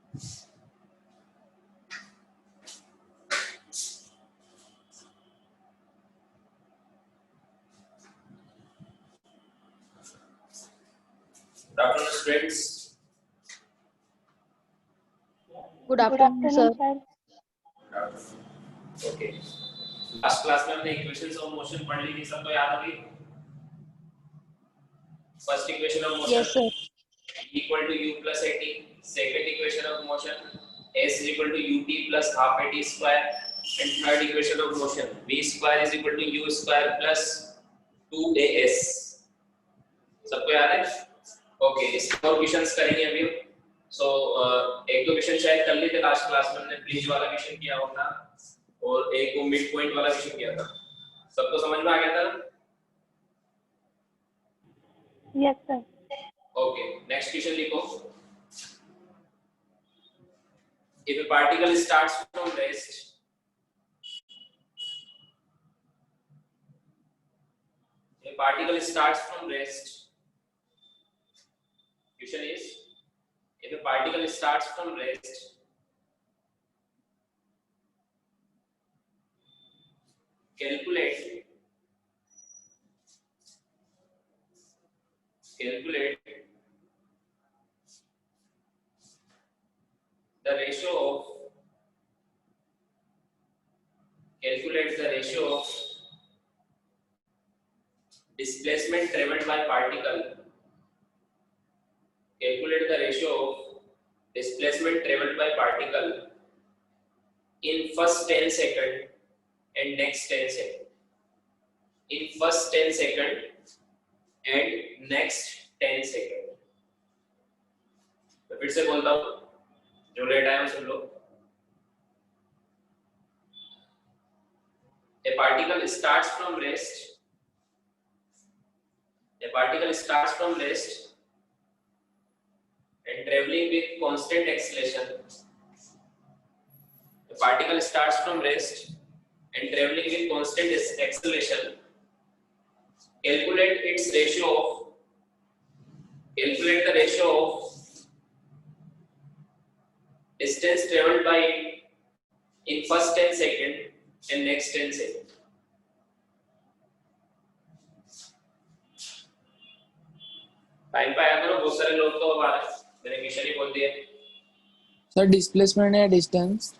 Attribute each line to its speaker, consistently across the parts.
Speaker 1: Good afternoon, students.
Speaker 2: Good afternoon, sir.
Speaker 1: Okay. Last class में हमने equations of motion पढ़ ली थी, सबको याद होगी? First equation of motion
Speaker 2: Yes, sir.
Speaker 1: equal to u plus at. Second equation of motion s is equal to ut plus half at square. And third equation of motion v square is equal to u square plus 2as. सबको याद है? Okay, इसके और questions करेंगे अभी. सो एक दो question शायद कर लिए थे लास्ट क्लास में, हमने ब्रिज वाला क्वेश्चन किया होगा और एक को मिड पॉइंट वाला क्वेश्चन किया था. सबको समझ में आ गया था?
Speaker 3: Yes, sir.
Speaker 1: Okay, next question लिखो. If a particle starts from rest, question is, if a particle starts from rest, calculate the ratio of displacement traveled by particle. Calculate the ratio of displacement traveled by particle in first 10 second and next 10 second. In first 10 second and next 10 second. तो फिर से बोलता हूँ, जो late आया सुन लो. A particle starts from rest. A particle starts from rest and traveling with constant acceleration. A particle starts from rest and traveling with constant acceleration. Calculate the ratio of distance traveled by it in first 10 second and next 10 second. Time पे आया करो, बहुत सारे लोग तो मैंने question ही बोल दिया.
Speaker 4: सर डिस्प्लेसमेंट है डिस्टेंस.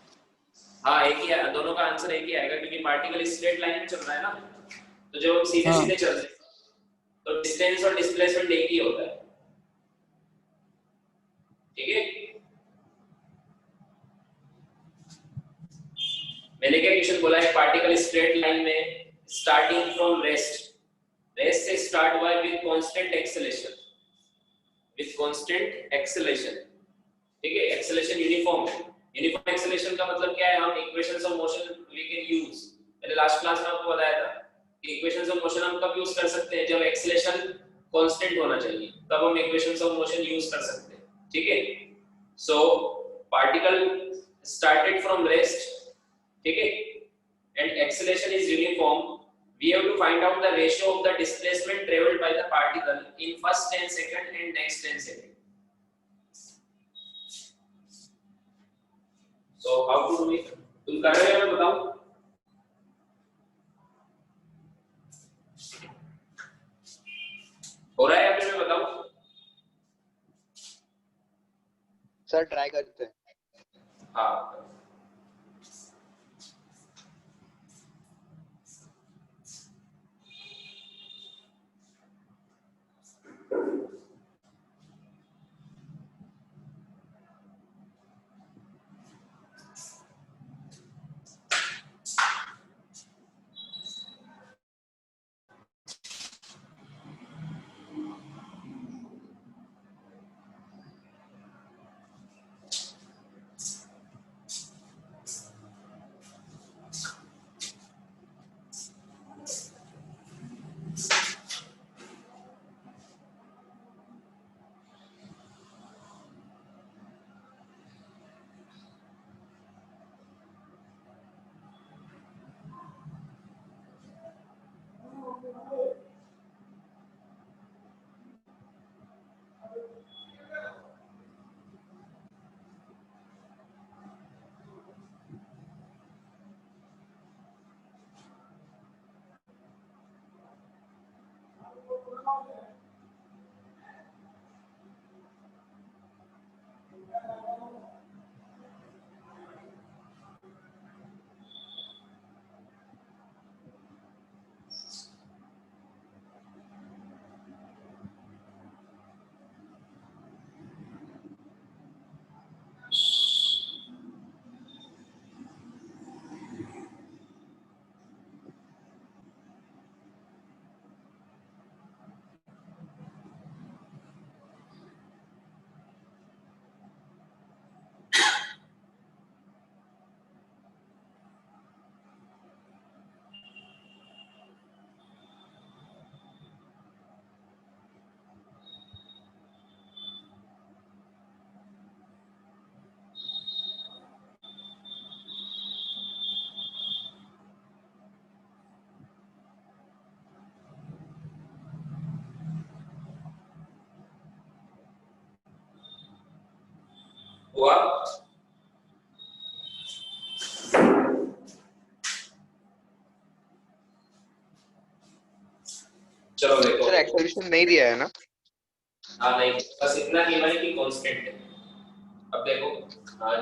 Speaker 1: हाँ, एक ही है, दोनों का आंसर एक ही आएगा क्योंकि पार्टिकल स्ट्रेट लाइन में चल रहा है ना. तो जब हम सीधे सीधे चल रहे हैं तो डिस्टेंस और डिस्प्लेसमेंट एक ही होता है. ठीक है, मैंने क्या क्वेश्चन बोला है? पार्टिकल स्ट्रेट लाइन में स्टार्टिंग फ्रॉम रेस्ट से स्टार्ट हुआ है विद कांस्टेंट एक्सेलरेशन. ठीक है, एक्सेलरेशन यूनिफॉर्म है. यूनिफॉर्म एक्सेलरेशन का मतलब क्या है? हम equations of motion we can use. मैंने लास्ट क्लास में आपको बताया था कि इक्वेशंस ऑफ मोशन हम कब यूज कर सकते हैं? जब एक्सेलरेशन कांस्टेंट होना चाहिए, तब हम इक्वेशंस ऑफ मोशन यूज कर सकते हैं. ठीक है, so particle started from rest, ठीक है, and acceleration is uniform. We have to find out the ratio of the displacement traveled by the particle in first 10 second and next 10 second. So how to do it? तुम कर रहे हो, मैं बताऊं? हो रहा है या फिर मैं बताऊं?
Speaker 5: सर ट्राई करते हैं.
Speaker 1: हाँ, हुआ? चलो देखो
Speaker 5: सर एक्सेलरेशन नहीं दिया है ना?
Speaker 1: हाँ नहीं, बस इतना केवल कि कांस्टेंट है। अब देखो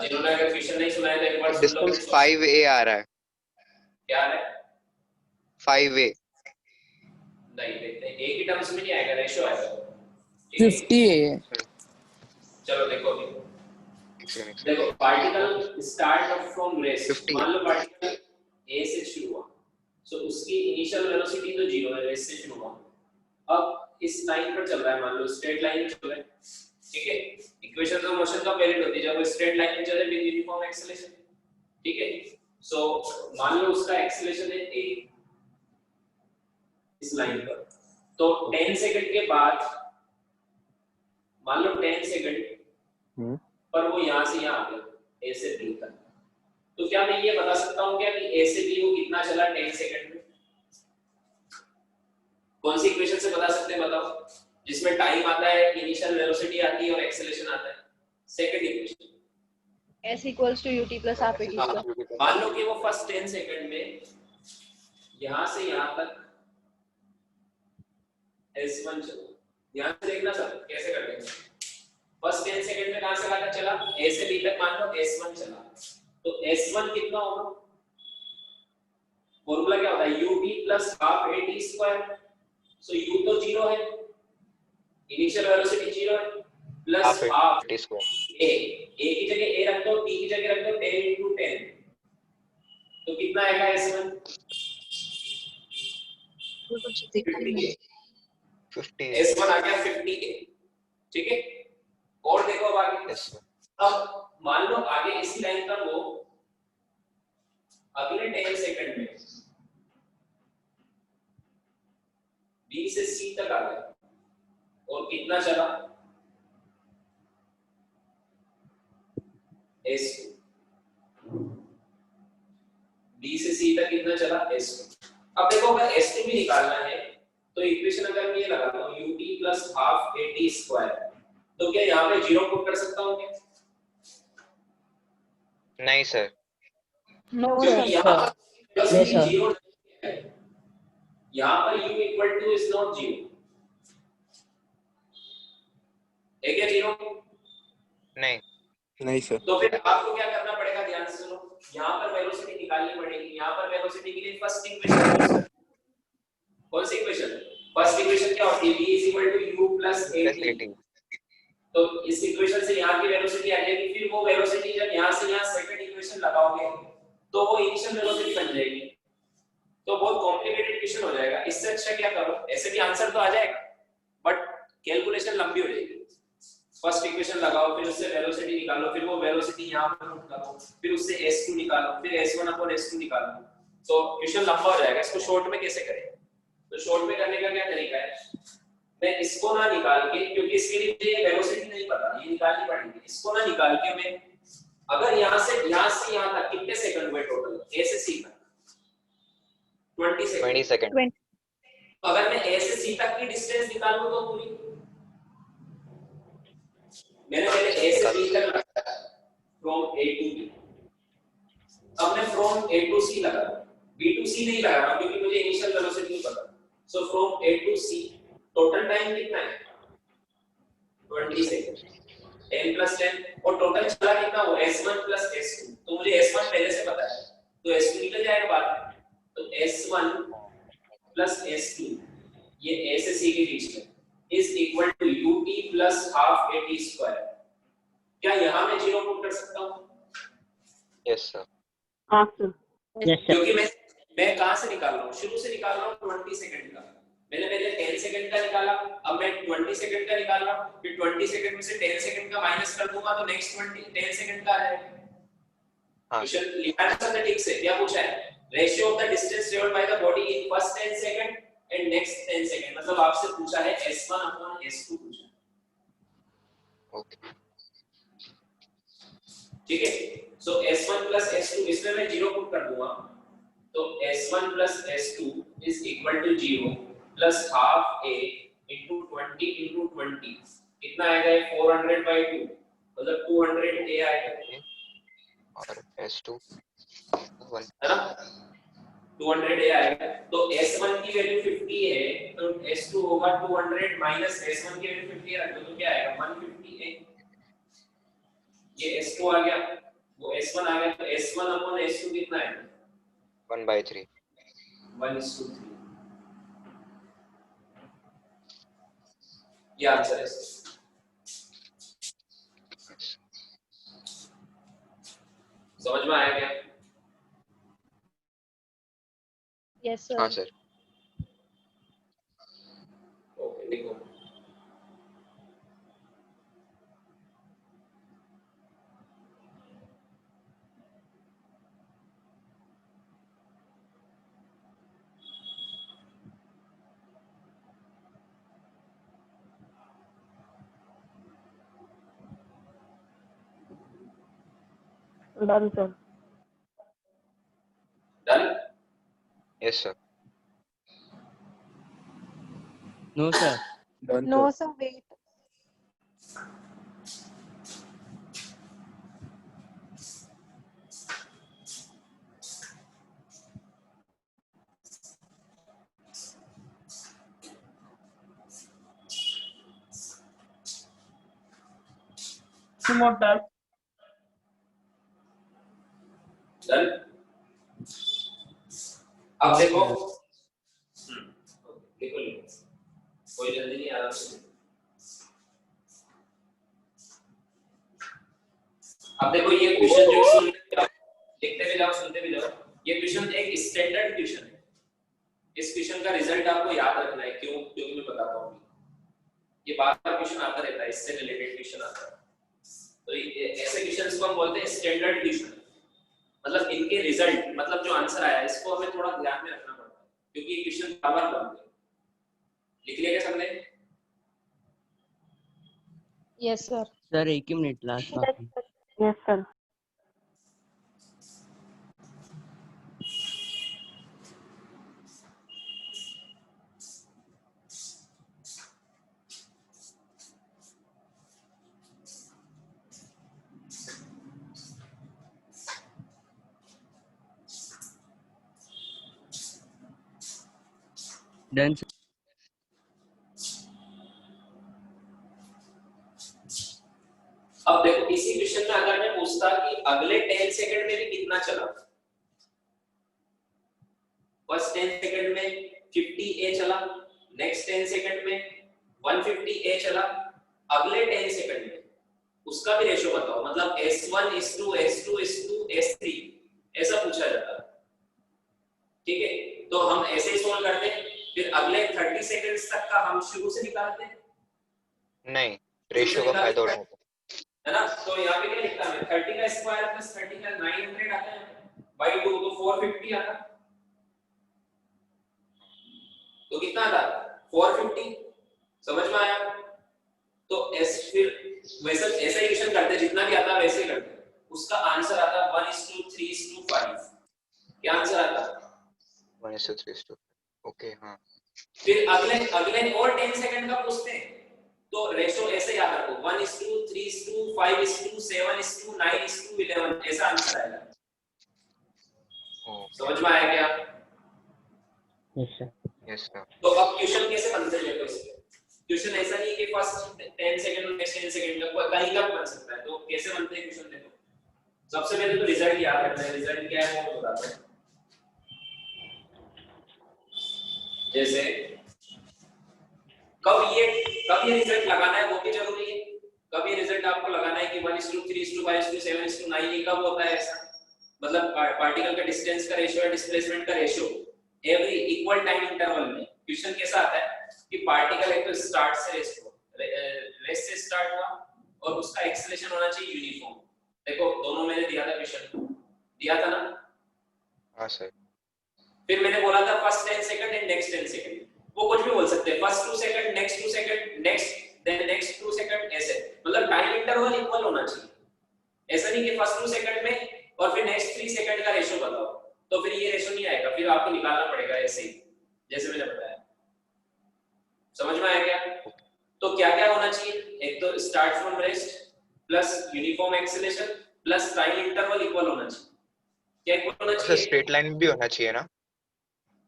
Speaker 1: जिन्होंने अगर क्वेश्चन नहीं सुना है तो एक बार सुन लो।
Speaker 5: डिस्टेंस 5a आ रहा है।
Speaker 1: क्या है?
Speaker 5: 5a।
Speaker 1: नहीं देखते, एक ही टर्म्स में नहीं आएगा, रेशियो आएगा।
Speaker 4: 50 है।
Speaker 1: चलो देखो अभी, देखो पार्टिकल स्टार्ट फ्रॉम रेस्ट।
Speaker 5: 50।
Speaker 1: मान लो पार्टिकल a से शुरू हुआ, सो उसकी इनिशियल वेलोसिटी तो 0 है, रेस्ट से शुरू हुआ। अब इस लाइन पर चल रहा है, मान लो स्ट्रेट लाइन में चल रहा है, ठीक है। इक्वेशन ऑफ मोशन का पीरियड होती है जब वो स्ट्रेट लाइन में चल रहा है विद यूनिफॉर्म एक्सेलरेशन, ठीक है। सो मान लो उसका एक्सेलरेशन है a इस लाइन पर, तो 10 सेकंड के बाद, मान लो 10 सेकंड पर वो यहां से यहां आ गया a से b तक, तो क्या मैं ये बता सकता हूं क्या कि a से b वो कितना चला 10 सेकंड में? कौन सी इक्वेशन से बता सकते हैं बताओ, जिसमें टाइम आता है, इनिशियल वेलोसिटी आती है और एक्सेलरेशन आता है? Second equation,
Speaker 2: S equals to ut plus half at square.
Speaker 1: मान लो कि वो फर्स्ट 10 सेकंड में यहां से यहां तक s1 चला। ध्यान से देखना सर कैसे कर रहे हैं। फर्स्ट 10 सेकंड में कहां से कहां तक चला? a से b तक, मान लो s1 चला, तो s1 कितना होगा? फॉर्मूला क्या होता है? ut plus half at square। So u तो 0 है, इनिशियल वेलोसिटी 0 है, plus half
Speaker 5: t square.
Speaker 1: a की जगह a रख दो, t की जगह रख दो 10 into 10, तो कितना आएगा s1? 50 s1 आ गया 50a, ठीक है। और देखो अब आगे, अब मान लो आगे इसी लाइन पर वो अगले 10 सेकंड में b से c तक आ गया और कितना चला? s2। b से c तक कितना चला? s2। अब देखो अगर s2 भी निकालना है तो इक्वेशन अगर मैं ये लगाता हूं ut plus half at square, तो क्या यहाँ पे 0 पुट कर सकता हूँ क्या?
Speaker 5: नहीं सर।
Speaker 2: No,
Speaker 1: क्योंकि
Speaker 2: sir.
Speaker 1: यहाँ पर वेलोसिटी
Speaker 4: sir.
Speaker 1: 0 है, यहाँ पर u equal to is not 0 है क्या 0?
Speaker 5: नहीं
Speaker 6: नहीं सर।
Speaker 1: तो फिर आपको क्या करना पड़ेगा, ध्यान से सुनो। यहाँ पर वेलोसिटी निकालनी पड़ेगी, यहाँ पर वेलोसिटी के लिए फर्स्ट इक्वेशन यूज करो। कौन सी इक्वेशन? फर्स्ट इक्वेशन क्या होती है? v is equal to u plus at। तो इस इक्वेशन से यहाँ की वेलोसिटी आ जाएगी, फिर वो वेलोसिटी जब यहाँ से यहाँ सेकंड इक्वेशन लगाओगे तो वो इनिशियल वेलोसिटी बन जाएगी। तो बहुत कॉम्प्लिकेटेड इक्वेशन हो जाएगा। इससे अच्छा क्या करो, ऐसे भी आंसर तो आ जाएगा बट कैलकुलेशन लंबी हो जाएगी। फर्स्ट इक्वेशन लगाओ, फिर उससे वेलोसिटी निकालो, फिर वो वेलोसिटी यहाँ पर पुट करो, फिर उससे s2 निकालो, फिर s1 अपॉन s2 निकालो, तो क्वेश्चन लंबा हो जाएगा। इसको शॉर्ट में कैसे करें? तो शॉर्ट में करने का क्या तरीका है, मैं इसको ना निकाल के, क्योंकि इसके लिए मुझे वेलोसिटी नहीं पता, ये निकालनी पड़ेगी। इसको ना निकाल के मैं अगर यहाँ से यहाँ तक कितने सेकंड हुए टोटल? a से c तक 20 सेकंड। अगर मैं a से c तक की डिस्टेंस निकालूं तो पूरी, मैंने पहले a से b तक लगाया फ्रॉम a टू b, अब मैं फ्रॉम a टू c लगा, b टू c नहीं लगा रहा क्योंकि मुझे इनिशियल वेलोसिटी नहीं पता। So from a to c total time कितना है 20 सेकंड 10 plus 10 और टोटल चला कितना वो S1 plus S2 तो मुझे S1 पहले से पता है तो S2 निकल जाएगा बाद में तो S1 plus S2 ये A से C के बीच में is equal to UT plus half AT square क्या यहाँ मैं जीरो पुट कर सकता हूँ
Speaker 5: यस सर
Speaker 3: हाँ सर यस सर
Speaker 1: क्योंकि मैं कहाँ से निकाल रहा हूँ शुरू से निकाल रहा हूँ 20 सेकंड का मैंने पहले 10 सेकंड का निकाला अब मैं 20 सेकंड का निकाल रहा हूँ फिर 20 सेकंड में से 10 सेकंड का माइनस कर दूंगा तो नेक्स्ट 10 सेकंड का आ जाएगा
Speaker 5: हाँ
Speaker 1: क्वेश्चन लिखा है सबने ठीक से क्या पूछा है ratio of the distance travelled by the body in first 10 second and next 10 second मतलब आपसे पूछा है S1 अपॉन S2 पूछा है
Speaker 5: ओके
Speaker 1: ठीक है सो S1 plus S2 इसमें मैं 0 पुट कर दूंगा तो S1 plus S2 is equal to 0 plus half A into 20 into 20 कितना आएगा ये 400 by 2 मतलब 200 A आएगा
Speaker 5: और S2 1
Speaker 1: है ना 200 A आएगा तो S1 की वैल्यू 50 है तो S2 होगा 200 माइनस S1 की वैल्यू 50 रख दो तो क्या आएगा 150 A ये S2 आ गया वो S1 आ गया तो S1 अपॉन S2 कितना है
Speaker 5: 1/3
Speaker 1: 1:3 ये आंसर है समझ में आया क्या
Speaker 2: Yes, sir.
Speaker 5: हाँ सर
Speaker 1: ओके देखो
Speaker 3: done sir
Speaker 1: done
Speaker 5: yes sir
Speaker 4: No, sir.
Speaker 6: No, sir, wait.
Speaker 1: Done अब देखो देखो कोई जल्दी नहीं आ रहा अब देखो ये क्वेश्चन जो लिखते भी जाओ सुनते भी जाओ ये क्वेश्चन एक स्टैंडर्ड क्वेश्चन है इस क्वेश्चन का रिजल्ट आपको याद रखना है क्यों क्योंकि मैं बताता हूँ ये बार-बार क्वेश्चन आता रहता है इससे रिलेटेड क्वेश्चन आता है तो ऐसे क्वेश्चंस को हम बोलते हैं स्टैंडर्ड क्वेश्चन मतलब इनके रिजल्ट मतलब जो आंसर आया इसको हमें थोड़ा ध्यान में रखना पड़ता है क्योंकि ये क्वेश्चन बार-बार बनते हैं लिख लिया क्या सबने
Speaker 2: Yes, sir.
Speaker 4: Sir, 1 minute last बाकी.
Speaker 3: Yes sir
Speaker 4: Done, sir.
Speaker 1: अब देखो इसी क्वेश्चन में अगर मैं पूछता कि अगले 10 सेकंड में भी कितना चला फर्स्ट 10 सेकंड में 50 A चला नेक्स्ट 10 सेकंड में 150 A चला अगले 10 सेकंड में उसका भी रेशियो बताओ मतलब S1:2 S2:2 S3 ऐसा पूछा जाता है ठीक है तो हम ऐसे ही सोल्व करते हैं फिर अगले 30 सेकंड्स तक का हम शुरू से निकालते हैं
Speaker 5: नहीं रेशियो का फायदा उठाते
Speaker 1: है ना तो यहाँ पे क्या लिखता है 30 का स्क्वायर प्लस 30 का 900 आता है by 2 तो 450 आता तो कितना आता 450 समझ में आया तो ऐसे फिर वैसे ऐसा ही क्वेश्चन करते जितना भी आता वैसे ही करते उसका आंसर आता 1:3:5 क्या आंसर आता
Speaker 5: 1:3:2 ओके हाँ
Speaker 1: फिर अगले और 10 सेकंड का पूछते हैं तो रेशियो ऐसे याद रखो 1:3:5:7:9:11 ऐसा आंसर आएगा समझ में आया क्या
Speaker 3: यस सर
Speaker 5: यस सर
Speaker 1: तो अब क्वेश्चन कैसे बनते हैं देखो इसके क्वेश्चन ऐसा नहीं है कि फर्स्ट 10 सेकंड और नेक्स्ट 10 सेकंड का कहीं का भी बन सकता है। तो कैसे बनते हैं क्वेश्चन देखो। सबसे पहले तो रिजल्ट याद रखना है। रिजल्ट क्या है वो बताता हूं। जैसे कब ये रिजल्ट लगाना है वो भी जरूरी है। कब ये रिजल्ट आपको लगाना है कि 1:3:5:7:9 ये कब होता है ऐसा, मतलब पार्टिकल का डिस्टेंस का रेशियो है डिस्प्लेसमेंट का ratio every equal time interval में। क्वेश्चन कैसा आता है कि पार्टिकल एक तो स्टार्ट से रेस्ट से स्टार्ट हुआ और उसका एक्सेलरेशन होना चाहिए यूनिफॉर्म। देखो दोनों मैंने दिया था, क्वेश्चन दिया था ना।
Speaker 5: हाँ सर।
Speaker 1: फिर मैंने बोला था first 10 second and next 10 second. वो कुछ भी बोल सकते हैं, first 2 second, next 2 second, next then next 2 second, ऐसे मतलब टाइम इंटरवल इक्वल होना चाहिए। ऐसा नहीं कि फर्स्ट 2 सेकंड में और फिर नेक्स्ट 3 सेकंड का रेशियो बताओ, तो फिर ये रेशियो नहीं आएगा, फिर आपको निकालना पड़ेगा ऐसे ही जैसे मैंने बताया। समझ में आया क्या? तो क्या क्या होना चाहिए? एक तो start from rest plus uniform acceleration plus time interval equal होना चाहिए। क्या इक्वल होना चाहिए?
Speaker 5: स्ट्रेट लाइन भी होना चाहिए ना?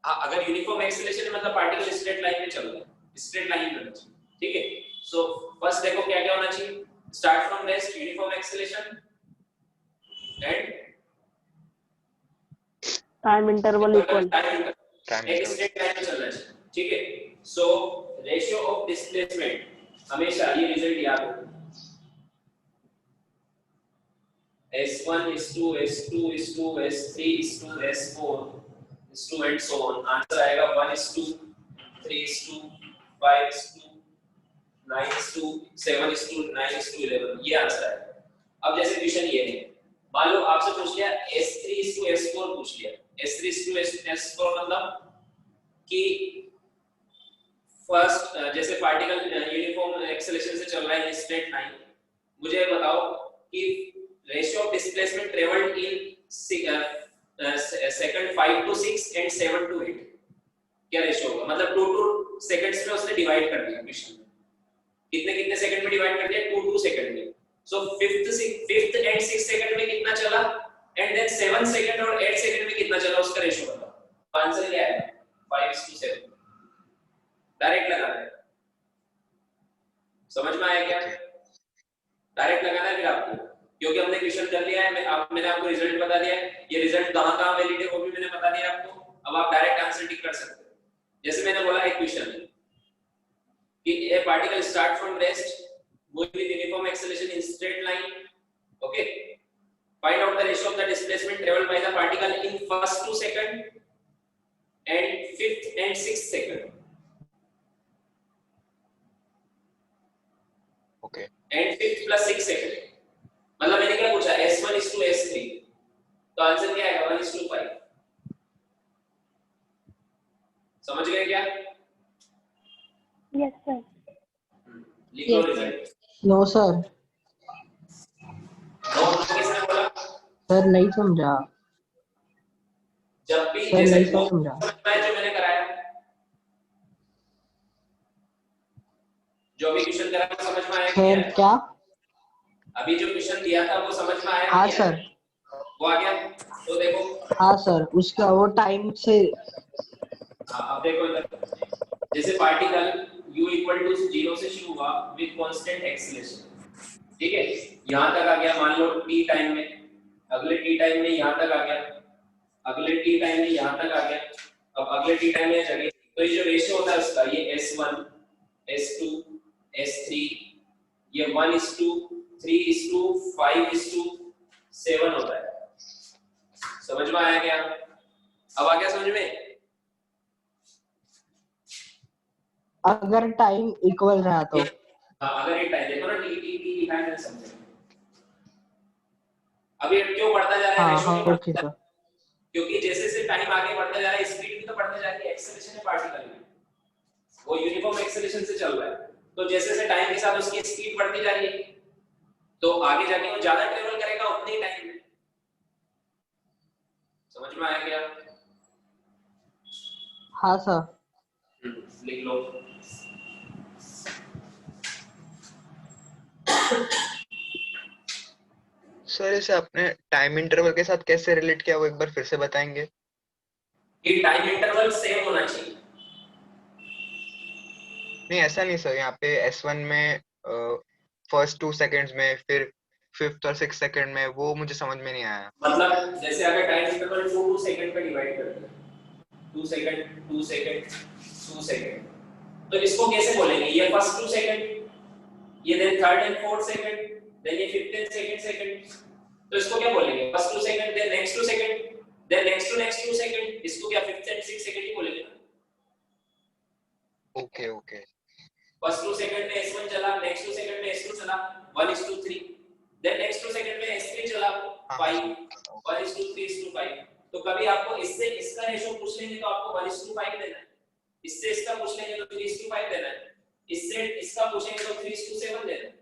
Speaker 1: हाँ, अगर यूनिफॉर्म एक्सेलरेशन मतलब पार्टिकल स्ट्रेट लाइन में चल रहा है, स्ट्रेट लाइन में होना चाहिए। ठीक है, सो फर्स्ट देखो क्या क्या होना चाहिए। Start from rest, uniform acceleration and
Speaker 3: time interval equal.
Speaker 1: एक स्ट्रेट लाइन में चलना चाहिए। ठीक है, सो रेशियो ऑफ डिस्प्लेसमेंट हमेशा ये रिजल्ट याद रखो। S1:2 S2:2 S3:2 S4:2 and so on। Answer आएगा 1:3:5:9:2 7:9:11 ये आंसर है। अब जैसे क्वेश्चन ये है, मान लो आपसे पूछ लिया S3:S4 पूछ लिया। S3:S4 मतलब कि फर्स्ट जैसे पार्टिकल यूनिफॉर्म एक्सेलरेशन से चल रहा है स्ट्रेट लाइन, मुझे बताओ कि ratio of displacement travelled in second 5 to 6 and 7 to 8 क्या रेशियो होगा? मतलब 2 सेकंड्स में उसने डिवाइड कर दिया क्वेश्चन में। कितने कितने सेकंड में डिवाइड कर दिया? 2 सेकंड में। सो फिफ्थ एंड 6 सेकंड में कितना चला एंड देन 7 सेकंड और 8 सेकंड में कितना चला, उसका रेशियो बताओ। आंसर क्या है? 5:7। डायरेक्ट लगाना है। समझ में आया क्या? डायरेक्ट लगाना है फिर आपको, क्योंकि हमने क्वेश्चन कर लिया है। मैंने आपको रिजल्ट बता दिया है। ये रिजल्ट कहां वैलिड है वो भी मैंने बता दिया आपको। अब आप डायरेक्ट आंसर टिक कर सकते हो। जैसे मैंने बोला एक क्वेश्चन कि ए particle start from rest move with uniform acceleration in straight line. Okay, find out the ratio of the displacement travelled by the particle in first 2 second and fifth and sixth second.
Speaker 5: Okay,
Speaker 1: and fifth plus 6 second. मतलब मैंने क्या पूछा? S1:2 S3, तो answer क्या आएगा? 1:5। समझ गए क्या?
Speaker 2: Yes, sir.
Speaker 1: लिख लो रिजल्ट।
Speaker 7: No sir.
Speaker 1: नो किसने बोला?
Speaker 7: सर नहीं समझा।
Speaker 1: जब भी
Speaker 7: सर
Speaker 1: जैसे
Speaker 7: नहीं
Speaker 1: वो
Speaker 7: समझा।
Speaker 1: जो मैंने कराया, जो भी क्वेश्चन कराया वो समझ में आया
Speaker 7: सर क्या?
Speaker 1: अभी जो क्वेश्चन दिया था वो समझ में आया?
Speaker 7: हाँ सर।
Speaker 1: वो आ गया? तो देखो,
Speaker 7: हाँ सर, उसका वो टाइम से।
Speaker 1: हाँ अब देखो इधर, जैसे पार्टिकल U=0 से शुरू हुआ विद कांस्टेंट एक्सेलरेशन। ठीक है, यहां तक आ गया, मान लो t टाइम में, अगले t टाइम में यहां तक आ गया, अगले t टाइम में यहां तक आ गया, अब अगले t टाइम में जगह। तो ये जो रेशियो होता है उसका, ये S1 S2 S3, ये 1:3:5:7 होता है। समझ में आया क्या? अब आ गया समझ में?
Speaker 7: अगर टाइम इक्वल रहा तो।
Speaker 1: हाँ, अगर ये टाइम देखो ना, टी लिखा है, समझो। अब ये क्यों बढ़ता जा रहा है?
Speaker 7: हाँ
Speaker 1: रेशियो
Speaker 7: हाँ
Speaker 1: क्यों
Speaker 7: ओके
Speaker 1: बढ़ता जा रहा
Speaker 7: सर।
Speaker 1: है? क्योंकि जैसे जैसे टाइम आगे बढ़ता जा रहा है स्पीड भी तो बढ़ती जा रही है। एक्सेलरेशन है पार्टिकल में, वो यूनिफॉर्म एक्सेलरेशन से चल रहा है, तो जैसे जैसे टाइम के साथ उसकी स्पीड बढ़ती जा रही है, तो आगे जाके वो ज्यादा ट्रेवल करेगा उतने ही टाइम में। समझ में आया क्या?
Speaker 7: हाँ सर।
Speaker 1: लिख लो।
Speaker 5: सर इसे आपने टाइम इंटरवल के साथ कैसे रिलेट किया, वो एक बार फिर से बताएंगे?
Speaker 1: ये टाइम इंटरवल सेम होना चाहिए।
Speaker 5: नहीं ऐसा नहीं सर, यहाँ पे S1 में फर्स्ट 2 सेकंड्स में, फिर 5th और 6th सेकंड में, वो मुझे समझ में नहीं आया।
Speaker 1: मतलब जैसे अगर टाइम इंटरवल 2 सेकंड पे डिवाइड करते हैं, 2 सेकंड 2 सेकंड 2 सेकंड, तो इसको कैसे बोलेंगे? ये फर्स्ट 2 सेकंड, ये then third and fourth second, then ये फिफ्थ एंड सेकंड, तो इसको क्या बोलेंगे? First 2 second, then next 2 second, then next two 2 second, इसको क्या फिफ्थ एंड सिक्स्थ सेकंड ही बोलेंगे ना?
Speaker 5: ओके
Speaker 1: फर्स्ट 2 सेकंड में S1 चला, नेक्स्ट 2 सेकंड में S2 चला 1:3, देन नेक्स्ट 2 सेकंड में S3 चला 5 1:3:5। तो कभी आपको इससे इसका रेशो पूछ लेंगे तो आपको 1:5 देना है, इससे इसका पूछ लेंगे तो 3:5 देना है, इससे इसका पूछेंगे तो 3:7 देना है।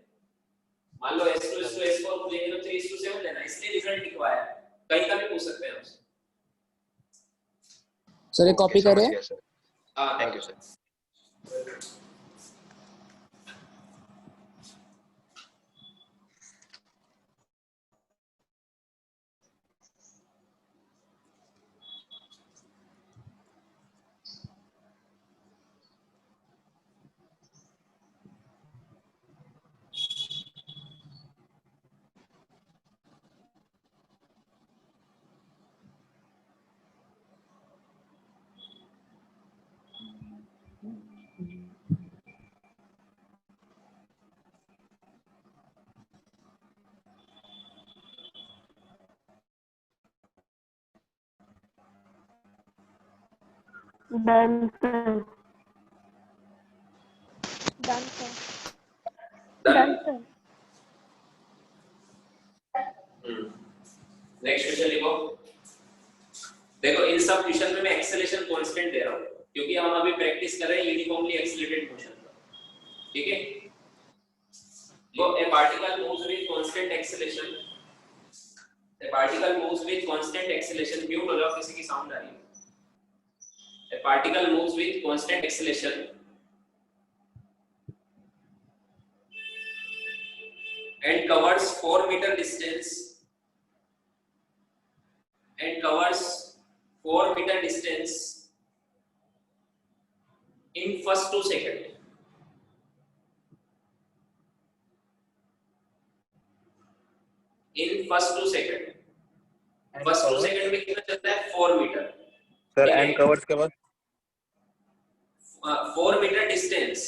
Speaker 1: मान लो S2:S4 पूछेंगे तो 3:7 देना है, इसलिए रिजल्ट लिखवाया है, कहीं का भी पूछ सकते हैं आपसे।
Speaker 8: सर ये कॉपी करें?
Speaker 1: हां
Speaker 5: thank you sir.
Speaker 3: Done, sir.
Speaker 2: Done, sir. Done, sir.
Speaker 1: Next question लिखो। देखो इन सब क्वेश्चन में मैं एक्सेलरेशन कांस्टेंट दे रहा हूं क्योंकि हम अभी प्रैक्टिस कर रहे हैं यूनिफॉर्मली एक्सेलरेटेड मोशन का, ठीक है? तो ए particle moves with constant acceleration, A particle moves with constant acceleration, mute हो जाओ किसी की साउंड आ रही है। ए particle moves with constant acceleration and covers 4 meter distance in first 2 second. First 2 second में कितना चलता है? 4 मीटर
Speaker 9: सर। एंड कवर्स के बाद
Speaker 1: 4 मीटर डिस्टेंस,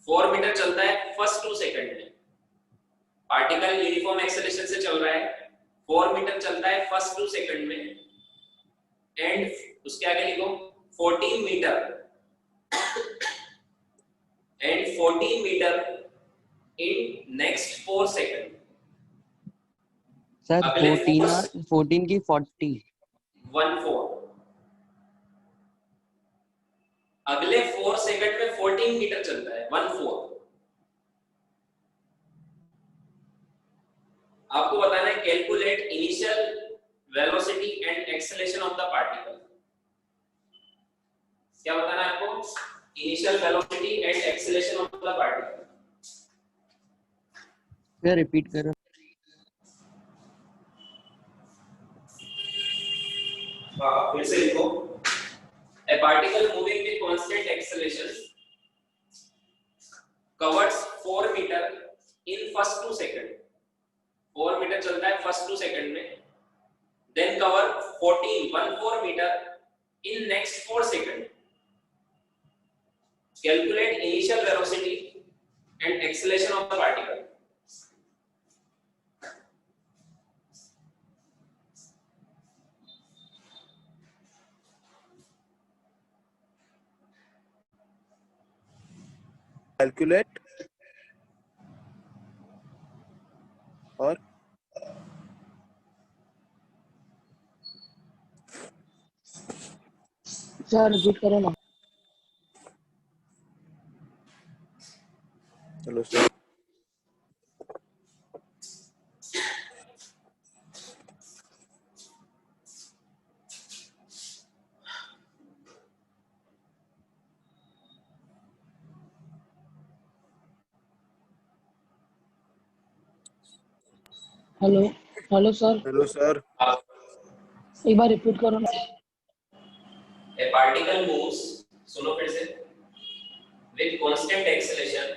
Speaker 1: 4 मीटर चलता है फर्स्ट 2 सेकंड में। पार्टिकल यूनिफॉर्म एक्सेलरेशन से चल रहा है, 4 मीटर चलता है फर्स्ट 2 सेकंड में, एंड उसके आगे लिखो 14 metre in next 4 second.
Speaker 4: Sir 14 की 40
Speaker 1: 14 अगले 4 सेकंड में 14 मीटर चलता है 14। आपको बताना है calculate initial velocity and acceleration of the particle. क्या बताना है आपको? Initial velocity and acceleration of the particle.
Speaker 4: Sir repeat करो।
Speaker 1: फिर से लिखो। A particle moving with constant acceleration covers 4 meter in first 2 second. 4 metre चलता है फर्स्ट 2 सेकंड में, then cover 14 meter in next 4 second. Calculate initial velocity and acceleration of the particle.
Speaker 9: Calculate और
Speaker 7: sir repeat करो ना।
Speaker 9: चलो sir.
Speaker 7: Hello hello sir,
Speaker 9: hello sir.
Speaker 7: एक बार repeat करो ना।
Speaker 1: A particle moves, सुनो फिर से, with constant acceleration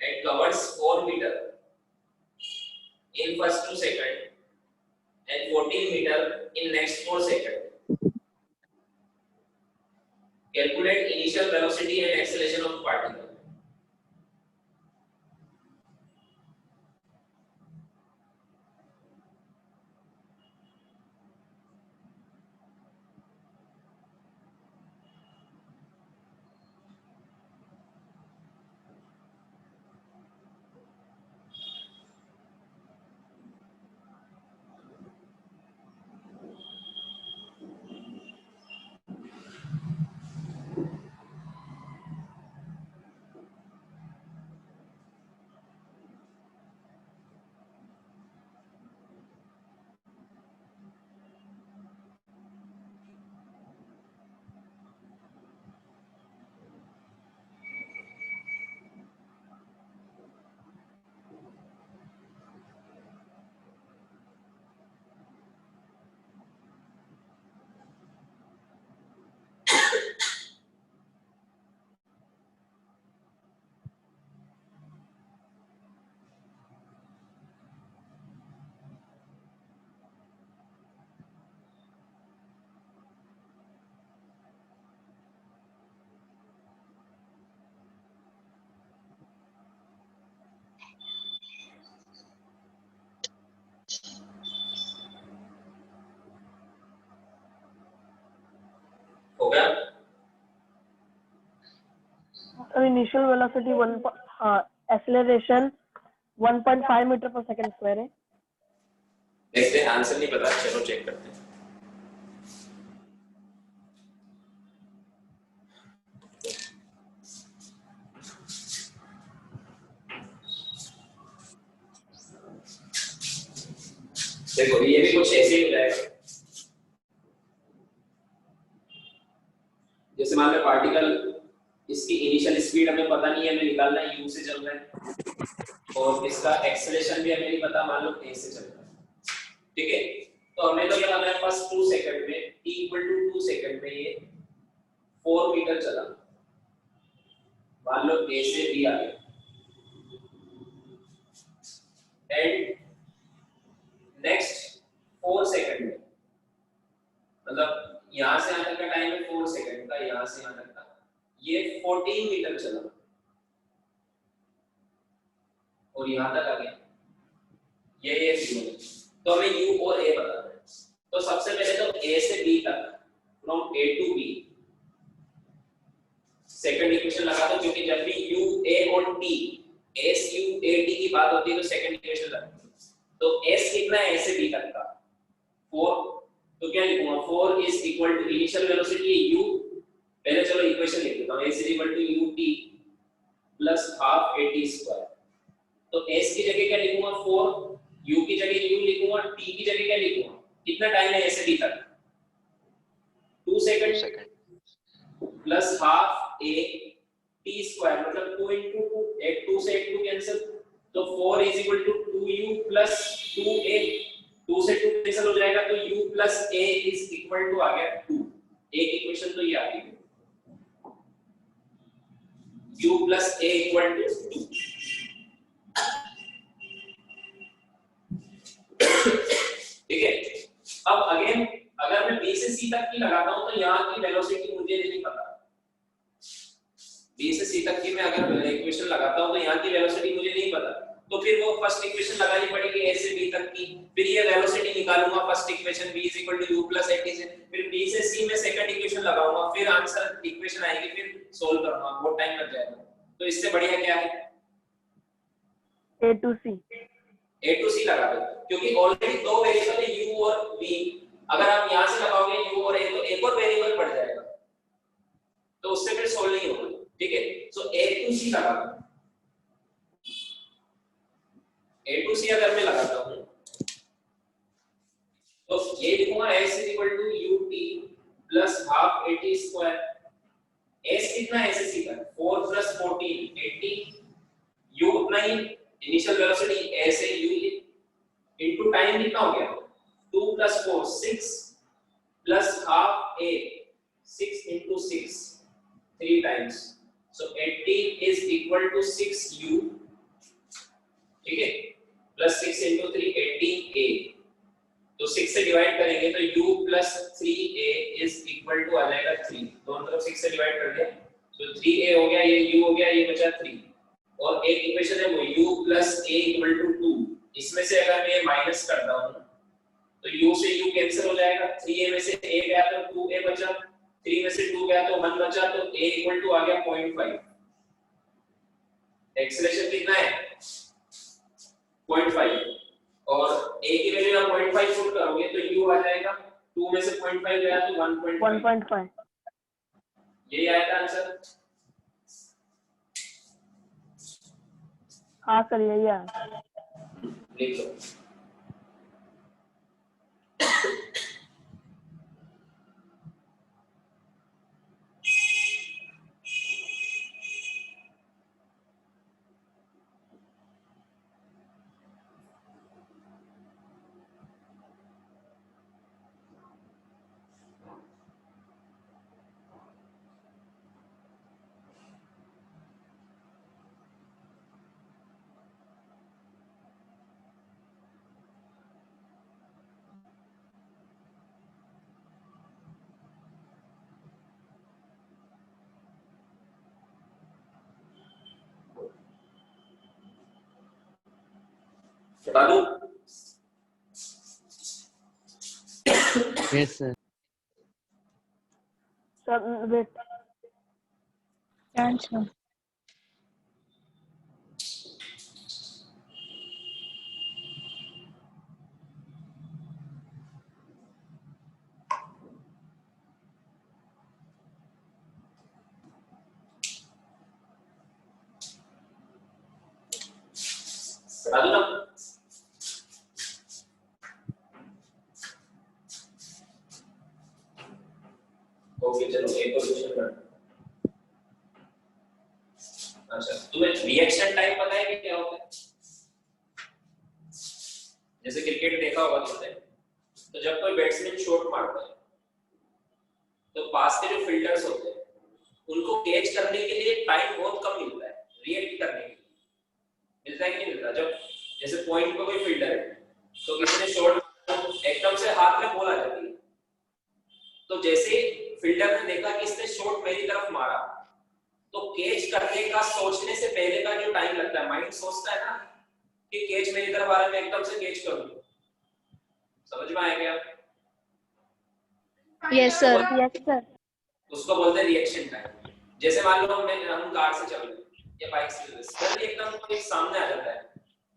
Speaker 1: and covers 4 meter in first 2 seconds and 14 meter in next 4 seconds. Calculate initial velocity and acceleration of particle. हो गया?
Speaker 3: Initial velocity acceleration 1.5 meter per second square है.
Speaker 1: देखते हैं, answer नहीं पता, चलो चेक करते हैं. देखो ये भी कुछ ऐसे ही हो जाएगा. जैसे मान लो पार्टिकल, इसकी इनिशियल स्पीड हमें पता नहीं है, हमें निकालना है u से चल रहा है, और इसका एक्सेलरेशन भी हमें नहीं पता, मान लो a से चल रहा है. ठीक है, तो हमें तो क्या करना है, फर्स्ट 2 सेकंड में t इक्वल टू 2 सेकंड में ये 4 मीटर चला, मान लो a से b आ गया, एंड नेक्स्ट 4 सेकंड में, मतलब यहां से यहां तक का टाइम है 4 सेकंड का, यहां से यहां तक का ये 14 मीटर चला और यहां तक आ गया, ये फ्यूल. तो हमें u और a बताना है. तो सबसे पहले तो a से b तक, from a to b, second equation लगा दो, क्योंकि जब भी u a और t s u a t की बात होती है तो सेकंड इक्वेशन लगती है. तो s कितना है a से b तक का 4, तो क्या लिखूंगा, 4 is equal to initial velocity u, पहले चलो इक्वेशन लिख देता हूं, s is equal to ut plus half at square. तो s की जगह क्या लिखूंगा 4, u की जगह u लिखूंगा, t की जगह क्या लिखूंगा, कितना टाइम है a से b तक 2 second plus half a t square, मतलब 2 into 2, एक 2 से एक 2 कैंसिल, तो 4 is equal to 2u plus 2a, 2 से 2 कैंसिल हो जाएगा, तो u plus a is equal to आ गया 2. एक इक्वेशन तो ये आ गई, u plus a equal to 2. ठीक है, अब अगेन अगर मैं b से c तक की लगाता हूं तो यहां की वेलोसिटी मुझे नहीं पता. b से c तक की मैं अगर इक्वेशन लगाता हूं तो यहां की वेलोसिटी मुझे नहीं पता, तो फिर वो फर्स्ट इक्वेशन लगानी पड़ेगी a से b तक की, फिर ये वेलोसिटी निकालूंगा first equation v u + at से, फिर b से c में सेकंड इक्वेशन लगाऊंगा, फिर आंसर इक्वेशन आएगी, फिर सोल्व करूंगा, बहुत टाइम लग जाएगा. तो इससे बढ़िया क्या है,
Speaker 3: A to C
Speaker 1: लगा दो, क्योंकि ऑलरेडी दो वेरिएबल है u और v. अगर आप यहां से लगाओगे u और a तो एक और वेरिएबल बढ़ जाएगा, तो उससे फिर सोल्व नहीं होगा. ठीक है, सो a to c लगा दो. a to c अगर मैं लगाता हूं तो ये लिखूंगा s = ut plus half at square. s कितना है s से का 4 + 14 80, u उतना ही इनिशियल वेलोसिटी a से u इनटू टाइम कितना हो गया 2 + 4 6 plus half a 6 × 6 3 times So 18 is equal to 6u, ठीक है, प्लस 6 into 3 18a, तो 6 से डिवाइड करेंगे तो u plus 3a is equal to आ जाएगा 3, दोनों तरफ 6 से डिवाइड कर दिया, तो 3a हो गया, ये u हो गया, ये बचा 3, और एक इक्वेशन है वो u plus a equal to 2, इसमें से अगर मैं माइनस करता हूँ तो u से u कैंसिल हो जाएगा, 3a में से a गया तो 2a बचा, 3 में से 2 गया तो 1 बचा, तो a इक्वल टू आ गया 0.5। एक्सेलरेशन कितना है 0.5, और a की वैल्यू आप 0.5 पुट करोगे तो u आ जाएगा, 2 में से 0.5 गया तो 1.5, यही आएगा आंसर।
Speaker 3: हाँ सर यही है।
Speaker 1: लिख लो। बता दूं?
Speaker 4: Yes sir.
Speaker 3: Sir wait,
Speaker 2: Answer.
Speaker 1: बता दूं ना? ओके चलो एक और क्वेश्चन कर। अच्छा तुम्हें रिएक्शन टाइम पता है कि क्या होता है? जैसे क्रिकेट देखा होगा तुमने, तो जब कोई बैट्समैन शॉट मारता है तो पास के जो फील्डर्स होते हैं उनको कैच करने के लिए टाइम बहुत कम मिलता है, रिएक्ट करने के लिए मिलता है कि नहीं मिलता? जब जैसे पॉइंट पे कोई फील्डर है तो किसी ने शॉट एकदम से हाथ में बॉल आ जाती है, तो जैसे फील्डर ने देखा कि इसने शॉट मेरी तरफ मारा तो कैच करने का सोचने से पहले का जो टाइम लगता है, माइंड सोचता है ना कि कैच मेरी तरफ आ रहा है, मैं एकदम से कैच करूं। समझ में आया क्या?
Speaker 2: Yes sir.
Speaker 3: Yes sir.
Speaker 1: उसको बोलते हैं रिएक्शन टाइम। जैसे मान लो हम कार से चल रहे या बाइक से चल रहे, सडनली एकदम कोई सामने आ जाता है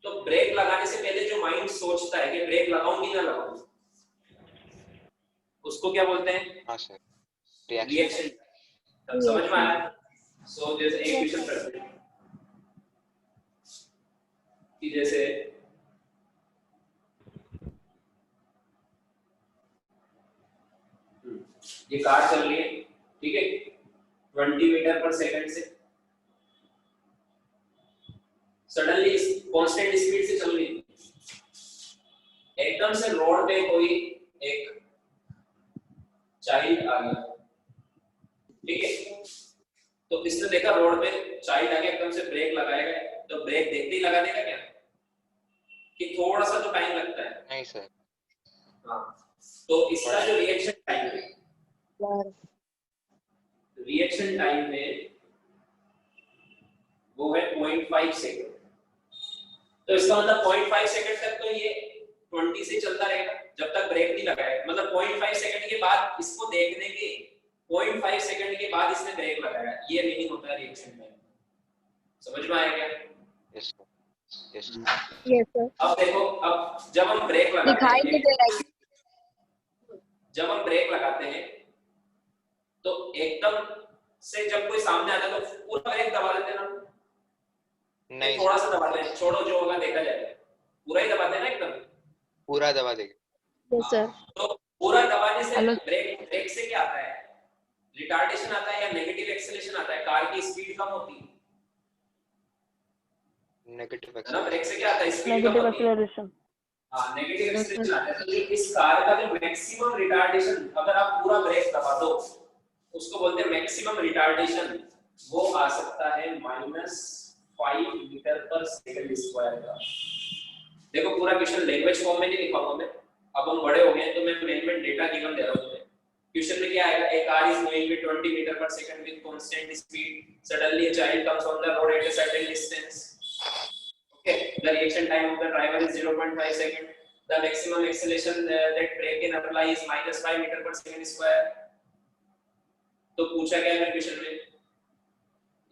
Speaker 1: तो ब्रेक लगाने से पहले जो माइंड सोचता है कि ब्रेक लगाऊं कि ना लगाऊं, उसको क्या बोलते हैं?
Speaker 5: हाँ सर,
Speaker 1: रिएक्शन। तब समझ में आया? सो जैसे एक क्वेश्चन करते हैं कि जैसे ये कार चल रही है, ठीक है, 20 मीटर पर सेकंड से, सडनली कांस्टेंट स्पीड से चल रही है, एकदम से रोड पे कोई एक चाइल्ड आ गया, ठीक है, तो इसने देखा रोड पे चाइल्ड आके एकदम से ब्रेक लगाएगा, तो ब्रेक देखते ही लगा देगा क्या? कि थोड़ा सा तो टाइम लगता है।
Speaker 5: नहीं सर।
Speaker 1: हाँ, तो इसका जो रिएक्शन टाइम है, रिएक्शन टाइम में वो है 0.5 सेकंड। तो इसका मतलब 0.5 सेकंड तक तो ये 20 से चलता रहेगा जब तक ब्रेक नहीं लगाएगा, मतलब 0.5 सेकंड के बाद इसको देखने के 0.5 सेकंड के बाद इसने ब्रेक लगाया, ये मीनिंग होता है रिएक्शन टाइम। समझ में आया क्या?
Speaker 5: Yes sir, yes
Speaker 2: Yes sir.
Speaker 1: अब देखो, अब जब हम ब्रेक लगाते
Speaker 2: दिखाई नहीं दे रहा है।
Speaker 1: जब हम ब्रेक लगाते हैं तो एकदम से जब कोई सामने आता है तो पूरा ब्रेक दबा देते हैं ना?
Speaker 5: नहीं
Speaker 1: थोड़ा सा दबाते हैं, छोड़ो जो होगा देखा जाएगा, पूरा ही दबाते हैं ना एकदम?
Speaker 5: पूरा दबा देगा।
Speaker 2: Yes sir.
Speaker 1: तो पूरा दबाने से
Speaker 2: हेलो।
Speaker 1: ब्रेक से क्या आता है? रिटार्डेशन आता है या नेगेटिव एक्सेलरेशन आता है? कार की स्पीड कम होती है
Speaker 5: नेगेटिव
Speaker 1: ना? ब्रेक से क्या आता है? स्पीड कम
Speaker 3: नेगेटिव
Speaker 1: होती है।
Speaker 3: एक्सेलरेशन।
Speaker 1: हाँ, नेगेटिव एक्सेलरेशन आता है। तो जो इस कार का जो मैक्सिमम रिटार्डेशन, अगर आप पूरा ब्रेक दबा दो उसको बोलते हैं मैक्सिमम रिटार्डेशन, वो आ सकता है -5 मीटर पर सेकंड स्क्वायर का। देखो पूरा क्वेश्चन लैंग्वेज फॉर्म में नहीं लिखाऊंगा मैं, अब हम बड़े हो गए तो मैं मेन डेटा गिवन दे रहा हूं तुम्हें। क्वेश्चन में क्या आएगा, a car is moving with 20 meter per second with constant speed, suddenly a child comes on the road at a certain distance, okay, the reaction time of the driver is 0.5 second, the maximum acceleration that brake can apply is -5 meter per second square। तो पूछा क्या है question में,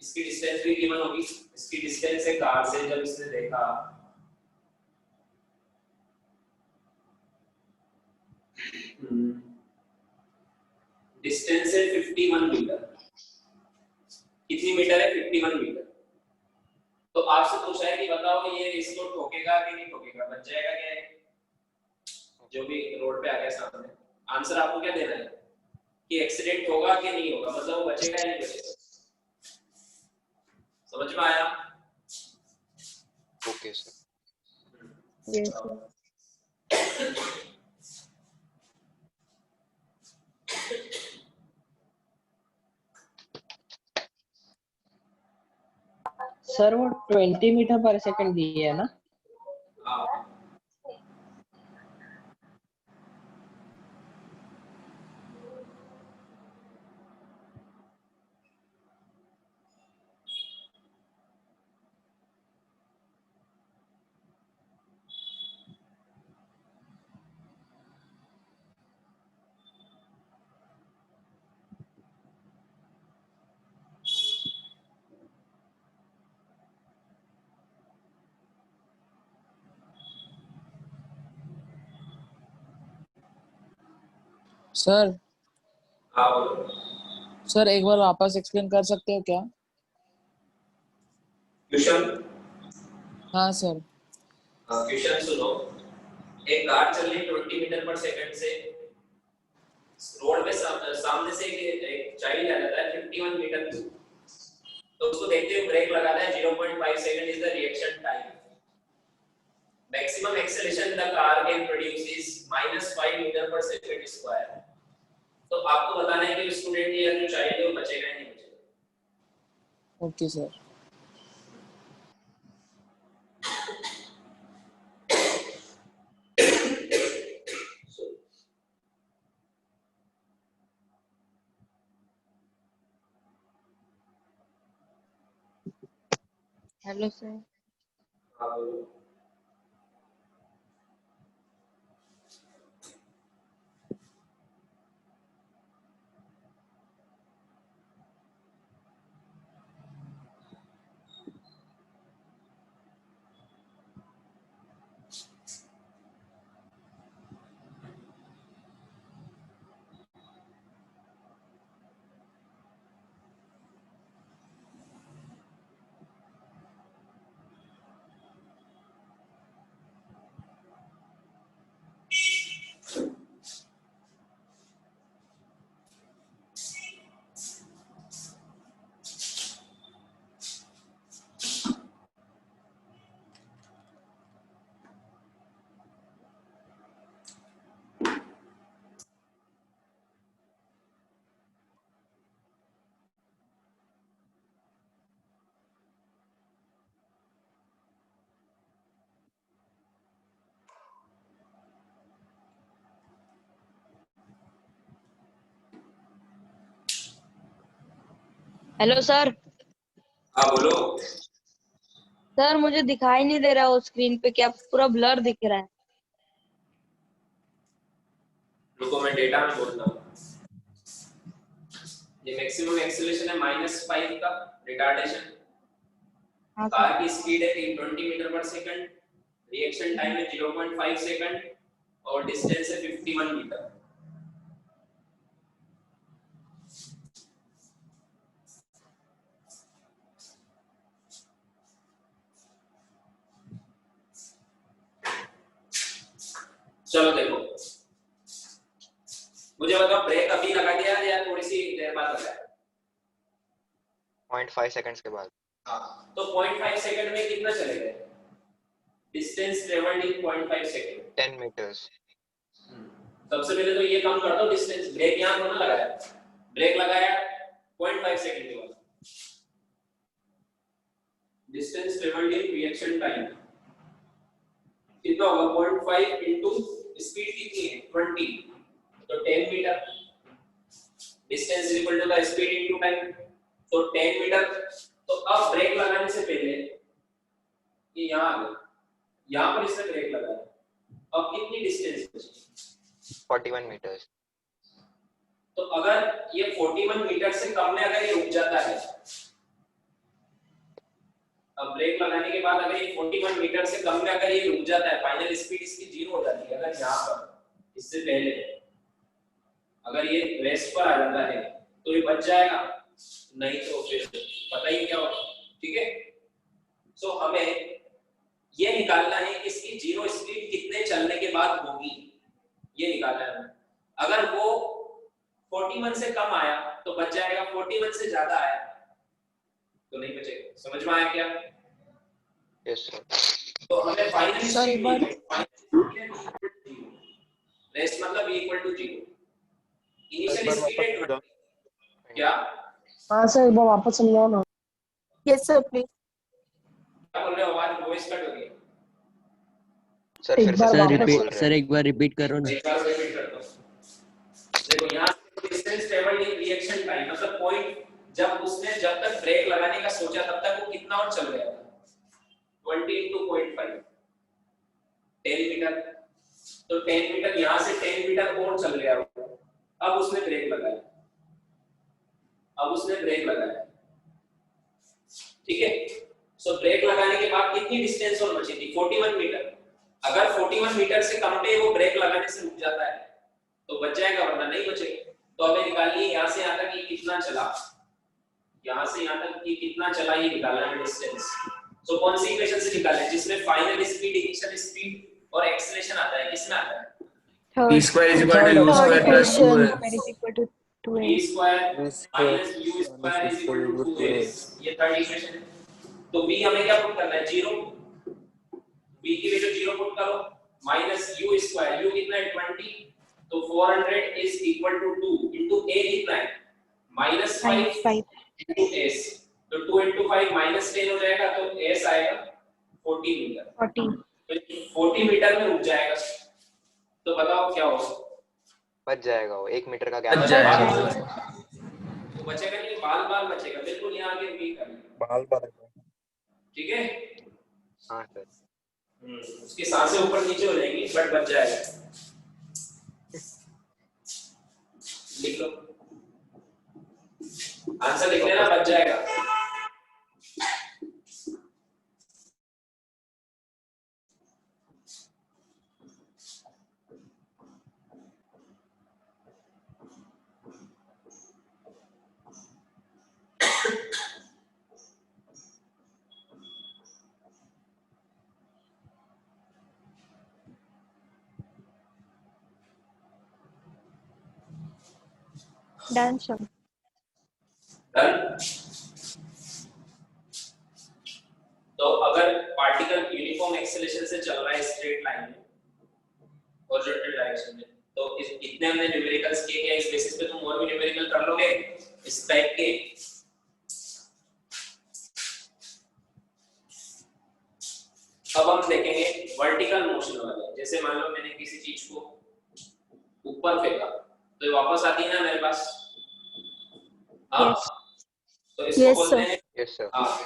Speaker 1: इसकी distance भी given होगी, इसकी distance है कार से जब इसने देखा, डिस्टेंस है 51 मीटर, कितनी मीटर है 51 मीटर। तो आपसे पूछा है कि बताओ ये इसको ठोकेगा कि नहीं ठोकेगा, बच जाएगा क्या है जो भी रोड पे आ गया सामने। आंसर आपको क्या देना है कि एक्सीडेंट होगा कि नहीं होगा, मतलब वो बचेगा या नहीं बचेगा। समझ में आया?
Speaker 5: Okay sir.
Speaker 2: Yes, sir.
Speaker 7: Sir वो 20 मीटर पर सेकंड दिए है ना?
Speaker 1: हाँ
Speaker 8: सर
Speaker 1: हाँ बोलो।
Speaker 8: सर एक बार वापस एक्सप्लेन कर सकते हो क्या?
Speaker 1: क्वेश्चन,
Speaker 8: हाँ सर।
Speaker 1: क्वेश्चन सुनो, एक कार चल रही 20 मीटर पर सेकंड से, रोड पे सामने से एक चाइल्ड आ जाता है 51 मीटर दूर, तो उसको देखते हुए ब्रेक लगाता है, 0.5 second is the reaction time, maximum acceleration the car can produce is -5 metre per second square. तो आपको बताना है कि स्टूडेंट या जो चाइल्ड है वो बचेगा या नहीं बचेगा।
Speaker 8: Okay sir.
Speaker 2: Hello, sir.
Speaker 1: हाँ बोलो।
Speaker 2: Hello sir.
Speaker 1: हाँ बोलो।
Speaker 2: सर मुझे दिखाई नहीं दे रहा वो स्क्रीन पे, क्या पूरा ब्लर दिख रहा है।
Speaker 1: रुको मैं डेटा में बोलता हूँ। ये मैक्सिमम एक्सेलरेशन है -5 का, रिटार्डेशन,
Speaker 2: हाँ सर।
Speaker 1: कार की स्पीड है 20 metre per second, reaction time है 0.5 सेकंड और डिस्टेंस है 51 मीटर। चलो देखो, मुझे बताओ ब्रेक अभी लगा दिया या थोड़ी सी देर बाद लगाया?
Speaker 5: 0.5 सेकंड्स के बाद।
Speaker 1: हाँ, तो 0.5 सेकंड में कितना चलेगा? Distance travelled in 0.5 second
Speaker 5: 10 metres.
Speaker 1: सबसे पहले तो ये कम कर दो डिस्टेंस, ब्रेक यहाँ थोड़ा लगाया, ब्रेक लगाया 0.5 सेकंड के बाद, डिस्टेंस ट्रेवल्ड इन रिएक्शन टाइम कितना होगा 0.5 इनटू स्पीड कितनी है 20 तो 10 meter distance is equal to the speed into time तो 10 मीटर तो अब ब्रेक लगाने से पहले ये यहां आ गया यहां पर इसने ब्रेक लगाया अब कितनी डिस्टेंस बची
Speaker 5: 41 meters.
Speaker 1: तो अगर ये 41 मीटर से कम में अगर ये रुक जाता है अब ब्रेक लगाने के बाद अगर ये 41 मीटर से कम में अगर ये रुक जाता है फाइनल स्पीड इसकी 0 हो जाती है अगर यहाँ पर इससे पहले अगर ये रेस्ट पर आ जाता है तो ये बच जाएगा नहीं तो फिर पता ही क्या होगा ठीक है सो हमें ये निकालना है कि इसकी 0 स्पीड कितने चलने के बाद होगी ये निकालना है अगर वो 41 से कम आया तो बच जाएगा 41 से ज्यादा आया तो नहीं बचेगा समझ में आया क्या
Speaker 5: Yes sir.
Speaker 1: तो हमें फाइनल
Speaker 8: सर, एक बार-
Speaker 1: रेस्ट मतलब v इक्वल टू 0 इनिशियल
Speaker 9: एक बार
Speaker 1: स्पीड है
Speaker 9: वापस बताओ।
Speaker 1: 20 क्या
Speaker 7: हाँ सर एक बार वापस समझाओ ना।
Speaker 6: Yes, sir, please.
Speaker 1: क्या बोल रहे हो आवाज वॉइस कट हो गई
Speaker 5: सर
Speaker 7: एक
Speaker 5: फिर
Speaker 7: बार
Speaker 5: से
Speaker 4: सर
Speaker 7: वापस-
Speaker 5: बोल
Speaker 4: रिपीट
Speaker 5: रहे
Speaker 4: सर
Speaker 5: हैं।
Speaker 4: एक बार रिपीट करो ना
Speaker 1: एक बार रिपीट करता हूं देखो यहां से डिस्टेंस ट्रेवल्ड इन रिएक्शन टाइम मतलब पॉइंट जब तक ब्रेक लगाने का सोचा तब तक वो कितना और चल गया था 20 into 0.5 10 मीटर तो 10 मीटर यहां से 10 मीटर और चल गया वो अब उसने ब्रेक लगाया ठीक है सो ब्रेक लगाने के बाद कितनी डिस्टेंस और बची थी 41 मीटर अगर 41 मीटर से कम पे वो ब्रेक लगाने से रुक जाता है तो बच जाएगा वरना नहीं बचेगा तो हमें निकालिए यहां से यहां तक ये कितना चला यहां से यहां तक ये कितना चला ये निकालना है डिस्टेंस सो कौन सी इक्वेशन से निकालें जिसमें फाइनल स्पीड इनिशियल स्पीड और एक्सेलरेशन आता है किसमें आता है
Speaker 6: Third,
Speaker 10: p square is equal to u
Speaker 6: third
Speaker 10: square plus
Speaker 6: equation
Speaker 10: 2s
Speaker 6: is equal to
Speaker 1: v
Speaker 6: 2a.
Speaker 1: Square
Speaker 9: V square
Speaker 1: minus u square is equal to 2a ये third equation है तो v हमें क्या पुट करना है 0 v की value 0 put करो minus u square u कितना है 20 तो 400 is equal to 2 into a कितना है माइनस 5
Speaker 6: 5.
Speaker 1: इनटू s तो 2 into 5 minus 10 हो जाएगा तो s आएगा 40 मीटर
Speaker 6: 40.
Speaker 1: तो 40 मीटर में रुक जाएगा तो बताओ क्या होगा
Speaker 5: बच जाएगा वो 1 मीटर का
Speaker 10: बच
Speaker 5: गैप
Speaker 10: जाएगा।
Speaker 1: तो बचेगा नहीं बाल बचेगा बिल्कुल यहाँ आगे भी करना
Speaker 9: बाल बाल
Speaker 1: ठीक है
Speaker 5: हाँ सर
Speaker 1: उसकी सांसें ऊपर नीचे हो जाएंगी बट बच जाएगा लिख लो आंसर लिख लेना बच जाएगा
Speaker 6: Done, sir.
Speaker 1: डन तो अगर पार्टिकल यूनिफॉर्म एक्सेलरेशन से चल रहा है स्ट्रेट लाइन में हॉरिजॉन्टल डायरेक्शन में तो इतने हमने न्यूमेरिकल्स किए क्या इस बेसिस पे तुम और भी न्यूमेरिकल कर लोगे इस टाइप के अब हम देखेंगे वर्टिकल मोशन वाले जैसे मान लो मैंने किसी चीज को ऊपर फेंका तो ये वापस आती है ना मेरे पास हाँ
Speaker 6: Yes.
Speaker 1: तो इसको
Speaker 6: Yes,
Speaker 1: बोलते
Speaker 6: sir.
Speaker 1: हैं
Speaker 5: यस सर
Speaker 1: हाँ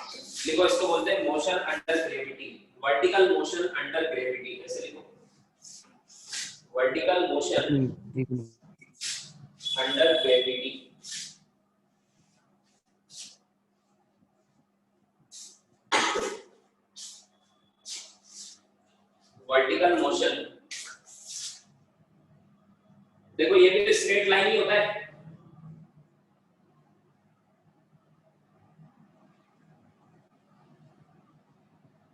Speaker 1: लिखो इसको बोलते हैं motion under gravity vertical motion under gravity ऐसे लिखो वर्टिकल मोशन
Speaker 4: एक minute
Speaker 1: under gravity vertical motion देखो ये भी तो स्ट्रेट लाइन ही होता है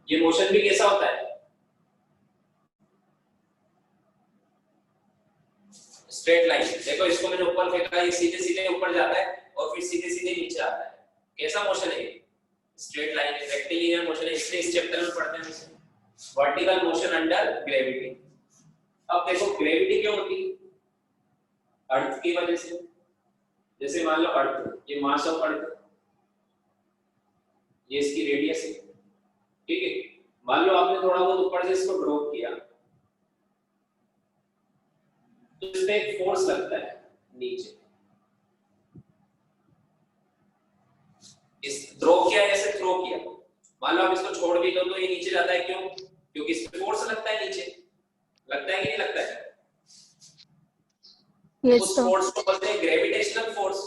Speaker 1: ये मोशन भी कैसा होता है स्ट्रेट लाइन देखो इसको मैंने ऊपर फेंका ये सीधे सीधे ऊपर जाता है और फिर सीधे सीधे नीचे आता है कैसा मोशन है स्ट्रेट लाइन है रेक्टिलिनियर मोशन है इसलिए इस चैप्टर में पढ़ते हैं इसे वर्टिकल मोशन अंडर ग्रेविटी अब देखो ग्रेविटी क्यों होती है अर्थ की वजह से जैसे मान लो अर्थ ये मास ऑफ अर्थ ये इसकी रेडियस है ठीक है, मान लो आपने थोड़ा बहुत ऊपर से इसको ड्रॉप किया तो इसमें एक फोर्स लगता है नीचे, इस थ्रो किया ऐसे थ्रो किया, मान लो आप इसको छोड़ भी दो तो ये नीचे जाता है, क्यों? क्योंकि इस पे फोर्स लगता है नीचे, लगता है कि नहीं लगता है?
Speaker 6: Yes,
Speaker 1: उस
Speaker 6: sir.
Speaker 1: फोर्स को बोलते हैं ग्रेविटेशनल फोर्स।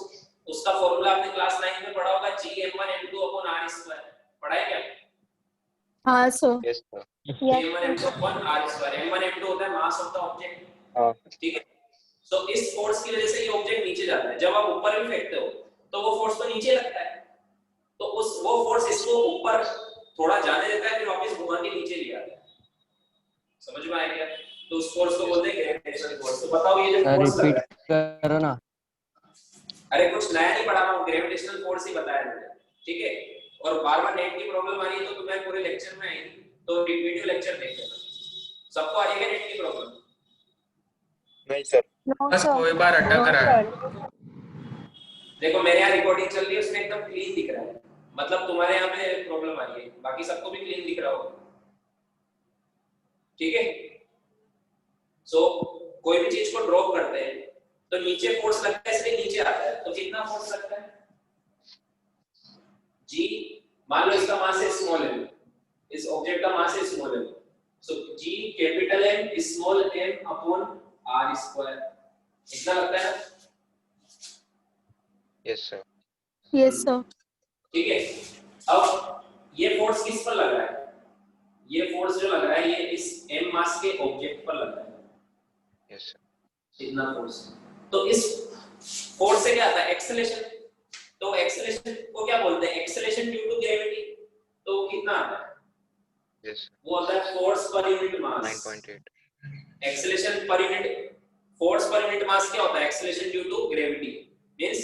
Speaker 1: उसका फॉर्मूला आपने क्लास 9 में पढ़ा होगा, Gm1m2/r²। पढ़ा है क्या?
Speaker 6: हाँ, sir.
Speaker 5: Yes sir.
Speaker 6: Yes,
Speaker 1: Gm1m2/r²। m1m2 होता है मास ऑफ द ऑब्जेक्ट,
Speaker 5: हाँ
Speaker 1: ठीक है। तो इस फोर्स की वजह से ये ऑब्जेक्ट नीचे जाता है। जब आप ऊपर भी फेंकते हो तो वो फोर्स तो नीचे लगता है, तो वो फोर्स इसको ऊपर थोड़ा जाने देता है, फिर वापस घुमा के नीचे ले आता है। समझ में आया क्या? तो उस फोर्स को बोलते हैं ग्रेविटेशनल फोर्स। तो बताओ ये जो फोर्स लग
Speaker 4: रिपीट
Speaker 1: रहा है,
Speaker 4: करो ना।
Speaker 1: अरे कुछ नया नहीं पढ़ा रहा हूँ, ग्रेविटेशनल फोर्स ही बताया मैंने, ठीक है। और बार-बार नेट की प्रॉब्लम आ रही है तो मैं पूरे लेक्चर में आएगी तो वीडियो लेक्चर देख लेना। सबको आ रही है नेट की प्रॉब्लम?
Speaker 9: नहीं सर।
Speaker 6: no,
Speaker 10: बस
Speaker 6: sir.
Speaker 10: कोई बार अटक
Speaker 6: No,
Speaker 10: रहा है।
Speaker 6: sir.
Speaker 1: देखो मेरे यहाँ रिकॉर्डिंग चल रही है, उसमें एकदम क्लीन दिख रहा है, मतलब तुम्हारे यहाँ पे प्रॉब्लम आ रही है, बाकी सबको भी क्लीन दिख रहा होगा, ठीक है। सो कोई भी चीज को ड्रॉप करते हैं तो नीचे फोर्स लगता है, इसलिए नीचे आता है। तो कितना फोर्स लगता है? जी, मान लो इसका मास है स्मॉल m, इस ऑब्जेक्ट का मास है small m, so G capital M small m upon r², इतना लगता है ना?
Speaker 5: Yes sir.
Speaker 6: Yes, sir.
Speaker 1: ठीक है। अब ये फोर्स किस पर लग रहा है? ये फोर्स जो लग रहा है ये इस m मास के ऑब्जेक्ट पर लग रहा है,
Speaker 5: यस सर।
Speaker 1: इतना फोर्स। तो इस फोर्स से क्या आता है? एक्सेलरेशन। तो एक्सेलरेशन को क्या बोलते हैं? Acceleration due to gravity. तो कितना आता है?
Speaker 5: यस
Speaker 1: वो आता है force per unit mass.
Speaker 5: 9.8।
Speaker 1: Acceleration per unit, force per unit mass क्या होता है? Acceleration due to gravity means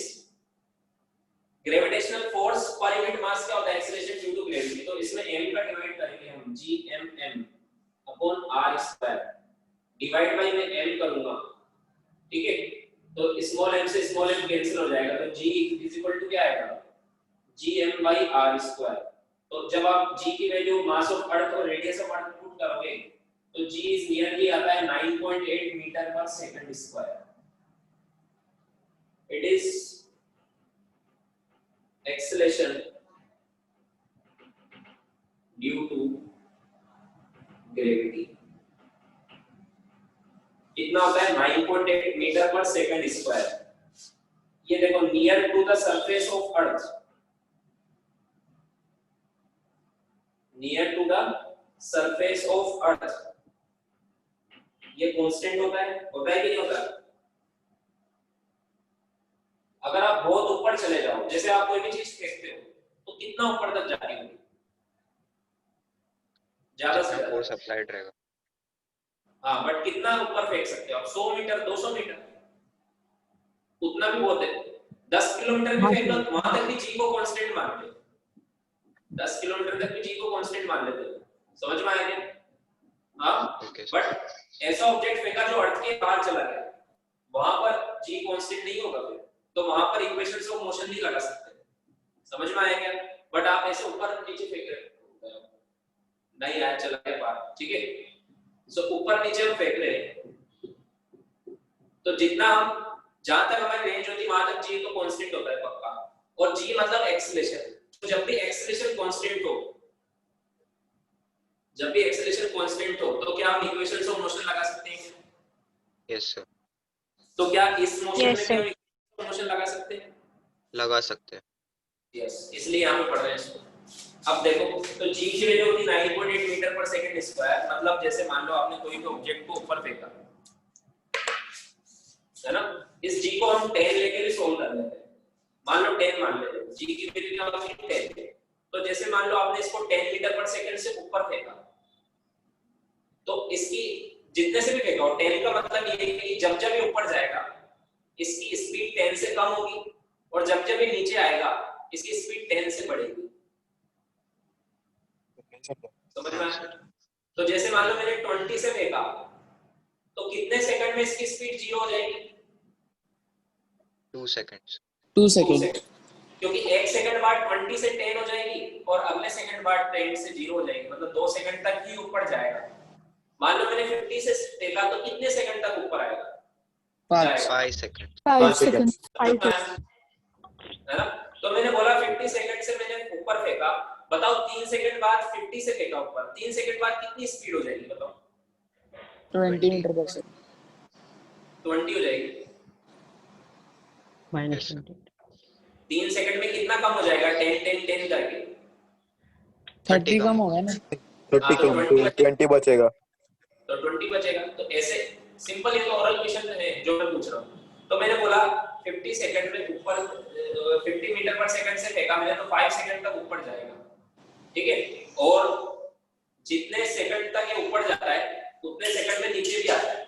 Speaker 1: gravitational force per unit mass क्या होता है? Acceleration due to gravity. तो इसमें m का डिवाइड करेंगे हम, Gmm upon r², divide by में m करूंगा, ठीक है। तो स्मॉल m से स्मॉल m कैंसिल हो जाएगा, तो g इज इक्वल टू क्या आएगा? Gm/r²। तो जब आप g की वैल्यू मास ऑफ अर्थ और रेडियस ऑफ अर्थ पुट करोगे तो g इज नियरली आता है 9.8 metre per second square. It is acceleration due to gravity। कितना होता है? 9.8 मीटर पर सेकंड स्क्वायर। ये देखो near to the surface of earth, near to the surface of earth, ये कांस्टेंट होता है कि नहीं होता? अगर आप बहुत ऊपर चले जाओ, जैसे आप कोई भी चीज फेंकते हो तो कितना ऊपर तक जाती होगी? ज्यादा से
Speaker 5: फोर्स
Speaker 1: ज्यादा,
Speaker 5: अप्लाइड रहेगा।
Speaker 1: हाँ, बट कितना ऊपर फेंक सकते हो आप? 100 मीटर, 200 मीटर, उतना भी बहुत है। 10 किलोमीटर भी फेंक दो, वहां तक भी जी को कांस्टेंट मान लो, 10 किलोमीटर तक भी जी को कांस्टेंट मान लेते हो। समझ में आया क्या? हाँ, बट ऐसा ऑब्जेक्ट फेंका जो अर्थ के बाहर चला गया, वहां पर जी कांस्टेंट नहीं होगा, फिर तो वहां पर इक्वेशंस ऑफ मोशन नहीं लगा सकते। समझ में आया क्या? बट आप ऐसे ऊपर नीचे फेंक रहे हो, नहीं आया, चला गया बाहर, ठीक है। सो ऊपर नीचे हम फेंक रहे हैं, तो जितना हम, जहां तक हमारी रेंज होती है वहां तक जी तो कांस्टेंट होता है पक्का, और जी मतलब एक्सेलरेशन। तो जब भी एक्सेलरेशन कांस्टेंट हो, जब भी एक्सेलरेशन कांस्टेंट हो तो क्या हम इक्वेशंस ऑफ मोशन लगा सकते हैं?
Speaker 5: Yes sir.
Speaker 1: तो क्या इस मोशन
Speaker 6: Yes,
Speaker 1: में
Speaker 6: sir.
Speaker 1: भी हम मोशन लगा सकते हैं?
Speaker 5: लगा सकते हैं।
Speaker 1: यस, इसलिए यहाँ पे पढ़ रहे हैं इसको। अब देखो, तो g की वैल्यू होती है 9.8 मीटर पर सेकंड स्क्वायर। मतलब जैसे मान लो आपने कोई भी ऑब्जेक्ट को ऊपर फेंका, है ना, इस g को हम 10 लेके भी सोल्व कर लेते हैं। मान लो 10 मान लेते हैं, g की वैल्यू क्या होती है? 10। तो जैसे मान लो आपने इसको 10 मीटर पर सेकंड से ऊपर फेंका, तो इसकी जितने से भी फेंका हो, 10 का मतलब ये है कि जब जब ये ऊपर जाएगा इसकी स्पीड 10 से कम होगी, और जब जब ये नीचे आएगा इसकी स्पीड 10 से बढ़ेगी। समझ में आया? तो जैसे मान लो मैंने 20 से फेंका, तो कितने सेकंड में इसकी स्पीड 0 हो जाएगी?
Speaker 5: 2 सेकंड्स।
Speaker 8: 2 सेकंड।
Speaker 1: क्योंकि एक सेकंड बाद 20 से 10 हो जाएगी और अगले सेकंड बाद 10 से 0 हो जाएगी, मतलब 2 सेकंड तक ही ऊपर जाएगा। मान लो मैंने 50 से फेंका तो कितने सेकंड तक ऊपर आएगा?
Speaker 5: 5 सेकंड
Speaker 6: 5 seconds.
Speaker 1: है ना? तो मैंने बोला 50 सेकंड से मैंने ऊपर फेंका, बताओ 3 सेकंड बाद 50 से फेंका ऊपर, 3 सेकंड बाद कितनी स्पीड हो जाएगी बताओ?
Speaker 8: 20 मीटर पर सेकंड।
Speaker 1: 20 हो जाएगी।
Speaker 4: -20
Speaker 1: 3 सेकंड में कितना कम हो जाएगा? 10 10 10 करके
Speaker 8: 30 कम होगा ना।
Speaker 9: 30 कम, 20 बचेगा।
Speaker 1: तो 20 बचेगा। तो ऐसे सिंपल, ये तो ओरल क्वेश्चन है जो मैं पूछ रहा हूँ। तो मैंने बोला 50 सेकंड में ऊपर 50 मीटर पर सेकंड से फेंका मैंने, तो 5 सेकंड तक ऊपर जाएगा, ठीक है? और जितने सेकंड तक ये ऊपर जाता है उतने सेकंड में नीचे भी आता है,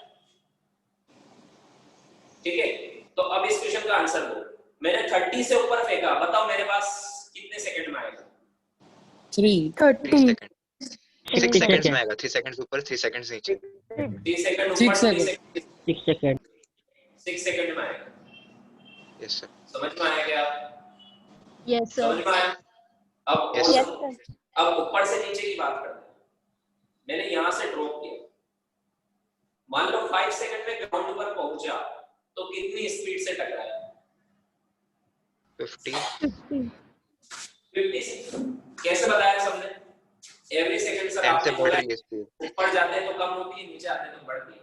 Speaker 1: ठीक है? तो अब इस क्वेश्चन का आंसर दो। मैंने 30 से ऊपर फेंका, बताओ मेरे पास कितने सेकंड में आएगा?
Speaker 8: 3
Speaker 6: 30.
Speaker 5: 6 सेकंड्स में आएगा। 3 सेकंड्स ऊपर, 3 सेकंड्स नीचे।
Speaker 1: 3 सेकंड ऊपर,
Speaker 8: 6
Speaker 1: 3
Speaker 8: सेकंड।
Speaker 4: 6 सेकंड
Speaker 1: 6 सेकंड में आएगा।
Speaker 5: Yes sir.
Speaker 1: समझ में आया क्या?
Speaker 2: Yes, sir.
Speaker 1: समझ में आया? अब
Speaker 5: Yes,
Speaker 2: Yes, sir.
Speaker 1: अब ऊपर से नीचे की बात करते हैं। मैंने यहां से ड्रॉप किया, मान लो 5 सेकंड में ग्राउंड पर पहुंचा तो कितनी स्पीड से टकराया?
Speaker 5: 50
Speaker 1: 50 से। कैसे बताया सबने? एवरी सेकंड सर
Speaker 5: 10 से
Speaker 1: आपने
Speaker 5: बढ़
Speaker 1: बोला
Speaker 5: रही है स्पीड।
Speaker 1: ऊपर जाते हैं तो कम होती है, नीचे आते हैं तो बढ़ती है।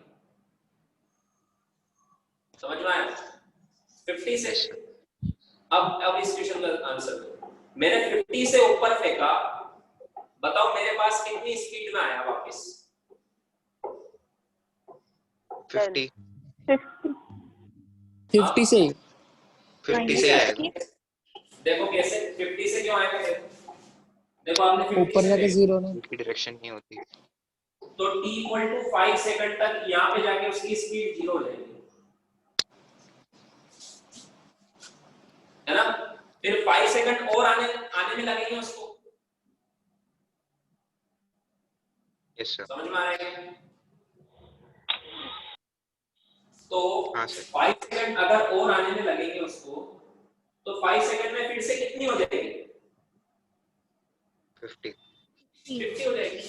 Speaker 1: समझ में आया? 50 से। अब इस क्वेश्चन का आंसर दो। मैंने 50 से ऊपर फेंका, बताओ मेरे पास कितनी स्पीड में आया वापस?
Speaker 5: 50
Speaker 8: 50 से
Speaker 5: 50 से आएगा।
Speaker 1: देखो कैसे 50 से क्यों आएगा? देखो आपने 50
Speaker 8: ऊपर
Speaker 1: से
Speaker 8: जाके
Speaker 1: फेंका,
Speaker 8: 0 नहीं।
Speaker 5: की डायरेक्शन नहीं होती।
Speaker 1: तो t = 5 सेकंड तक यहाँ पे जाके उसकी स्पीड 0 हो जाएगी, है ना? फिर 5 सेकंड और आने में लगेंगे उसको।
Speaker 5: Yes sir.
Speaker 1: समझ में आएगा? तो
Speaker 5: हाँ सर।
Speaker 1: 5 सेकंड अगर और आने में लगेंगे उसको, तो 5 सेकंड में फिर से कितनी हो जाएगी?
Speaker 5: 50
Speaker 1: हो जाएगी।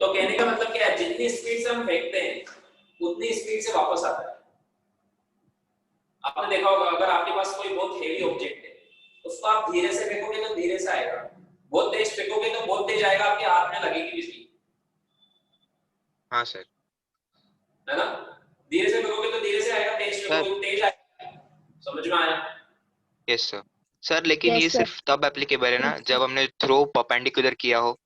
Speaker 1: तो कहने का मतलब क्या है? जितनी स्पीड से हम फेंकते हैं उतनी स्पीड से वापस आता है। आपने देखा होगा, अगर आपके पास कोई बहुत हेवी ऑब्जेक्ट है, उसको आप धीरे से फेंकोगे तो धीरे से आएगा, बहुत तेज फेंकोगे तो बहुत तेज आएगा, आपके हाथ में लगेगी बिजली,
Speaker 5: हाँ सर।
Speaker 1: है ना? धीरे से फेंकोगे तो धीरे से आएगा, तेज फेंकोगे तो तेज आएगा। समझ में आया?
Speaker 5: Yes sir. सर लेकिन
Speaker 2: Yes,
Speaker 5: ये
Speaker 2: sir.
Speaker 5: सिर्फ तब एप्लीकेबल है ना जब हमने थ्रो परपेंडिकुलर किया हो।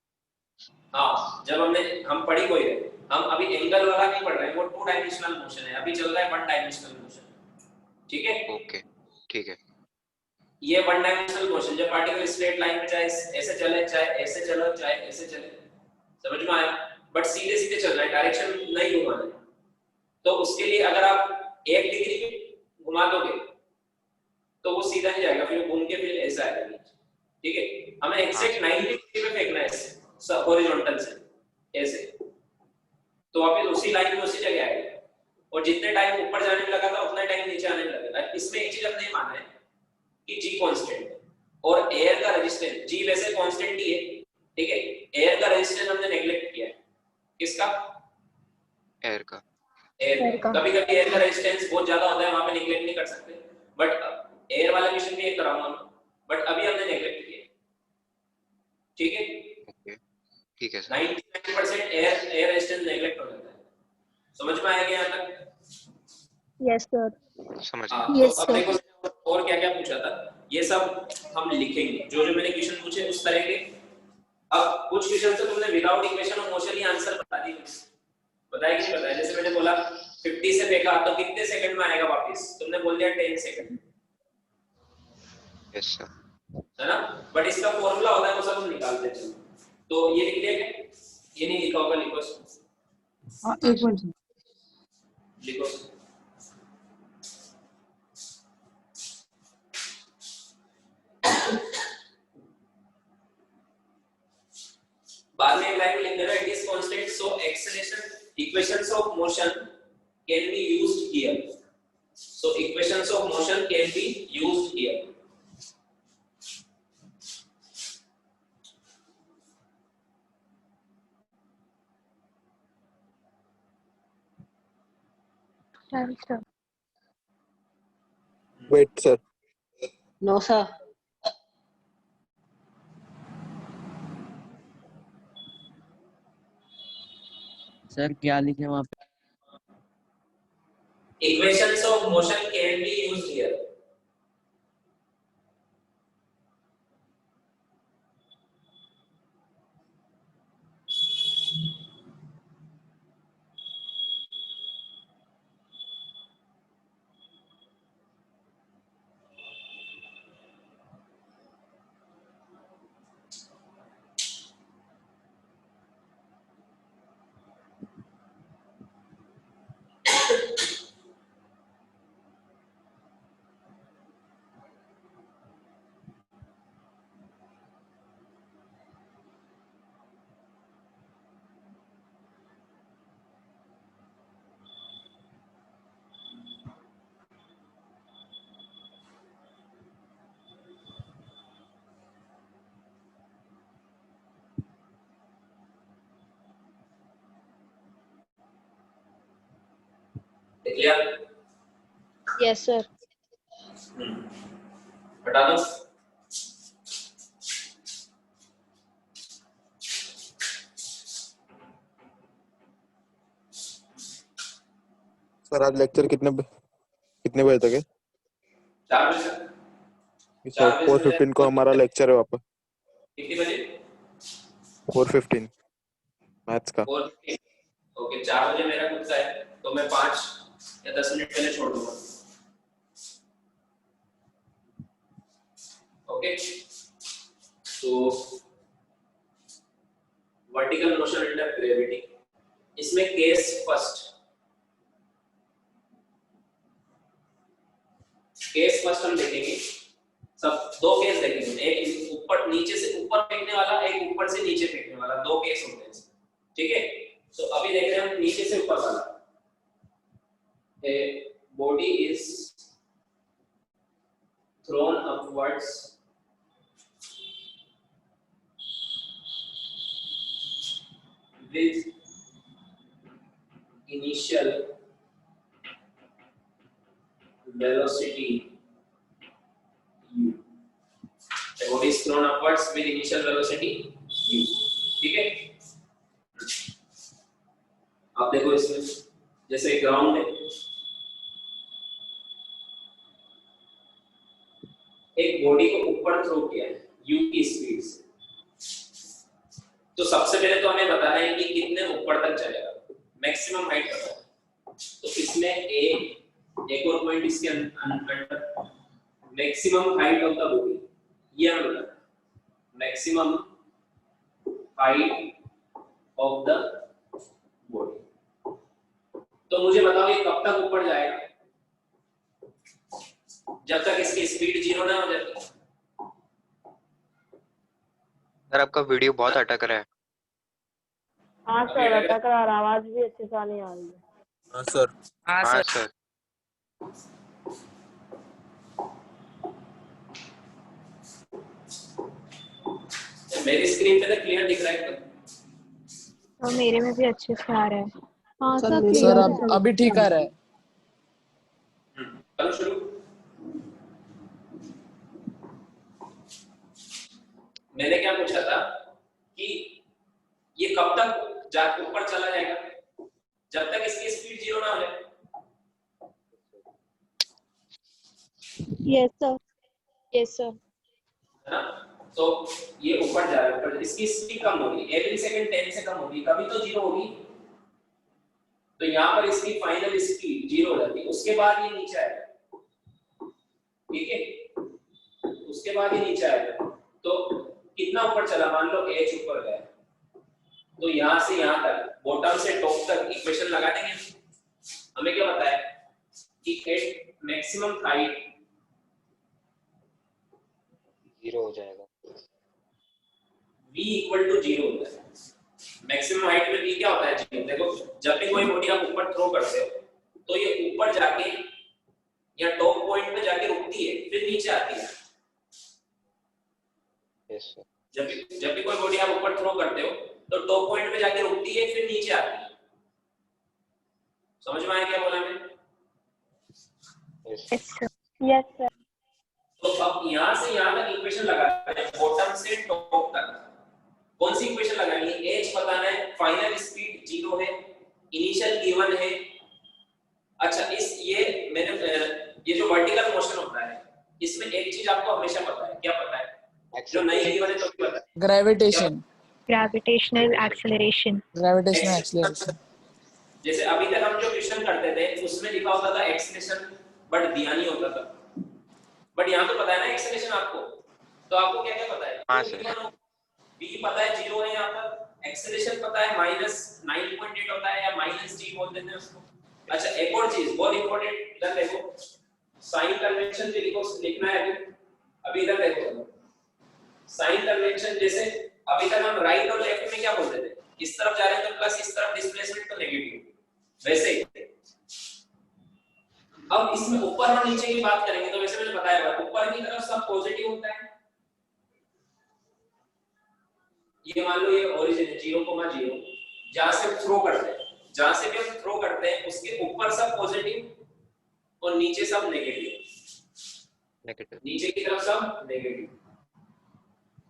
Speaker 1: हाँ, जब हम पढ़ी कोई है, हम अभी एंगल वाला नहीं पढ़ रहे हैं, वो 2 डायमेंशनल मोशन है, अभी चल रहा है 1 डायमेंशनल मोशन, ठीक है?
Speaker 5: ओके ठीक है।
Speaker 1: ये 1 डायमेंशनल मोशन, जब पार्टिकल स्ट्रेट लाइन में चाहे ऐसे चले, चाहे ऐसे चले, चाहे ऐसे चले, समझ में आया? बट सीधे सीधे चलना है, डायरेक्शन नहीं घुमाना है। तो उसके लिए अगर आप 1 डिग्री घुमा दोगे तो वो सीधा नहीं जाएगा, फिर घूम के फिर ऐसा आएगा, ठीक है? हमें एग्जैक्ट 90 डिग्री में फेंकना है हॉरिजॉन्टल से ऐसे, तो वापस उसी लाइन में उसी जगह आएगा, और जितने टाइम ऊपर जाने में लगा था उतना टाइम नीचे आने में लगेगा। इसमें एक चीज हमने माना है कि g कांस्टेंट है और एयर का रेजिस्टेंस g वैसे कांस्टेंट ही है, ठीक है? एयर का रेजिस्टेंस हमने नेग्लेक्ट किया है। किसका?
Speaker 5: एयर का।
Speaker 1: एयर का। कभी-कभी एयर का रेजिस्टेंस बहुत ज्यादा होता है, वहां पे नेग्लेक्ट नहीं कर सकते, बट एयर वाला क्वेश्चन भी एक कराऊंगा मैं, बट अभी हमने नेग्लेक्ट किया, ठीक है?
Speaker 5: ओके ठीक है सर।
Speaker 1: 99% एयर रेजिस्टेंस नेग्लेक्ट हो जाता है। समझ में आया क्या यहाँ तक?
Speaker 6: Yes, sir.
Speaker 5: समझ
Speaker 1: हाँ,
Speaker 5: गया।
Speaker 6: Yes,
Speaker 1: तो अब देखो और क्या क्या पूछा था, ये सब हम लिखेंगे, जो जो मैंने क्वेश्चन पूछे उस तरह के। अब कुछ क्वेश्चन से तुमने without equation of motion he answer बता दी, बताया कि नहीं बताया? जैसे मैंने बोला 50 से फेंका तो कितने सेकंड में आएगा वापस, तुमने बोल दिया 10 सेकंड,
Speaker 5: यस सर।
Speaker 1: है ना? बट इसका फॉर्मूला होता है, वो सब हम निकालते हैं। चलो, तो ये लिख लिया क्या? ये नहीं लिखा होगा, लिखो इसको।
Speaker 8: हाँ, एक मिनट
Speaker 1: लिखो। बाद में एक लाइन लिख देना, it is constant so acceleration equations of motion can be used here. So equations of motion can be used here.
Speaker 6: Done, sir.
Speaker 9: Wait, sir.
Speaker 7: No sir.
Speaker 4: Sir क्या लिखे वहाँ पे?
Speaker 1: Equations of motion can be used here. देख लिया?
Speaker 2: Yes, sir.
Speaker 1: हटा दो.
Speaker 9: Sir आज lecture कितने बजे तक है?
Speaker 1: 4 बजे तक.
Speaker 9: सर 4:15 को हमारा लेक्चर है वापस.
Speaker 1: कितने बजे?
Speaker 9: 4:15 मैथ्स का.
Speaker 1: 4:15. ओके, 4 बजे मेरा खुद का है, तो मैं 5 या 10 मिनट पहले छोड़ दूंगा. ओके, तो वर्टिकल मोशन अंडर ग्रेविटी, इसमें केस फर्स्ट हम देखेंगे. सब 2 केस देखेंगे, एक ऊपर नीचे से ऊपर फेंकने वाला, एक ऊपर से नीचे फेंकने वाला. 2 केस होते हैं. ठीक है, तो अभी देख रहे हैं हम नीचे से ऊपर वाला. A body is thrown upwards with initial velocity u. The body is thrown upwards with initial velocity u. ठीक है, आप देखो इसमें जैसे ग्राउंड है, एक बॉडी को ऊपर थ्रो किया है u की स्पीड से. तो सबसे पहले तो हमें बताना है कि कितने ऊपर तक चलेगा, मैक्सिमम हाइट बताना है. तो इसमें एक और पॉइंट इसके अंदर maximum height of the body, ये हमें बताना है. Maximum height of the body. तो मुझे बताओ ये कब तक ऊपर जाएगा? जब तक इसकी स्पीड 0 ना हो जाए.
Speaker 5: सर आपका वीडियो बहुत अटक रहा है.
Speaker 3: हाँ सर, अटक रहा है, आवाज भी अच्छे से नहीं आ रही है.
Speaker 9: हाँ सर.
Speaker 5: हाँ सर.
Speaker 1: मेरी स्क्रीन पे तो क्लियर दिख रहा है एकदम.
Speaker 6: और मेरे में भी अच्छे से आ रहा है. हाँ
Speaker 8: सर
Speaker 6: सर,
Speaker 8: सर अब अभी ठीक आ रहा है.
Speaker 1: चलो शुरू. मैंने क्या पूछा था कि ये कब तक जाकर ऊपर चला जाएगा? जब तक इसकी स्पीड 0 ना हो जाए.
Speaker 6: Yes sir.
Speaker 2: Yes, sir.
Speaker 1: है ना? तो ये ऊपर जा रहा है, ऊपर इसकी स्पीड कम होगी, एवरी सेकंड 10 से कम होगी, कभी तो 0 होगी. तो यहाँ पर इसकी फाइनल स्पीड 0 हो जाती है. उसके बाद ये नीचे आएगा. ठीक है, उसके बाद ये नीचे आएगा. तो कितना ऊपर चला? मान लो h ऊपर गया, तो यहाँ से यहाँ तक, बॉटम से टॉप तक इक्वेशन लगा देंगे. हमें क्या बताया कि एट मैक्सिमम हाइट
Speaker 5: 0 हो जाएगा.
Speaker 1: v इक्वल टू 0 होता है. मैक्सिमम हाइट में v क्या होता है? 0. देखो, जब भी कोई बॉडी आप ऊपर थ्रो करते हो तो ये ऊपर जाके या टॉप पॉइंट पे जाके रुकती है, फिर नीचे आती है.
Speaker 5: Yes sir.
Speaker 1: जब भी कोई बॉडी आप ऊपर थ्रो करते हो तो टॉप पॉइंट पे जाके रुकती है, फिर नीचे आती है. समझ में आया क्या बोला मैं?
Speaker 6: Yes, sir.
Speaker 3: Yes sir.
Speaker 1: तो अब यहाँ से यहाँ तक इक्वेशन लगाते हैं, बॉटम से टॉप तक। कौन सी इक्वेशन लगानी है? एच बताना है, फाइनल स्पीड 0 है, इनिशियल गिवन है। अच्छा, ये जो वर्टिकल मोशन होता है, इसमें एक चीज आपको हमेशा पता है, क्या पता है? जो नहीं गिवन है तो भी पता है,
Speaker 8: gravitation,
Speaker 6: Gravitational acceleration.
Speaker 8: Gravitational acceleration.
Speaker 1: जैसे अभी तक हम जो क्वेश्चन करते थे उसमें लिखा होता था एक्सेलरेशन, बट दिया नहीं होता था। बट यहाँ तो पता है ना एक्सेलरेशन आपको, तो आपको क्या क्या पता है?
Speaker 5: हाँ सर।
Speaker 1: v पता है 0 है, यहाँ पर एक्सेलरेशन पता है -9.8 होता है, या -g बोल देते हैं उसको। अच्छा, एक और चीज बहुत इंपॉर्टेंट, इधर देखो, साइन कन्वेंशन भी लिखना है अभी इधर देखो। साइन कन्वेंशन जैसे अभी तक हम राइट और लेफ्ट में क्या बोलते थे? इस तरफ जा रहे हैं तो प्लस, इस तरफ डिस्प्लेसमेंट तो नेगेटिव, वैसे ही अब इसमें ऊपर और नीचे की बात करेंगे तो वैसे मैंने बताया था, ऊपर की तरफ सब पॉजिटिव होता है। ये मान लो ये ओरिजिन है 0,0, जहां से थ्रो करते हैं, जहां से भी हम थ्रो करते हैं उसके ऊपर सब पॉजिटिव और नीचे सब नेगेटिव, नीचे की तरफ सब नेगेटिव।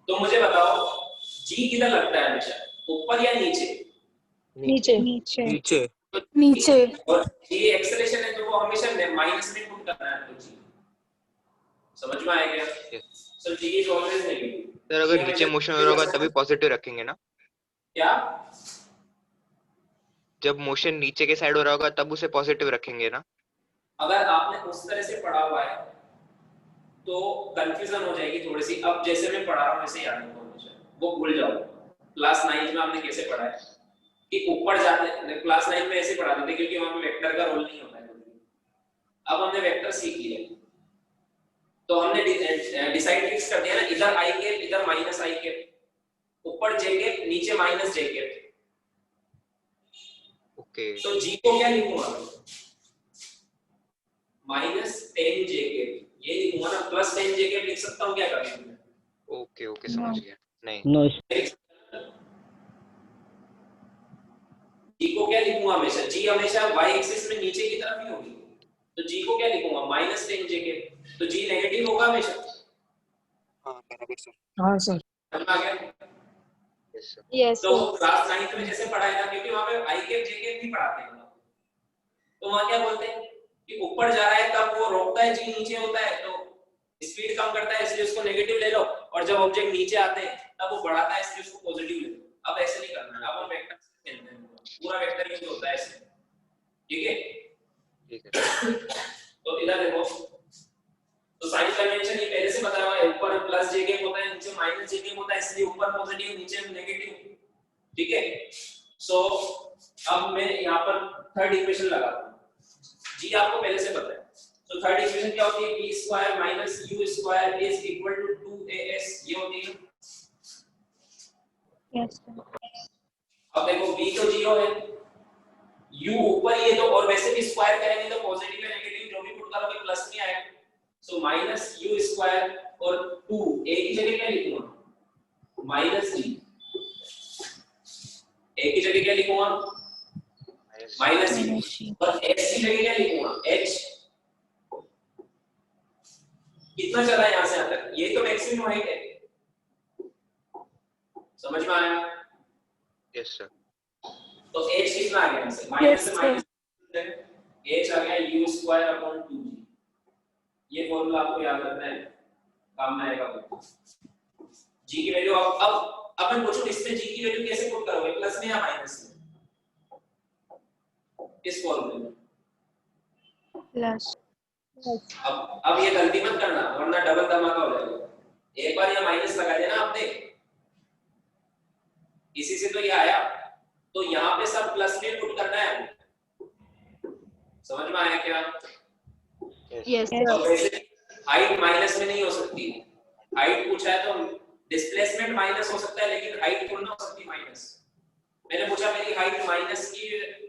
Speaker 1: तो मुझे बताओ जी किधर लगता है हमेशा, ऊपर या नीचे?
Speaker 2: नीचे।
Speaker 6: नीचे.
Speaker 9: नीचे।
Speaker 6: नीचे.
Speaker 1: और ये एक्सेलरेशन है तो वो हमेशा माइनस में पुट करना है, तो जी समझ में आएगा? सो जी इज ऑलवेज नेगेटिव।
Speaker 5: सर अगर नीचे मोशन हो रहा होगा तभी पॉजिटिव रखेंगे ना?
Speaker 1: क्या?
Speaker 5: जब मोशन नीचे के साइड हो रहा होगा तब उसे पॉजिटिव रखेंगे ना?
Speaker 1: अगर आपने उस तरह से पढ़ा हुआ है तो कंफ्यूजन हो जाएगी थोड़ी सी। अब जैसे मैं पढ़ा रहा हूँ वैसे याद रखो, वो भूल जाओ। क्लास 9 में आपने कैसे पढ़ा है कि ऊपर जाते, क्लास 9 में ऐसे पढ़ाते थे क्योंकि वहां पे वेक्टर का रोल नहीं होता है। अब हमने वेक्टर सीख लिया तो हमने डिसाइड फिक्स कर दिया ना, इधर आई कैप, इधर माइनस आई कैप, ऊपर जे कैप, नीचे माइनस जे कैप।
Speaker 5: ओके।
Speaker 1: तो जी को क्या लिखूंगा? -10 जे कैप, ये लिखूंगा ना, +10 जे कैप लिख सकता हूँ क्या करेंगे?
Speaker 5: ओके ओके समझ गया। नहीं
Speaker 4: नो
Speaker 1: जी को क्या लिखूंगा हमेशा? जी हमेशा y एक्सिस में नीचे की तरफ ही होगी, तो जी को क्या लिखूंगा? -10 जे कैप, तो जी नेगेटिव होगा हमेशा।
Speaker 9: हाँ बराबर सर।
Speaker 8: हाँ सर।
Speaker 1: समझ आ गया?
Speaker 5: Yes sir.
Speaker 2: यस
Speaker 1: तो क्लास 9 में जैसे पढ़ाया था, क्योंकि वहां पे आई कैप जे कैप नहीं पढ़ाते हैं, तो वहां क्या बोलते हैं कि ऊपर जा रहा है तब वो रोकता है, जी नीचे होता है तो स्पीड कम करता है, इसलिए उसको नेगेटिव ले लो, और जब ऑब्जेक्ट नीचे आते हैं तब वो बढ़ाता है, इसलिए उसको पॉजिटिव ले लो। अब ऐसे नहीं करना है, अब हम वेक्टर खेलते हैं, पूरा वेक्टर यूज होता है ऐसे, ठीक है?
Speaker 5: ठीक है।
Speaker 1: तो इधर देखो, तो साइन कन्वेंशन ये पहले से बताया हुआ है, ऊपर प्लस जे कैप होता है, नीचे माइनस जे कैप होता है, इसलिए ऊपर पॉजिटिव नीचे नेगेटिव, ठीक है? सो अब मैं यहाँ पर थर्ड इक्वेशन लगाता हूँ, जी आपको पहले से पता है। तो थर्ड इक्वेशन क्या होती है? b square minus u square is equal to 2as, ये होती है।
Speaker 6: Yes, sir.
Speaker 1: अब देखो b तो 0 है, u ऊपर ही है, तो और वैसे भी स्क्वायर करेंगे तो पॉजिटिव या नेगेटिव जो भी पुट करोगे प्लस में आएगा। सो माइनस u स्क्वायर और 2 a की जगह क्या लिखूंगा? Minus g। a की जगह क्या लिखूंगा? Minus g। और h की जगह क्या लिखूंगा? h। कितना चला है यहाँ से यहाँ तक? ये तो मैक्सिमम हाइट है, समझ में आया?
Speaker 5: Yes sir.
Speaker 1: तो h कितना आ गया यहाँ से? माइनस से
Speaker 6: Yes,
Speaker 1: माइनस, h आ गया u स्क्वायर अपॉन 2g। ये फॉर्मूला आपको याद रखना है, काम में आएगा। g की वैल्यू अब मैं पूछूं इसमें g की वैल्यू कैसे पुट करोगे, प्लस में या माइनस में? इस फॉर्मूले में
Speaker 6: Plus.
Speaker 1: अब ये गलती मत करना वरना डबल धमाका हो जाएगा। एक बार ये माइनस लगा देना आपने, इसी से तो ये आया, तो यहाँ पे सब प्लस में पुट करना है। समझ में आया क्या?
Speaker 2: यस
Speaker 1: तो वैसे हाइट माइनस में नहीं हो सकती, हाइट पूछा है तो डिस्प्लेसमेंट माइनस हो सकता है, लेकिन हाइट थोड़ी ना हो सकती माइनस। मैंने पूछा मेरी हाइट माइनस की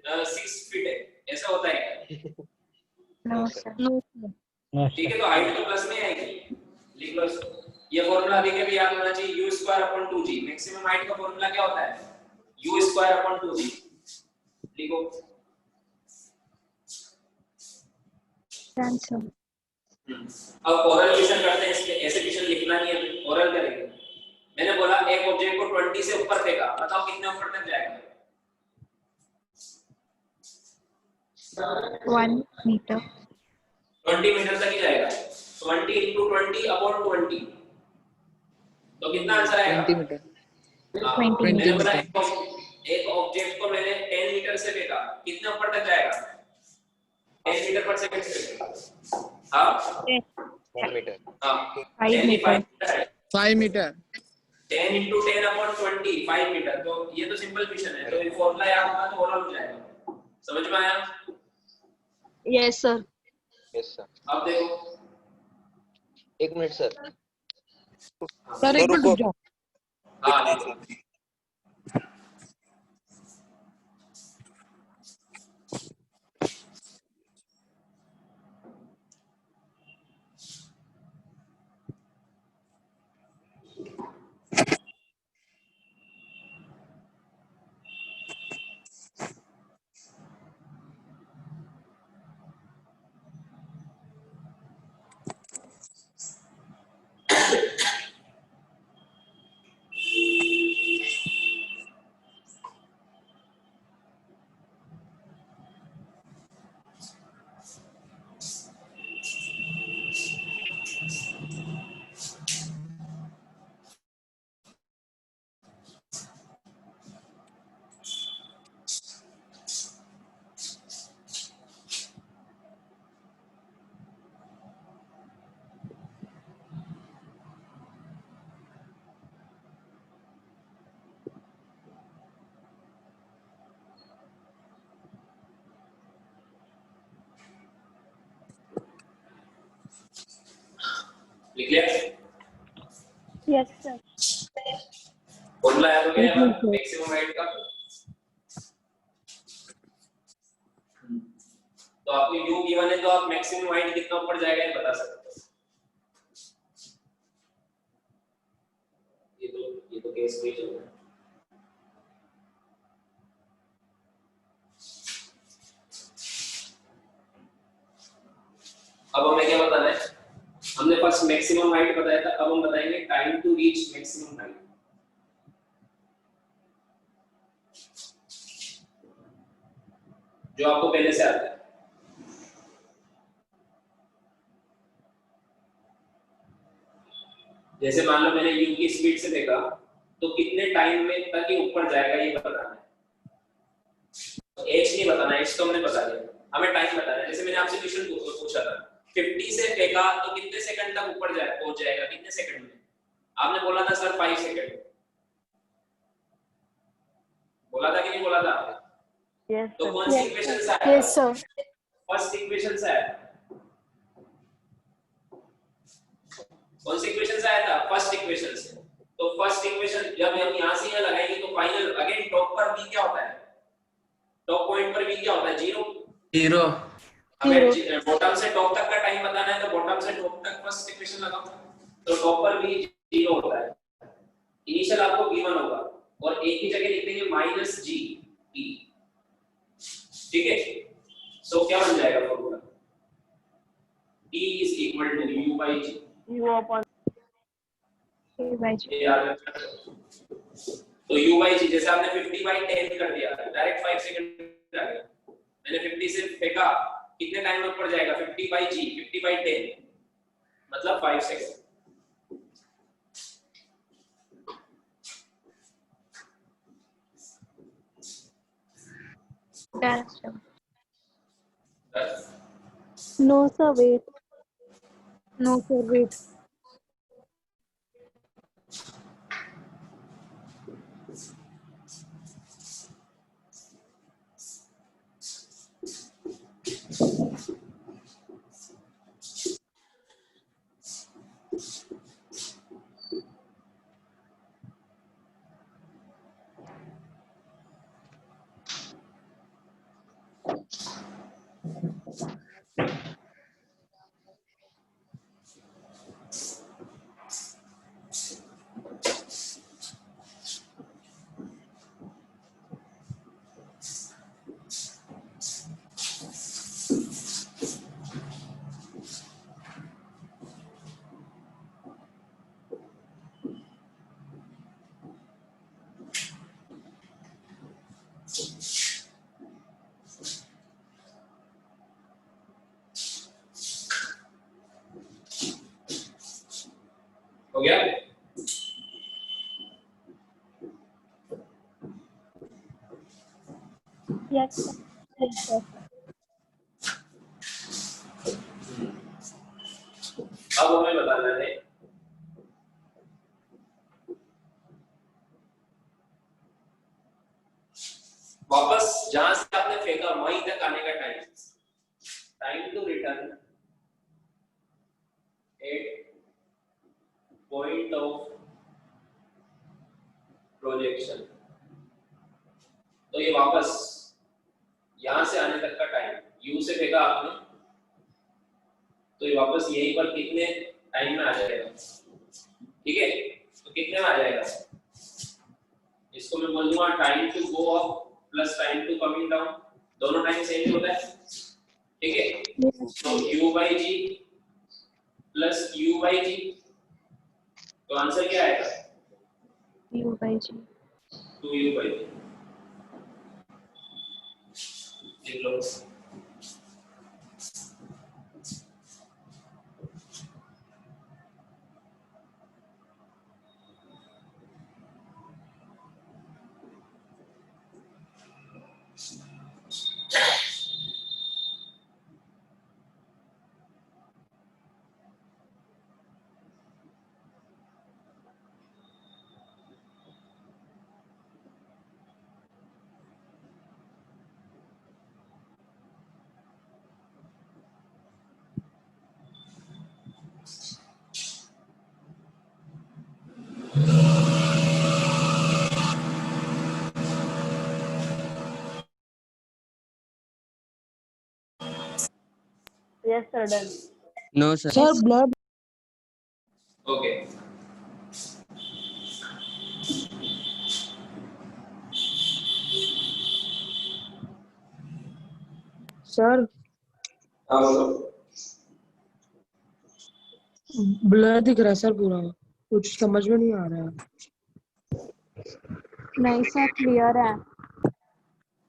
Speaker 1: 6 फीट है, ऐसा होता है?
Speaker 6: No, sir.
Speaker 2: नो
Speaker 1: ठीक है, तो हाइट तो प्लस में आएगी, लिख लो इसको। ये फॉर्मूला अभी के भी याद होना चाहिए, u square upon 2g। Maximum height का फॉर्मूला क्या होता है? u square upon 2g। लिखो
Speaker 6: डन सर।
Speaker 1: अब ओरल क्वेश्चन करते हैं, इसके ऐसे क्वेश्चन लिखना नहीं है, ओरल करेंगे। मैंने बोला एक ऑब्जेक्ट को 20 से ऊपर फेंका, बताओ कितने ऊपर तक जाएगा?
Speaker 6: 1 मीटर।
Speaker 1: 20 मीटर तक ही जाएगा। 20 into 20 upon 20, तो कितना आंसर आएगा?
Speaker 8: 20 मीटर।
Speaker 6: 20
Speaker 1: मैंने
Speaker 6: मीटर।
Speaker 1: बोला एक ऑब्जेक्ट को मैंने 10 मीटर से फेंका, कितने ऊपर तक जाएगा? 10 मीटर पर सेकंड से फेंका। हाँ
Speaker 5: 1 मीटर।
Speaker 1: हाँ
Speaker 6: 5 metre.
Speaker 8: 5 metre.
Speaker 1: 10 into 10 upon 20 5 metre. तो ये तो सिंपल क्वेश्चन है, तो ये फॉर्मूला याद होगा तो ओरल हो जाएगा। समझ में आया?
Speaker 2: Yes sir.
Speaker 5: Yes sir.
Speaker 1: अब देखो
Speaker 5: 1 मिनट सर।
Speaker 8: सर एक मिनट रुक जाओ।
Speaker 1: हाँ देखो लिख लिया?
Speaker 3: Yes sir.
Speaker 1: फॉर्मूला याद हो गया मैक्सिमम हाइट का? तो आपको u गिवन है, तो आप मैक्सिमम हाइट कितना ऊपर जाएगा ये बता सकते हो। ये तो केस में चल रहा है। अब हमें क्या बताना है? हमने फर्स्ट मैक्सिमम हाइट बताया था, अब हम बताएंगे time to reach maximum height. जो आपको पहले से आता है। जैसे मान लो मैंने u की स्पीड से देखा, तो कितने टाइम में तक ये ऊपर जाएगा ये बताना है। h नहीं बताना, h तो हमने बता दिया, हमें टाइम बताना है। जैसे मैंने आपसे क्वेश्चन पूछा था 50 से फेंका तो कितने सेकंड तक ऊपर पहुंच जाएगा, कितने सेकंड में? आपने बोला था सर 5 सेकंड। बोला था कि नहीं बोला था?
Speaker 3: यस
Speaker 1: तो
Speaker 3: सर।
Speaker 1: कौन सी इक्वेशन से आया?
Speaker 6: Yes sir.
Speaker 1: फर्स्ट इक्वेशन से आया। कौन सी इक्वेशन से आया था? फर्स्ट इक्वेशन से। तो फर्स्ट इक्वेशन जब हम यहां से यहां लगाएंगे तो फाइनल अगेन टॉप पर v क्या होता है? टॉप पॉइंट पर v क्या होता है? 0। हमें बॉटम से टॉप तक का टाइम बताना है, तो बॉटम से टॉप तक फर्स्ट इक्वेशन लगाओ, तो टॉप पर v 0 होता है। इनिशियल आपको v1 होगा और एक ही जगह लिख देंगे -g t। ठीक है? सो क्या बन जाएगा formula? t is equal to u by g।
Speaker 3: u upon
Speaker 1: ये याद रखना। तो u by g जैसे आपने 50 by 10 कर दिया, डायरेक्ट 5 सेकंड आ गया। मैंने 50 से फेंका, कितने टाइम में ऊपर जाएगा? 50 by g, 50 by 10 मतलब 5 second.
Speaker 6: Done sir.
Speaker 3: No sir wait.
Speaker 6: No sir wait.
Speaker 1: हो गया?
Speaker 6: Yes sir.
Speaker 1: अब हमें बताना है वापस जहां से आपने फेंका वहीं तक आने का time to return at point of projection. तो ये वापस यहां से आने तक का टाइम, यू से फेंका आपने तो ये वापस यहीं पर कितने टाइम में आ जाएगा? ठीक है, तो कितने में आ जाएगा? इसको मैं बोल दूंगा time to go up plus time to coming down, दोनों टाइम सेम होता है। ठीक है, तो u by g plus u by g, तो आंसर क्या आएगा?
Speaker 6: U by G।
Speaker 1: 2u by g। लिख लो।
Speaker 3: Yes sir done.
Speaker 4: No sir.
Speaker 7: Sir blur
Speaker 1: okay,
Speaker 7: sir
Speaker 1: हाँ बोलो।
Speaker 7: ब्लर दिख रहा है सर पूरा, कुछ समझ में नहीं आ रहा है।
Speaker 6: नहीं सर क्लियर है।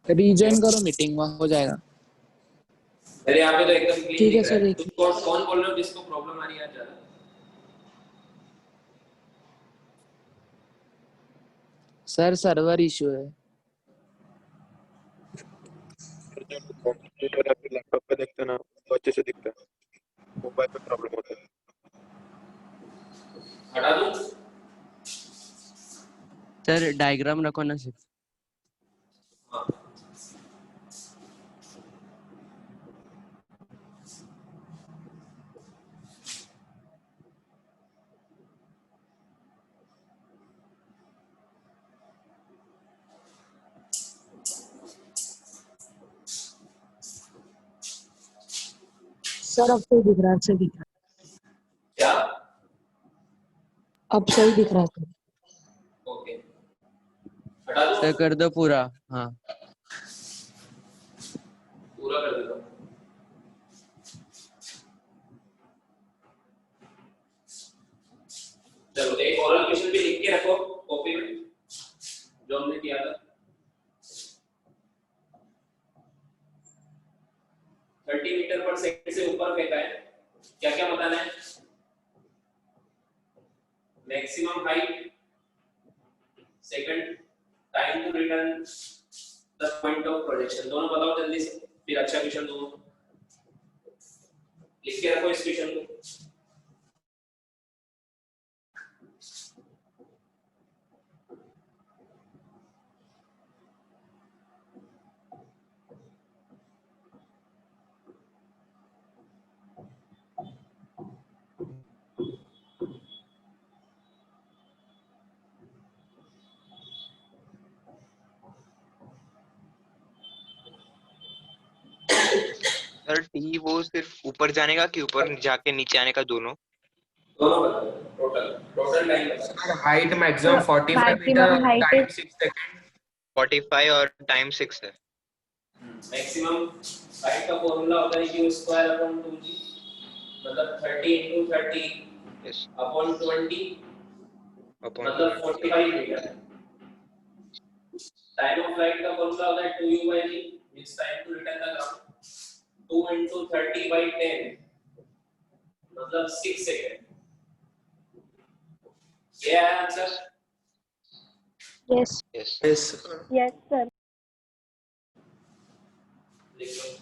Speaker 8: रीजॉइन करो मीटिंग, वहाँ हो जाएगा।
Speaker 1: मेरे यहाँ पे तो एकदम क्लीन
Speaker 7: ठीक है
Speaker 1: दिख रहा
Speaker 7: सर,
Speaker 1: है।
Speaker 7: एक
Speaker 1: तुम कौन बोल रहे हो जिसको प्रॉब्लम आ रही है ज्यादा?
Speaker 8: सर सर्वर इशू है।
Speaker 9: कंप्यूटर या फिर लैपटॉप पे देखते हैं ना तो अच्छे से दिखता है, मोबाइल पे प्रॉब्लम होता है।
Speaker 1: हटा दूं?
Speaker 4: सर डायग्राम रखो ना सिर्फ।
Speaker 1: हाँ,
Speaker 7: सर अब सही दिख रहा है, सही दिख रहा
Speaker 1: क्या?
Speaker 7: है, अब सही दिख रहा है सर।
Speaker 1: ओके, हटा दो,
Speaker 4: सर कर दो पूरा। हाँ
Speaker 1: पूरा कर देता हूँ। चलो एक ओरल क्वेश्चन भी लिख के रखो कॉपी में, जो हमने किया था। 30 मीटर पर सेकंड से ऊपर फेंका है, क्या क्या बताना है? Maximum height, second time to return, the point of projection. दोनों बताओ जल्दी से, फिर अच्छा क्वेश्चन दूंगा। लिख के रखो इस क्वेश्चन को।
Speaker 5: सर टी वो सिर्फ ऊपर जाने का कि ऊपर जाके नीचे आने का, दोनों?
Speaker 1: दोनों बताओ, टोटल टाइम बताओ।
Speaker 10: हाइट मैक्सिमम 45 मीटर
Speaker 6: मैक्सिमम
Speaker 10: और
Speaker 6: हाइट
Speaker 10: टाइम 6 सेकंड।
Speaker 5: 45 और टाइम 6 है।
Speaker 1: मैक्सिमम हाइट का फॉर्मूला होता है q स्क्वायर अपॉन 2g, मतलब 30 into 30
Speaker 5: यस,
Speaker 1: अपॉन 20,
Speaker 5: अपॉन
Speaker 1: मतलब 45 मीटर। टाइम ऑफ फ्लाइट का फॉर्मूला होता है 2u by g, means time to return the ground, 2 into 30 by 10, मतलब 6 सेकंड। ये है answer.
Speaker 6: Yes.
Speaker 5: Yes.
Speaker 10: Yes.
Speaker 3: Yes, sir.
Speaker 1: देखो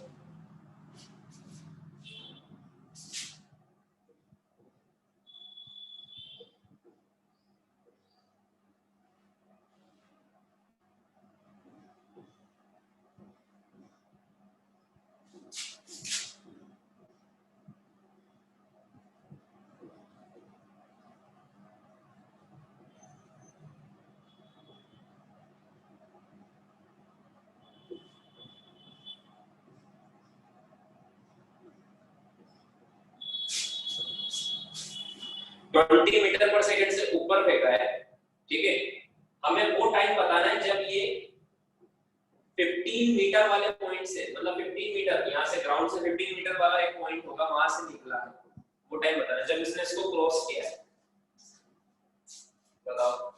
Speaker 1: twenty metre per second से ऊपर फेंका है, ठीक है। हमें वो टाइम बताना है जब ये 15 मीटर वाले पॉइंट से, मतलब 15 मीटर यहाँ से ग्राउंड से 15 मीटर वाला एक पॉइंट होगा, वहां से निकला है, वो टाइम बताना है जब इसने इसको क्रॉस किया है। बताओ।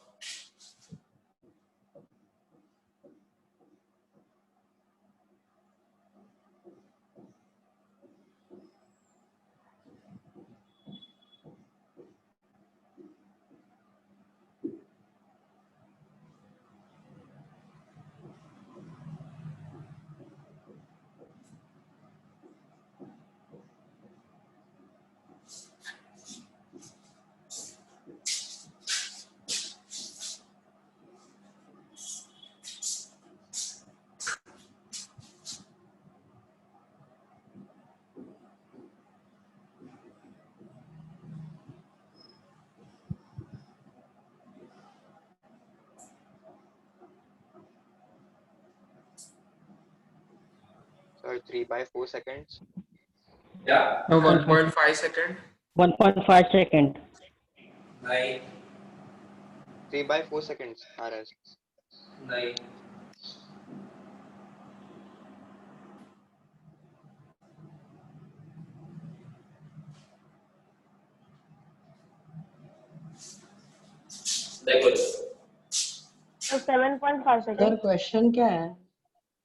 Speaker 5: Sir, 3/4 seconds.
Speaker 1: Yeah.
Speaker 10: No, 1.5 second.
Speaker 11: 1.5 second.
Speaker 1: नहीं
Speaker 5: 3/4 seconds आ रहा है।
Speaker 1: नहीं देखो
Speaker 3: तो 7.5
Speaker 7: सर
Speaker 3: सेकंड।
Speaker 7: क्वेश्चन क्या है?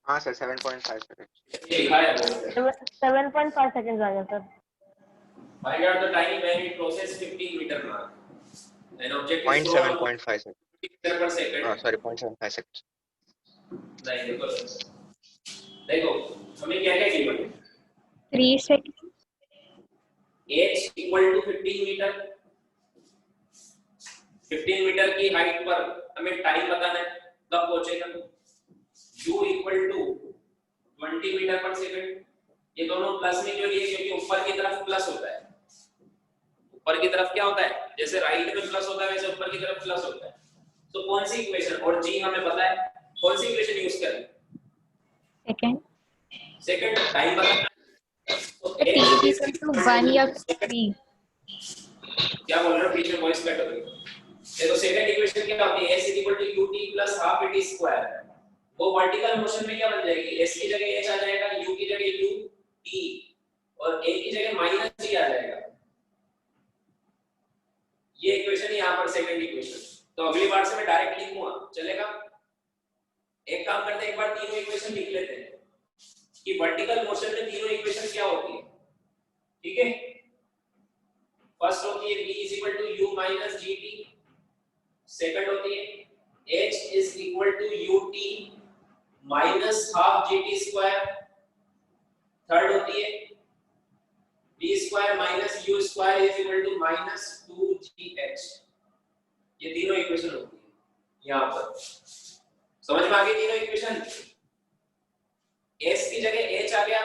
Speaker 5: हाँ सर 7.5 seconds.
Speaker 1: ये लिखा है बोर्ड पे।
Speaker 3: 7.5 सेकंड आ गया sir.
Speaker 1: Find out the time when it crosses 15 meter mark. An object is thrown
Speaker 5: 0.7.5 seconds.
Speaker 1: 50 meter per second.
Speaker 5: Sorry, 0.75 seconds.
Speaker 1: नहीं देखो देखो हमें क्या क्या गिवन है?
Speaker 6: 3 seconds.
Speaker 1: h equal to 15 metre. 15 metre की हाइट पर हमें टाइम बताना है कब पहुंचेगा। u equal to 20 metre per second. ये दोनों प्लस में क्यों लिए, क्योंकि ऊपर की तरफ प्लस होता है। ऊपर की तरफ क्या होता है, जैसे राइट में प्लस होता है वैसे ऊपर की तरफ प्लस होता है। तो कौन सी इक्वेशन, और g हमें पता है, कौन सी इक्वेशन यूज करें?
Speaker 6: Second.
Speaker 1: सेकंड टाइम बताना। तो
Speaker 6: T is equal to 1 या 3.
Speaker 1: क्या बोल रहे हो, पीछे वॉइस कट हो गई। देखो सेकंड इक्वेशन क्या होती है, s ut plus half at square। वो वर्टिकल मोशन में क्या बन जाएगी, s की जगह h आ जाएगा, u की जगह u t और a की जगह माइनस g आ जाएगा। ये इक्वेशन यहाँ पर सेकंड इक्वेशन। तो अगली बार से मैं डायरेक्ट लिखूंगा, चलेगा? एक काम करते हैं, एक बार तीनों इक्वेशन लिख लेते हैं कि वर्टिकल मोशन में तीनों इक्वेशन क्या होती है, ठीक है। फर्स्ट होती है v is equal to u minus gt, second होती है h is equal to ut minus half gt square, third होती है v square minus u square is equal to minus 2gh। ये तीनों इक्वेशन होती है यहाँ पर। समझ में आ गई तीनों इक्वेशन? s की जगह h आ गया,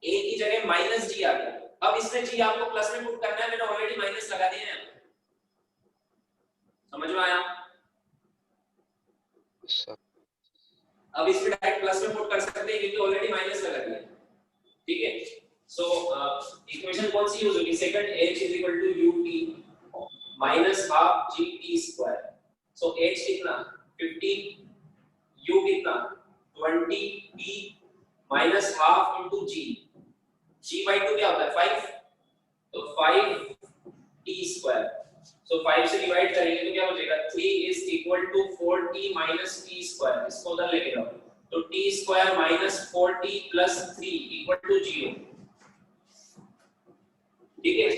Speaker 1: a की जगह माइनस g आ गया। अब इसमें g आपको प्लस में पुट करना है, मैंने ऑलरेडी माइनस लगा दिया है। समझ में आया? अब इसमें डायरेक्ट प्लस में पुट कर सकते हैं क्योंकि ऑलरेडी माइनस लगा दिया, ठीक है। सो इक्वेशन कौन सी यूज होगी, second h is equal to ut minus half gt square। So h कितना 15, u कितना 20, t minus half into g, g/2 क्या होता है 5, तो 5t square। सो 5 से डिवाइड करेंगे तो क्या बचेगा, 3 is equal to 4t minus t square। इसको उधर लेके जाओ तो t square minus 4t plus 3 equal to 0, ठीक है।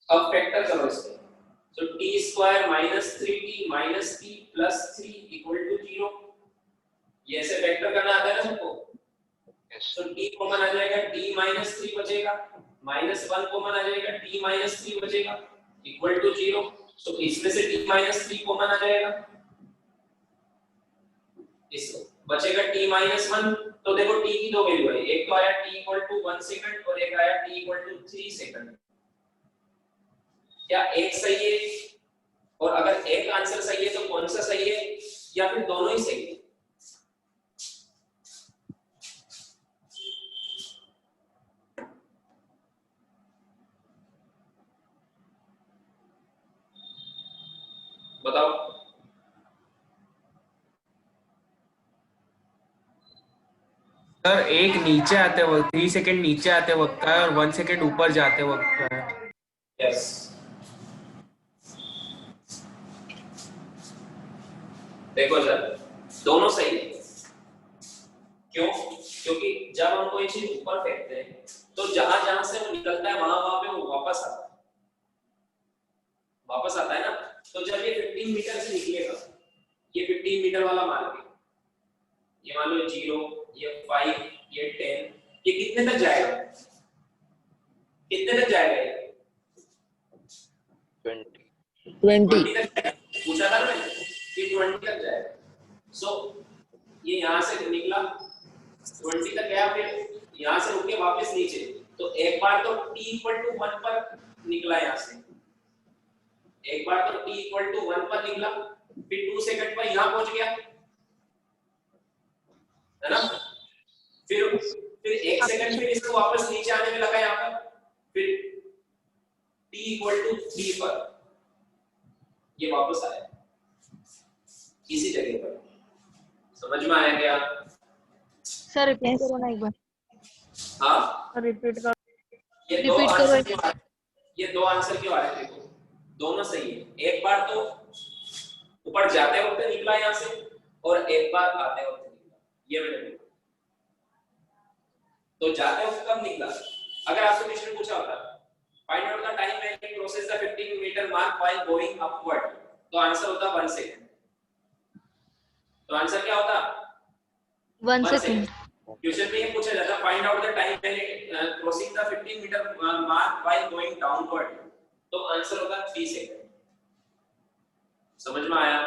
Speaker 1: अब फैक्टर करो इसको, so t square minus 3t minus t plus 3 equal to 0। ये ऐसे वेक्टर करना आता है ना सबको। तो t कॉमन आ जाएगा, t माइनस 3 बचेगा, माइनस 1 कॉमन आ जाएगा, t माइनस 3 बचेगा इक्वल टू 0। तो इसमें से t माइनस 3 कॉमन आ जाएगा, इसको बचेगा t माइनस 1। तो देखो t की दो वैल्यू है, एक तो आया t इक्वल टू 1 सेकंड और एक आया t इक्वल टू 3 सेकंड। क्या एक सही है? और अगर एक आंसर सही है तो कौन सा सही है, या फिर दोनों ही सही है? बताओ।
Speaker 10: सर एक नीचे आते वक्त 3 सेकंड नीचे आते वक्त का है और 1 सेकंड ऊपर जाते वक्त का है।
Speaker 1: यस, देखो सर दोनों सही है। क्यों? क्योंकि जब हम कोई चीज ऊपर फेंकते हैं तो जहां जहां से वो निकलता है वहां पे वो वापस आता है ना। तो जब ये 15 मीटर से निकलेगा, ये 15 मीटर वाला मान लो, ये मान लो 0, ये 5, ये 10, ये कितने तक जाएगा? कितने तक जाएगा ये? 20 तक पूछा था ना मैंने, ये 20 तक जाएगा। सो ये यहां से निकला 20 तक गया, फिर यहां से रुक के वापस नीचे। तो एक बार तो t इक्वल टू 1 पर निकला, यहां से एक बार तो t इक्वल टू 1 पर निकला, फिर 2 सेकंड पर यहां पहुंच गया, है ना। फिर 1 सेकंड फिर इसको वापस नीचे आने में लगा, यहां पर फिर t इक्वल टू 3 पर ये वापस आया इसी जगह पर। समझ में आया क्या?
Speaker 2: सर रिपीट करो ना एक बार।
Speaker 1: हाँ
Speaker 3: रिपीट कर।
Speaker 1: ये
Speaker 2: रिपीट करो एक
Speaker 1: ये दो आंसर क्यों आ रहे थे? देखो दोनों सही है। एक बार तो ऊपर जाते वक्त निकला यहां से, और एक बार आते वक्त निकला, ये मैंने बोला। तो जाते वक्त कब निकला? अगर आपसे क्वेश्चन पूछा होता find out the time when you crosses the 15 metre mark while going upward, तो आंसर होता 1 सेकंड। तो आंसर क्या होता?
Speaker 2: 1 सेकंड।
Speaker 1: क्वेश्चन में ये पूछा जाता find out the time when crossing the 15 metre mark while going downward, तो आंसर होगा 3 सेकंड। समझ में आया?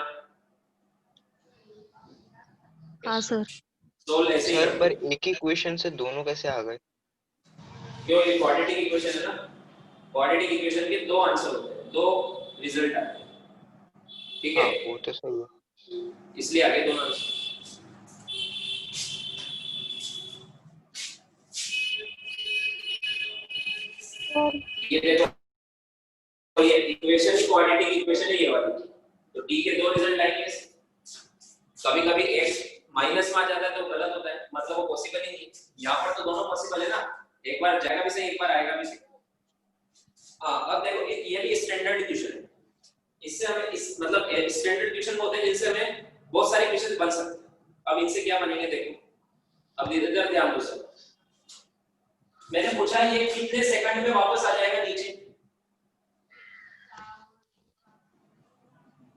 Speaker 2: हाँ सर।
Speaker 5: सर पर एक ही क्वेश्चन से दोनों कैसे आ गए?
Speaker 1: क्यों? ये क्वाड्रेटिक इक्वेशन है ना। क्वाड्रेटिक इक्वेशन के दो आंसर होते हैं, दो रिजल्ट आते हैं, ठीक है?
Speaker 5: वो तो सही है,
Speaker 1: इसलिए आगे दोनों आंसर। ये देखो, तो ये इक्वेशन क्वाड्रेटिक इक्वेशन है ये वाली। तो t के दो रिजल्ट आएंगे। कभी कभी x माइनस में आ जाता है तो गलत होता है, मतलब वो पॉसिबल ही नहीं। यहाँ पर तो दोनों पॉसिबल है ना, एक बार जाएगा भी सही, एक बार आएगा भी सही। हाँ अब देखो ये भी स्टैंडर्ड इक्वेशन है। इससे हमें इस मतलब स्टैंडर्ड इक्वेशन होते हैं जिनसे हमें बहुत सारे इक्वेशन बन सकते हैं। अब इनसे क्या बनेंगे देखो, अब इधर ध्यान दो सर। मैंने पूछा ये कितने सेकंड में वापस आ जाएगा नीचे?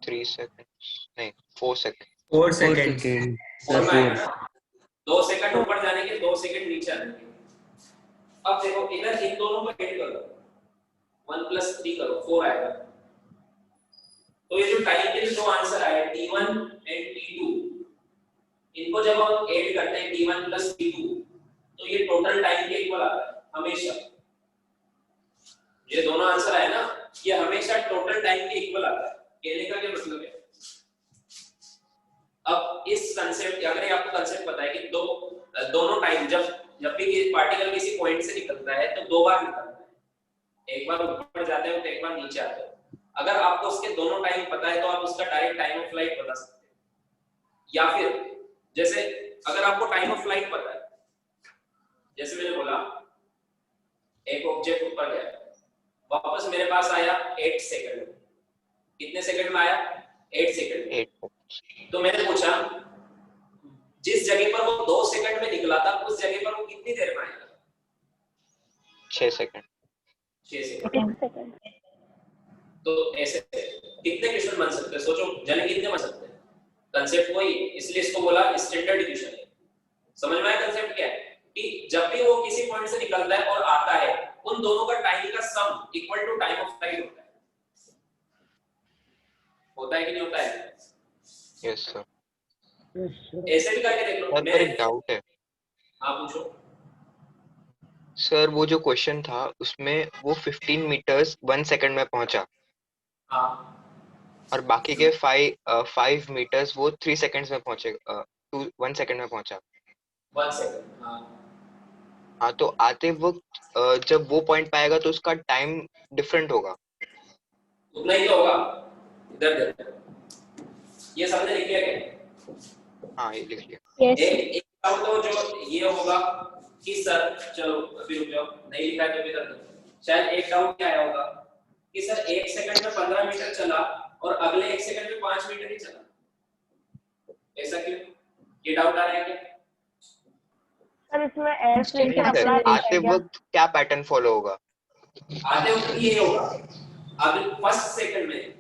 Speaker 5: 3 सेकंड नहीं 4 सेकंड।
Speaker 10: 4 सेकंड।
Speaker 4: सर 4।
Speaker 1: 2 सेकंड ऊपर जाने के, 2 सेकंड नीचे आने के। अब देखो इधर इन दोनों को ऐड करो, 1 + 3 करो, 4 आएगा। तो ये जो टाइम के दो आंसर आए t1 एंड t2, इनको जब हम ऐड करते हैं t1 + t2, तो ये टोटल टाइम के इक्वल आता है हमेशा। ये दोनों आंसर आए ना, ये हमेशा टोटल टाइम के इक्वल आता है। कहने का क्या मतलब है? अब इस कांसेप्ट, अगर आपको कांसेप्ट पता है कि दोनों टाइम जब भी पार्टिकल किसी पॉइंट से निकलता है तो 2 बार निकलता है, एक बार ऊपर जाते हो तो एक बार नीचे आते हो। अगर आपको उसके दोनों टाइम पता है तो आप उसका डायरेक्ट टाइम ऑफ फ्लाइट बता सकते हैं। या फिर जैसे अगर आपको टाइम ऑफ फ्लाइट पता है, जैसे मैंने बोला एक ऑब्जेक्ट ऊपर गया, वापस मेरे पास आया 8 सेकंड। कितने सेकंड में आया? 8 सेकंड में। तो मैंने पूछा जिस जगह पर वो 2 सेकंड में निकला था उस जगह पर वो कितनी देर में आएगा?
Speaker 5: 6 सेकंड।
Speaker 1: 6 सेकंड। तो ऐसे कितने क्वेश्चन बन सकते हैं, सोचो जाने कितने बन सकते हैं। कंसेप्ट वही है, इसलिए इसको बोला स्टैंडर्ड डिवीजन है। समझ में आया कंसेप्ट क्या है कि जब भी वो किसी पॉइंट से निकलता है और आता है, उन दोनों का टाइम का sum equal to time of flight होता है कि नहीं होता है?
Speaker 5: Yes sir.
Speaker 1: ऐसे भी करके देख लो।
Speaker 5: सर पर एक डाउट है।
Speaker 1: हाँ पूछो।
Speaker 5: सर वो जो क्वेश्चन था उसमें वो 15 मीटर्स 1 सेकंड में पहुंचा
Speaker 1: हाँ
Speaker 5: और बाकी के 5 मीटर्स वो 3 सेकंड्स में पहुंचे, 1 सेकंड में पहुंचा।
Speaker 1: 1 सेकंड। हाँ
Speaker 5: हाँ तो आते वक्त जब वो पॉइंट पाएगा तो उसका टाइम डिफरेंट होगा।
Speaker 1: उतना ही तो होगा। इधर देखो, ये सबने लिख लिया क्या?
Speaker 5: हाँ ये लिख लिया।
Speaker 1: एक डाउट तो जो ये होगा कि सर, चलो अभी रुक जाओ, नहीं लिखा है तो भी कर दो। शायद एक डाउट क्या आया होगा कि सर 1 सेकंड में 15 मीटर चला और अगले 1 सेकंड में 5 मीटर ही चला, ऐसा क्यों? ये डाउट आ रहा है क्या?
Speaker 3: सर इसमें एक्सलेशन
Speaker 5: नहीं सर,
Speaker 3: अप्लाई नहीं
Speaker 5: आते
Speaker 3: है क्या?
Speaker 5: वक्त क्या पैटर्न फॉलो होगा?
Speaker 1: आते वक्त ये होगा, अब फर्स्ट सेकंड में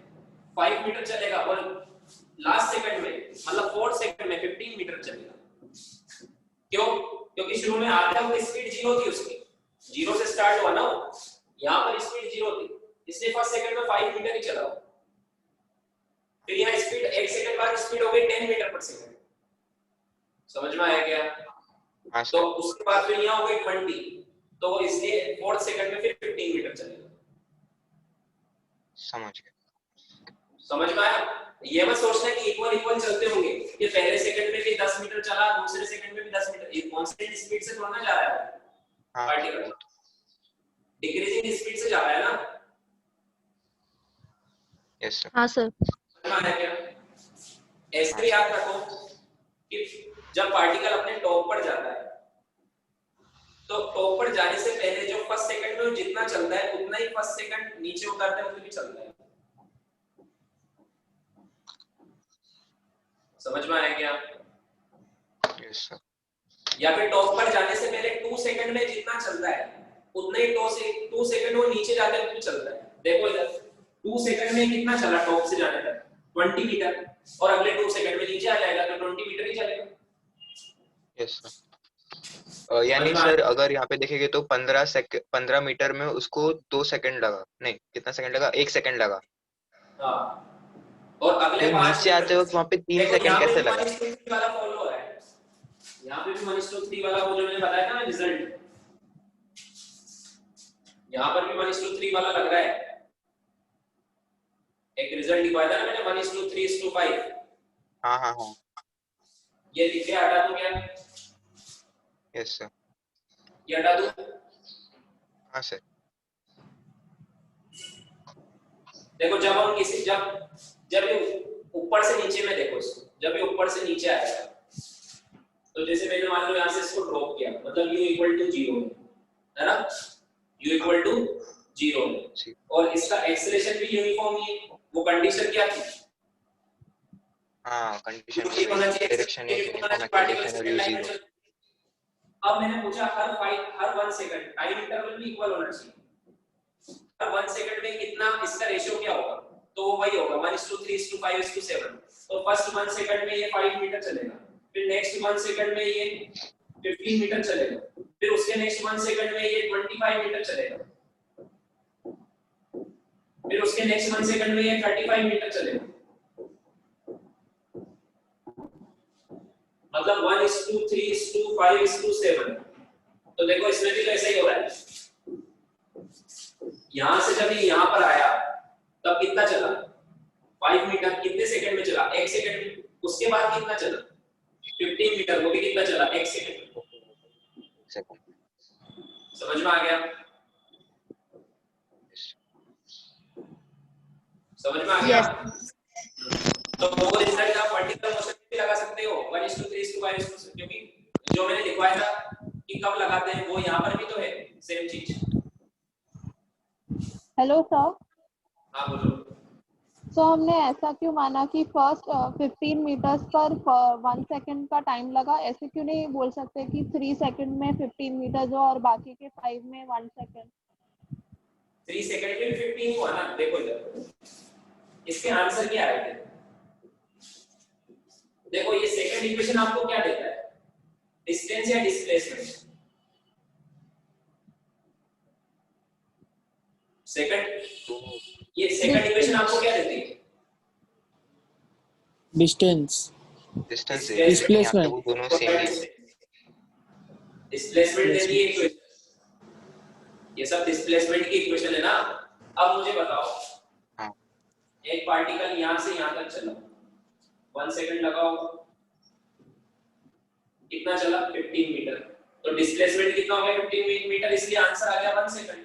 Speaker 1: 5 मीटर चलेगा और लास्ट सेकंड में मतलब 4th सेकंड में 15 मीटर चलेगा। क्यों? क्योंकि शुरू में आते वक्त स्पीड 0 थी उसकी, 0 से स्टार्ट हुआ ना, यहाँ पर स्पीड 0 थी, इसलिए फर्स्ट सेकंड में 5 मीटर ही चला। फिर यहाँ स्पीड 1 सेकंड बाद स्पीड हो गई 10 मीटर पर सेकंड। समझ में आया क्या?
Speaker 5: हाँ
Speaker 1: तो उसके बाद फिर यहाँ हो गई 20, तो इसलिए 4th सेकंड में फिर 15 मीटर चलेगा।
Speaker 5: समझ गया।
Speaker 1: समझ में आया? ये मत सोचना कि इक्वल चलते होंगे, ये पहले सेकंड में भी 10 मीटर चला, दूसरे सेकंड में भी 10 मीटर, ये कांस्टेंट स्पीड से थोड़ा ना जा रहा है,
Speaker 5: हाँ
Speaker 1: पार्टिकल डिक्रीजिंग स्पीड से जा रहा है ना।
Speaker 5: Yes sir.
Speaker 2: हाँ सर।
Speaker 1: समझ में आया क्या? ऐसे भी याद रखो कि जब पार्टिकल अपने टॉप पर जाता है तो टॉप पर जाने से पहले जो फर्स्ट सेकंड में जितना चलता है उतना ही फर्स्ट सेकंड नीचे उतरता है उतना भी चलता है। समझ में आया क्या?
Speaker 5: Yes sir.
Speaker 1: या फिर टॉप पर जाने से पहले 2 सेकंड में जितना चलता है उतना ही 2 सेकंड वो नीचे जाते हुए चलता है। देखो इधर 2 सेकंड में कितना चला टॉप से जाने तक 20 मीटर, और अगले 2 सेकंड में नीचे आ जाएगा तो 20 मीटर ही चलेगा।
Speaker 5: Yes sir. यानी सर अगर यहाँ पे देखेंगे तो 15 मीटर में उसको 2 सेकंड लगा, नहीं कितना सेकंड लगा, 1 सेकंड लगा।
Speaker 1: हाँ। और अगले
Speaker 5: फिर
Speaker 1: 5
Speaker 5: नीचे आते वक्त वहाँ पे 3 सेकंड कैसे लगा?
Speaker 1: वाला फॉलो हो रहा है, यहाँ पे भी 1:3 वाला वो जो मैंने बताया ना रिजल्ट, यहाँ पर भी 1:3 वाला लग रहा है। एक रिजल्ट लिखवाया था ना मैंने 1:3:5।
Speaker 5: हाँ हाँ हाँ।
Speaker 1: ये लिख के हटा दूं क्या?
Speaker 5: Yes sir.
Speaker 1: ये हटा दूं?
Speaker 5: हाँ सर।
Speaker 1: देखो जब हम जब ये ऊपर से नीचे में देखो इसको, जब ये ऊपर से नीचे आएगा तो जैसे मैंने मान लो यहाँ से इसको ड्रॉप किया, मतलब u = 0 है ना, u = 0 है और इसका एक्सेलरेशन भी यूनिफॉर्म ही है। वो कंडीशन क्या थी?
Speaker 5: हाँ कंडीशन
Speaker 1: डायरेक्शन
Speaker 5: यूनिफॉर्म।
Speaker 1: अब मैंने पूछा हर 1 सेकंड टाइम इंटरवल भी इक्वल होना चाहिए। हर 1 सेकंड में कितना इसका रेशियो क्या होगा? तो वो वही होगा 1:3:5:7। तो फर्स्ट 1 सेकंड में ये 5 मीटर चलेगा, फिर नेक्स्ट 1 सेकंड में ये 15 मीटर चलेगा, फिर उसके नेक्स्ट 1 सेकंड में ये 25 मीटर चलेगा, फिर उसके नेक्स्ट 1 सेकंड में ये 35 मीटर चलेगा। मतलब 1:3:5:7। तो देखो इसमें भी तो ऐसा ही हो रहा है। यहां से जब ये यहां पर आया तब कितना चला? 5 मीटर। कितने सेकंड में चला? 1 सेकंड में। उसके बाद कितना चला? 15 मीटर। वो भी कितना चला? 1 सेकंड में। समझ में आ गया? समझ में आ गया? तो वो रिजल्ट आप वर्टिकल मोशन में भी लगा सकते हो 1:3:5, क्योंकि जो मैंने लिखवाया था कि कब लगाते हैं वो यहाँ पर भी तो है सेम चीज।
Speaker 12: Hello sir.
Speaker 1: हाँ बोलो।
Speaker 12: तो हमने ऐसा क्यों माना कि फर्स्ट 15 मीटर्स पर 1 सेकंड का टाइम लगा? ऐसे क्यों नहीं बोल सकते कि 3 सेकंड में 15 मीटर जो और बाकी के 5 में 1 सेकंड?
Speaker 1: 3 सेकंड में 15 हुआ ना, देखो इधर इसके आंसर क्या आएगा। देखो ये सेकंड इक्वेशन आपको क्या देता है, डिस्टेंस या डिस्प्लेसमेंट। ये सेकंड इक्वेशन आपको क्या देती है,
Speaker 8: डिस्टेंस
Speaker 5: डिस्टेंस
Speaker 8: डिस्प्लेसमेंट
Speaker 5: वो दोनों same he
Speaker 1: displacement they the equation, ये सब डिस्प्लेसमेंट की इक्वेशन है ना। अब मुझे बताओ,
Speaker 5: हाँ।
Speaker 1: एक पार्टिकल यहां से यहां तक चला, 1 सेकंड लगाओ, कितना चला 15 मीटर, तो डिस्प्लेसमेंट कितना हो गया 15 मीटर, इसलिए आंसर आ गया 1 सेकंड।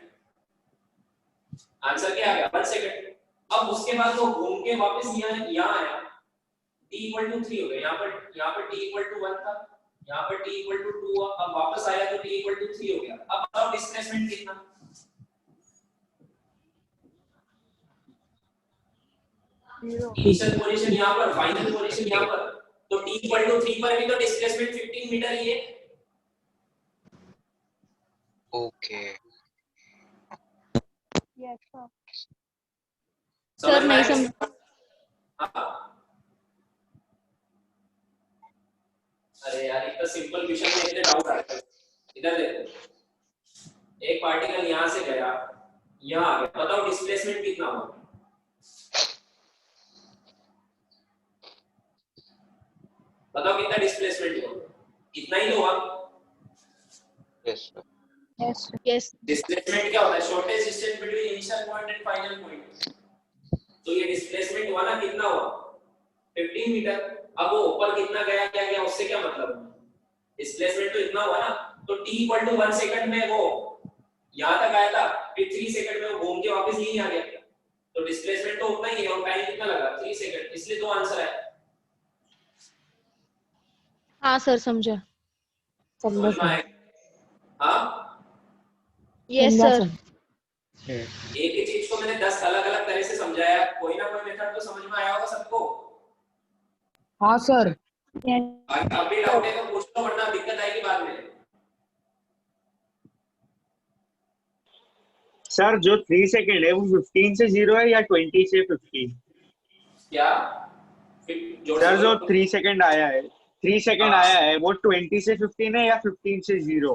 Speaker 1: आंसर क्या आ गया 1 सेकंड। अब उसके बाद वो घूम के वापस यहाँ आया, t = 3 हो गया, यहाँ पर t = 1 था, यहाँ पर t = 2 हुआ, अब वापस आया तो t = 3 हो गया। अब बताओ डिस्प्लेसमेंट कितना, इनिशियल पोजीशन यहाँ पर, फाइनल पोजीशन यहाँ पर, तो t = 3 पर भी तो डिस्प्लेसमेंट 15 मीटर ही है।
Speaker 5: Okay
Speaker 12: yes sir.
Speaker 2: सर नहीं समझ।
Speaker 1: हाँ। अरे यार इतना सिंपल क्वेश्चन में इतने डाउट आते हैं। इधर देखो, एक पार्टिकल यहाँ से गया, यहाँ आ गया, बताओ डिस्प्लेसमेंट कितना हुआ। बताओ कितना डिस्प्लेसमेंट हुआ, इतना ही हुआ।
Speaker 5: यस सर
Speaker 2: यस
Speaker 1: डिस्प्लेसमेंट क्या होता है, shortest distance between initial point and final point. तो ये डिस्प्लेसमेंट हुआ ना, कितना हुआ 15 मीटर। अब वो ऊपर कितना गया क्या गया उससे क्या मतलब, डिस्प्लेसमेंट तो इतना हुआ ना। तो t = 1 सेकंड में वो यहां तक आया था, फिर 3 सेकंड में वो घूम के वापस यहीं आ गया, तो डिस्प्लेसमेंट तो उतना ही है और टाइम कितना लगा 3 सेकंड, इसलिए दो आंसर है।
Speaker 2: हाँ सर समझा।
Speaker 1: समझ में आया? हाँ
Speaker 2: यस सर।
Speaker 1: एक ही चीज को मैंने 10 अलग-अलग तरह से समझाया, कोई ना कोई मेथड तो समझ में आया होगा सबको।
Speaker 7: हाँ सर।
Speaker 1: अभी डाउट है तो पूछ लो, वरना दिक्कत आएगी बाद में।
Speaker 10: सर जो 3 सेकंड है वो 15 से 0 है या 20 से 15?
Speaker 1: क्या
Speaker 10: सर जो 3 सेकंड आया है, 3 सेकंड आया है वो 20 से 15 है या 15 से 0?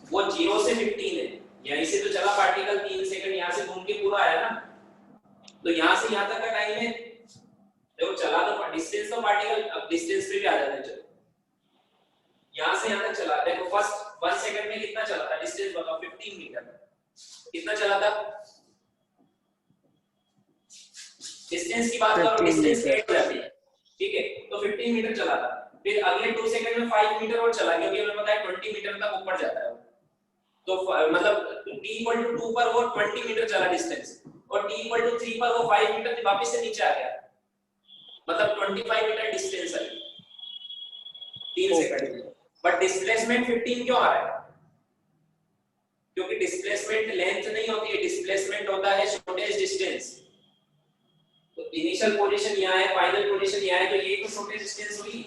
Speaker 1: वो 0 से 15 है, यहीं से तो चला पार्टिकल 3 सेकंड, यहाँ से घूम के पूरा आया ना, तो यहाँ से यहाँ तक का टाइम है। देखो चला तो डिस्टेंस तो पार्टिकल, अब डिस्टेंस पे भी आ जाता है। चलो यहाँ से यहाँ तक चला, देखो फर्स्ट 1 सेकंड में कितना चला था, डिस्टेंस बताओ 15 मीटर, कितना चला था डिस्टेंस की बात करो, डिस्टेंस 8 हो जाती है, ठीक है, तो 15 मीटर चला था। फिर अगले 2 सेकंड में 5 मीटर और चला, क्योंकि हमें पता है 20 मीटर तक ऊपर जाता है, तो मतलब t = 2 पर वो 20 मीटर चला डिस्टेंस, और t = 3 पर वो 5 मीटर वापस से नीचे आ गया, मतलब 25 मीटर डिस्टेंस है 3 सेकंड में। बट डिस्प्लेसमेंट 15 क्यों आ रहा है, क्योंकि डिस्प्लेसमेंट लेंथ नहीं होती है, डिस्प्लेसमेंट होता है शॉर्टेस्ट डिस्टेंस। तो इनिशियल पोजीशन यहाँ है, फाइनल पोजीशन यहाँ है, तो ये तो शॉर्टेस्ट डिस्टेंस हुई।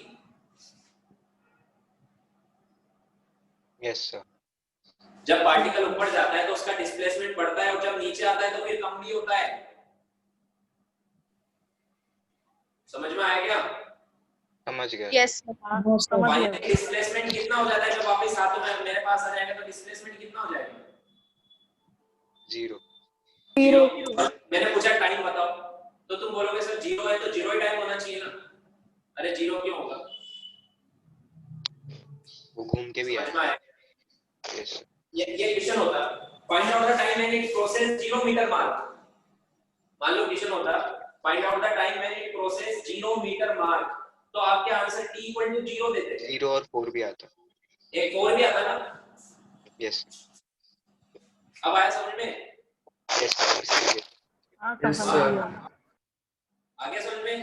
Speaker 5: Yes sir.
Speaker 1: जब पार्टिकल ऊपर जाता है तो उसका डिस्प्लेसमेंट बढ़ता है, और जब नीचे आता है तो फिर कम भी होता है। समझ में आया क्या?
Speaker 5: समझ गया।
Speaker 2: यस
Speaker 1: फाइनल डिस्प्लेसमेंट कितना हो जाता है जब वापस हाथों में मेरे पास आ जाएगा, तो डिस्प्लेसमेंट कितना हो जाएगा
Speaker 5: 0।
Speaker 1: मैंने पूछा टाइम बताओ, तो तुम बोलोगे सर 0 है तो 0 ही टाइम होना चाहिए ना। अरे 0 क्यों होगा,
Speaker 5: वो घूम के भी
Speaker 1: समझ में आया?
Speaker 5: यस
Speaker 1: ये क्वेश्चन होता, find out the time when it crosses 0 metre mark. मान लो क्वेश्चन होता find out the time when it crosses 0 metre mark, तो आपके आंसर t = 0 देते हैं।
Speaker 5: 0 और 4 भी आता है।
Speaker 1: एक 4 भी आता ना।
Speaker 5: यस
Speaker 1: अब आया समझ में?
Speaker 5: यस
Speaker 3: हाँ सर समझ गया।
Speaker 1: आगे समझ में?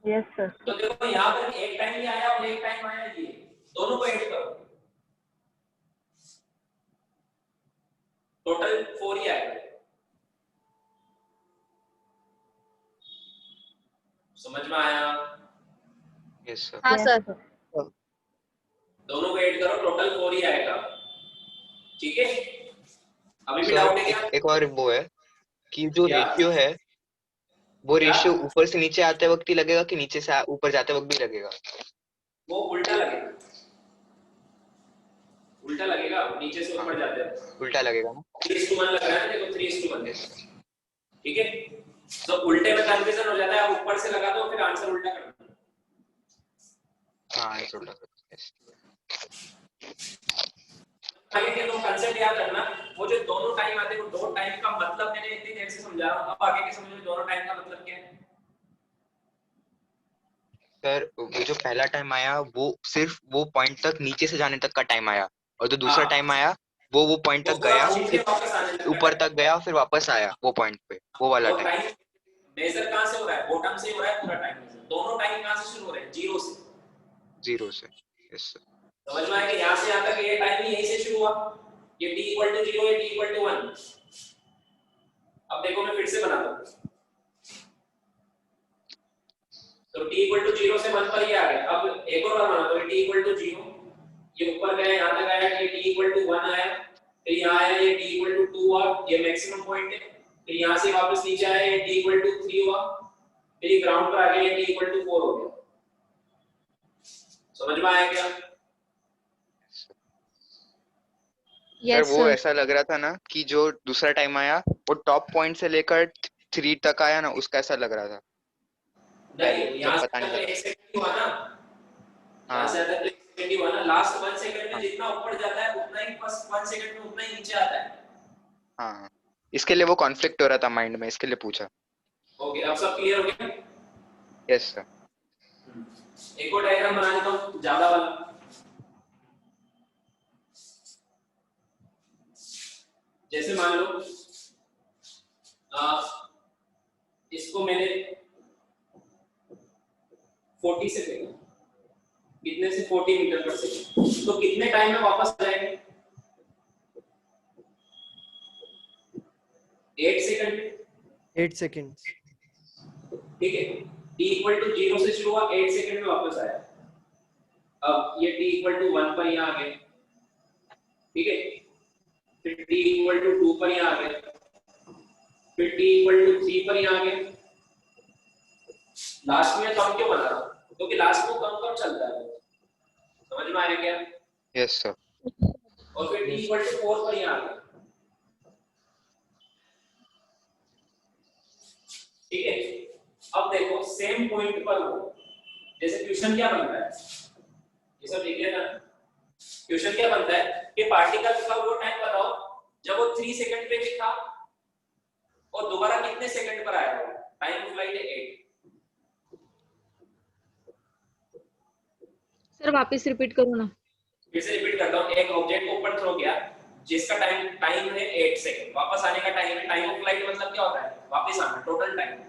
Speaker 3: Yes sir.
Speaker 1: तो देखो यहाँ पर एक टाइम ही आया और एक टाइम आया, ये दोनों को ऐड करो, टोटल 4 ही आएगा। समझ में आया?
Speaker 5: Yes sir.
Speaker 2: हाँ सर।
Speaker 1: दोनों को ऐड करो, टोटल 4 ही आएगा, ठीक है। अभी भी
Speaker 5: सर
Speaker 1: डाउट है क्या?
Speaker 5: एक और वो है कि जो
Speaker 1: क्या?
Speaker 5: रेशियो है वो
Speaker 1: क्या?
Speaker 5: रेशियो ऊपर से नीचे आते वक्त ही लगेगा कि नीचे से ऊपर जाते वक्त भी लगेगा?
Speaker 1: वो उल्टा लगेगा, उल्टा लगेगा नीचे से
Speaker 5: हाँ
Speaker 1: ऊपर जाते हैं।
Speaker 5: उल्टा लगेगा ना?
Speaker 1: 3:1 लग रहा है ना, देखो 3:1।
Speaker 5: Yes sir.
Speaker 1: ठीक है, तो उल्टे में कंफ्यूजन हो जाता है, आप ऊपर से लगा दो फिर आंसर उल्टा कर दो।
Speaker 5: हाँ ऐसे उल्टा कर यस।
Speaker 1: आगे के दो कांसेप्ट याद रखना, वो जो दोनों टाइम आते हैं वो दो टाइम का मतलब मैंने इतनी देर से समझा रहा हूं, अब आगे के समझ में दोनों टाइम का मतलब क्या है।
Speaker 5: सर वो जो पहला टाइम आया वो सिर्फ वो पॉइंट तक नीचे से जाने तक का टाइम आया, और जो दूसरा टाइम आया वो पॉइंट
Speaker 1: वो
Speaker 5: तक
Speaker 1: पूरा
Speaker 5: गया
Speaker 1: घूम के
Speaker 5: फिर
Speaker 1: वापस आने तक का
Speaker 5: ऊपर
Speaker 1: टाइम।
Speaker 5: तक गया फिर वापस आया वो पॉइंट पे, वो वाला
Speaker 1: वो
Speaker 5: टाइम।
Speaker 1: टाइम मेजर कहां से हो रहा है? बॉटम से हो रहा है पूरा टाइम मेजर। दोनों टाइम कहां से शुरू हो रहे हैं? जीरो से।
Speaker 5: जीरो से यस सर।
Speaker 1: समझ में आया कि यहां से यहां तक ये टाइम यहीं से शुरू हुआ, ये t = 0 ये t = 1। अब देखो मैं फिर से बनाता हूं, तो t = 0 से 1 पर ये आ गया। अब एक और बार बनाता हूं, t = 0 ये ऊपर गया, यहां तक आया, ये t = 1 आया, फिर यहां आया ये t = 2 हुआ, ये मैक्सिमम पॉइंट है, फिर यहां से वापस नीचे आया, ये t = 3 हुआ, फिर ये ग्राउंड पर आ गया, ये t = 4 हो गया। समझ में आया क्या?
Speaker 5: सर वो ऐसा लग रहा था ना कि जो दूसरा टाइम आया वो टॉप पॉइंट से लेकर 3 तक आया ना, उसका ऐसा लग रहा था पहले
Speaker 1: नहीं,
Speaker 5: जब
Speaker 1: यहां से
Speaker 5: पता नहीं
Speaker 1: तक
Speaker 5: लगा।
Speaker 1: 1 सेकंड हुआ ना, यहां
Speaker 5: हाँ
Speaker 1: से तक 1 सेकंड ही हुआ ना। लास्ट 1 सेकंड में
Speaker 5: हाँ
Speaker 1: जितना ऊपर जाता है उतना ही फर्स्ट 1 सेकंड में उतना ही नीचे आता है।
Speaker 5: हाँ, इसके लिए वो कॉन्फ्लिक्ट हो रहा था माइंड में, इसके लिए पूछा।
Speaker 1: ओके, अब सब क्लियर हो गया?
Speaker 5: Yes sir.
Speaker 1: एक और डायग्राम बना देता हूं ज्यादा वाला। जैसे मान लो इसको मैंने 40 से फेंका, कितने से? 40 मीटर पर सेकंड, तो कितने टाइम में वापस आ जाएंगे? 8 सेकंड।
Speaker 4: 8 seconds.
Speaker 1: ठीक है, t = 0 से शुरू हुआ, 8 सेकंड में वापस आया। अब ये t = 1 पर यहाँ आ गया, ठीक है, फिर t = 2 पर यहाँ आ गया, फिर t = 3 पर यहाँ आ गया। लास्ट में कम क्यों बना रहा हूं? क्योंकि लास्ट में कम कम चलता है। समझ में आया क्या?
Speaker 5: Yes sir.
Speaker 1: और फिर t = 4 पर यहाँ आ गया। ठीक है, अब देखो सेम पॉइंट पर हो, जैसे क्वेश्चन क्या बनता है, ये सब देख लेना। क्वेश्चन क्या बनता है कि पार्टिकल का वो टाइम बताओ जब वो 3 सेकंड पे भी था और दोबारा कितने सेकंड पर आया। टाइम ऑफ फ्लाइट है 8।
Speaker 6: सर वापस रिपीट करो ना।
Speaker 1: फिर से रिपीट करता हूं, एक ऑब्जेक्ट को ऊपर थ्रो किया जिसका टाइम है 8 सेकंड, वापस आने का टाइम है। टाइम ऑफ फ्लाइट मतलब क्या होता है? वापस आना, total time.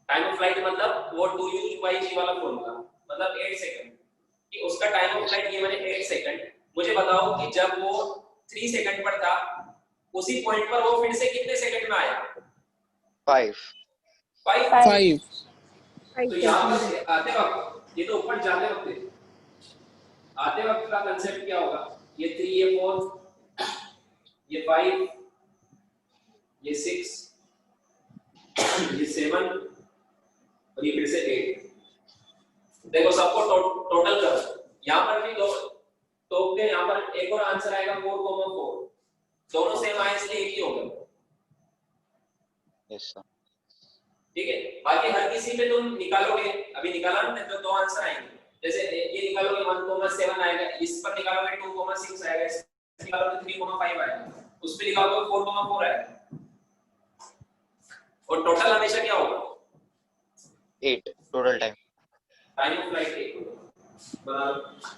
Speaker 1: Time of flight मतलब वो 2u/g वाला फॉर्मूला, मतलब 8 सेकंड कि उसका टाइम ऑफ फ्लाइट ये मैंने 8 सेकंड। मुझे बताओ कि जब वो 3 सेकंड पर था उसी पॉइंट पर वो फिर से कितने सेकंड में आया?
Speaker 5: 5।
Speaker 10: 5।
Speaker 1: तो यहाँ पर आते वक्त, ये तो ऊपर जाते वक्त है, आते वक्त का कंसेप्ट क्या होगा? ये 3 ये 4 ये 5 ये 6 ये 7 और ये फिर से 8। देखो सबको टोटल करो, यहाँ पर भी दो तो यहाँ पर एक और आंसर आएगा 4,4। दोनों सेम आए इसलिए एक ही होगा।
Speaker 5: Yes sir.
Speaker 1: ठीक है, बाकी हर किसी में तुम निकालोगे, अभी निकाला ना तो 2 आंसर आएंगे। जैसे ये निकालोगे 1,7 आएगा, इस पर निकालोगे 2,6 आएगा, इस पर निकालोगे 3,5 आएगा, उस पे निकालोगे 4,4 आएगा। और टोटल हमेशा क्या होगा?
Speaker 5: 8 total time.
Speaker 1: Time of flight 8 होगा। बराबर।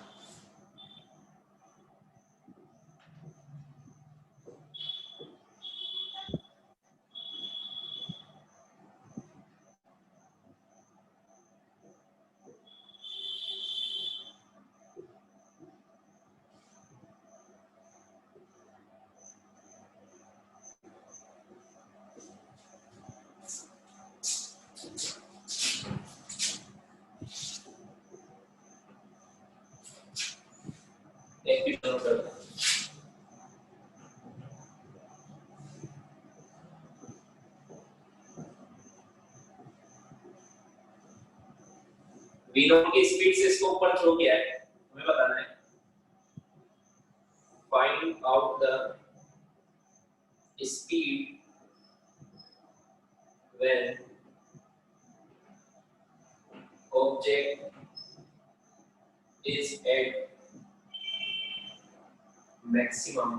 Speaker 1: v0 की स्पीड से इसको ऊपर थ्रो किया है, हमें बताना है find out the speed when object is at maximum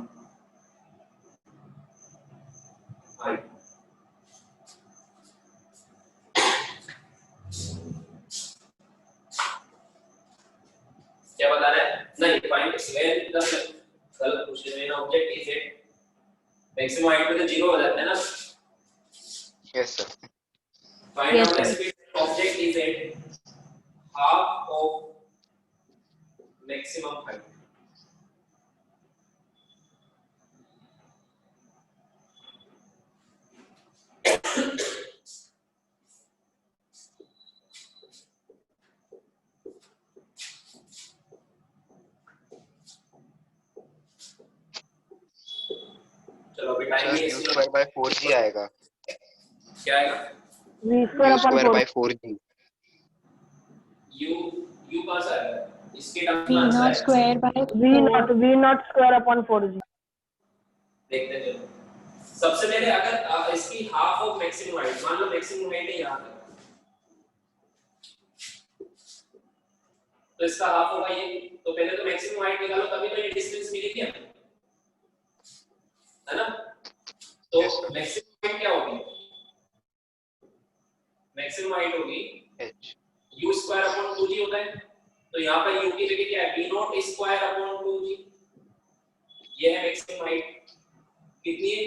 Speaker 1: height. क्या बताना है? नहीं, फाइंड when the गलत क्वेश्चन है ना, object is at maximum height पे तो 0 हो जाता है ना।
Speaker 5: Yes sir.
Speaker 1: Find
Speaker 2: Yes,
Speaker 1: out the
Speaker 2: sir.
Speaker 1: speed object is at half of maximum height. चलो अभी टाइम
Speaker 5: सर
Speaker 1: नहीं
Speaker 5: u
Speaker 1: है,
Speaker 5: स्क्वायर बाय 4g आएगा।
Speaker 1: क्या आएगा?
Speaker 3: v
Speaker 5: u
Speaker 3: square upon
Speaker 5: square
Speaker 3: 4
Speaker 5: by 4g।
Speaker 1: u कहां से आएगा? इसके टर्म
Speaker 6: v
Speaker 1: में आंसर
Speaker 6: नॉट
Speaker 1: आएगा।
Speaker 6: Square by
Speaker 3: v not square upon 4g।
Speaker 1: देखते हैं चलो। सबसे पहले अगर इसकी हाफ ऑफ मैक्सिमम हाइट, मान लो मैक्सिमम हाइट है यहाँ तक, तो इसका हाफ होगा ये, तो पहले तो मैक्सिमम हाइट निकालो तभी तो ये डिस्टेंस मिलेगी हमें, है ना? तो मैक्सिमम हाइट क्या होगी? मैक्सिमम हाइट होगी
Speaker 5: h
Speaker 1: u square upon 2g होता है, तो यहाँ पर u की जगह क्या है? v not square upon 2g, ये है मैक्सिमम हाइट। कितनी है?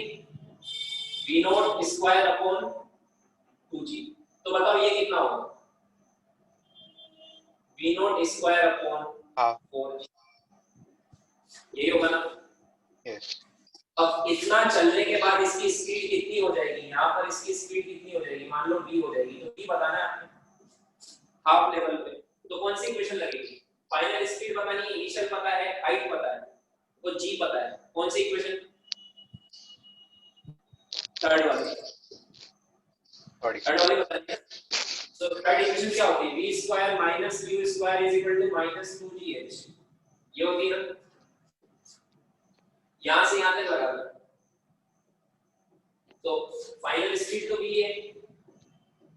Speaker 1: v not square upon 2g, तो बताओ ये कितना होगा? v not square upon
Speaker 5: half
Speaker 1: 4g, यही होगा ना?
Speaker 5: यस।
Speaker 1: अब इतना चलने के बाद इसकी स्पीड कितनी हो जाएगी? यहाँ पर इसकी स्पीड कितनी हो जाएगी? मान लो v हो जाएगी, तो v बताना है आपने हाफ लेवल पे, तो कौन सी इक्वेशन लगेगी? फाइनल स्पीड पता नहीं, इनिशियल पता है, हाइट पता है, वो g पता है, कौन सी इक्वेशन? थर्ड वाली, थर्ड वाली बतानी है। तो थर्ड इक्वेशन क्या होती है? v square minus u square is equal to minus 2gh, ये होती है ना? यहां से यहां तक लगा दो, तो फाइनल स्पीड तो v है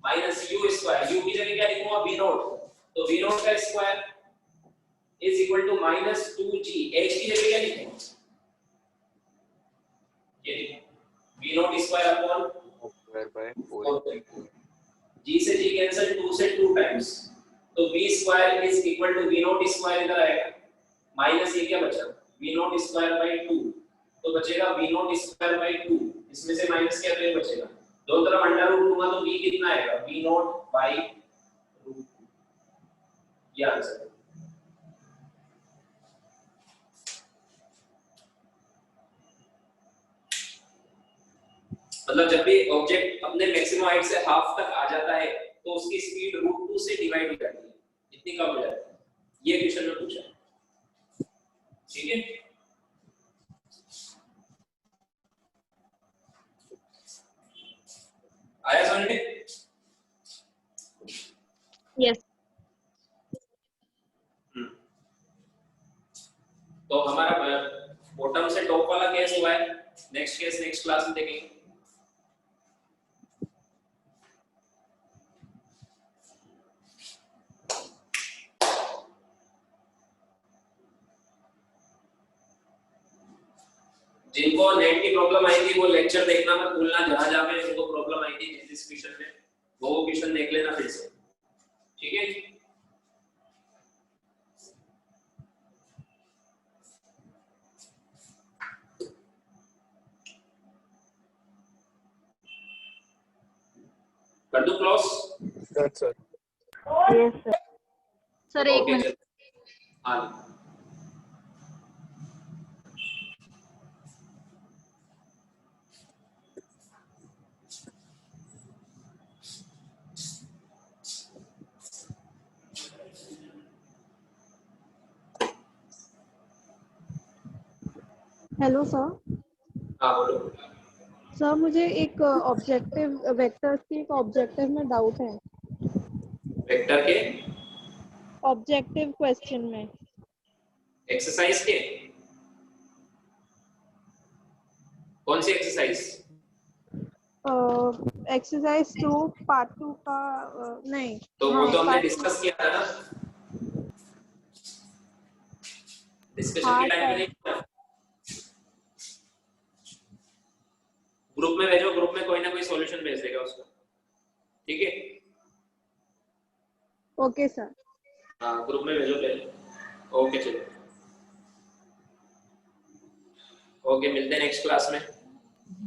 Speaker 1: माइनस u स्क्वायर, u की जगह क्या लिखूंगा? v नॉट, तो v नॉट का square is equal to minus 2g, h की जगह क्या लिखूंगा? ये लिखो v not square upon
Speaker 5: square by 4g।
Speaker 1: g से g कैंसिल, 2 से 2 टाइम्स, तो v square is equal to v not square इधर आएगा, माइनस ये क्या बचा? v नॉट स्क्वायर बाय 2, तो बचेगा v नॉट स्क्वायर बाय 2, इसमें से माइनस क्या तो बचेगा, दोनों तरफ अंडर रूट लूंगा तो v कितना आएगा? v नॉट बाय रूट 2, ये आंसर है। मतलब जब भी ऑब्जेक्ट अपने मैक्सिमम हाइट से हाफ तक आ जाता है तो उसकी स्पीड रूट 2 से डिवाइड हो जाती है, इतनी कम हो जाती है, ये क्वेश्चन में पूछा है, ठीक है? आया समझ में?
Speaker 2: यस।
Speaker 1: तो हमारा बॉटम से टॉप वाला केस हुआ है, नेक्स्ट केस नेक्स्ट क्लास में देखेंगे। जिनको नेट की प्रॉब्लम आई थी वो लेक्चर देखना मत भूलना, जहां जहां पे उनको प्रॉब्लम आई थी जिस क्वेश्चन में, वो क्वेश्चन देख लेना फिर से, ठीक है? कर दूं close?
Speaker 9: Sir
Speaker 3: yes sir.
Speaker 2: Sir एक मिनट,
Speaker 1: हाँ
Speaker 12: हेलो सर।
Speaker 1: हाँ बोलो।
Speaker 12: सर मुझे एक ऑब्जेक्टिव वेक्टर्स की एक ऑब्जेक्टिव में डाउट है।
Speaker 1: वेक्टर के
Speaker 12: ऑब्जेक्टिव क्वेश्चन में
Speaker 1: एक्सरसाइज के कौन सी एक्सरसाइज?
Speaker 12: एक्सरसाइज 2 पार्ट 2 का नहीं
Speaker 1: तो वो
Speaker 12: हाँ,
Speaker 1: तो हमने
Speaker 12: part
Speaker 1: डिस्कस किया था ना, डिस्कशन
Speaker 12: हाँ,
Speaker 1: के टाइम में
Speaker 12: sir.
Speaker 1: नहीं किया। ग्रुप में भेजो, ग्रुप में कोई ना कोई सॉल्यूशन भेज देगा उसका, ठीक है?
Speaker 12: Okay sir.
Speaker 1: हाँ ग्रुप में भेजो पहले। ओके चलो, ओके मिलते हैं नेक्स्ट क्लास में।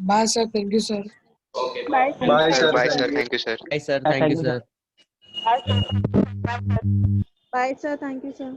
Speaker 7: Bye sir, thank you sir.
Speaker 1: Okay
Speaker 12: bye
Speaker 5: bye sir, thank you sir.
Speaker 11: Bye sir, thank you sir.
Speaker 12: Bye sir, thank you sir.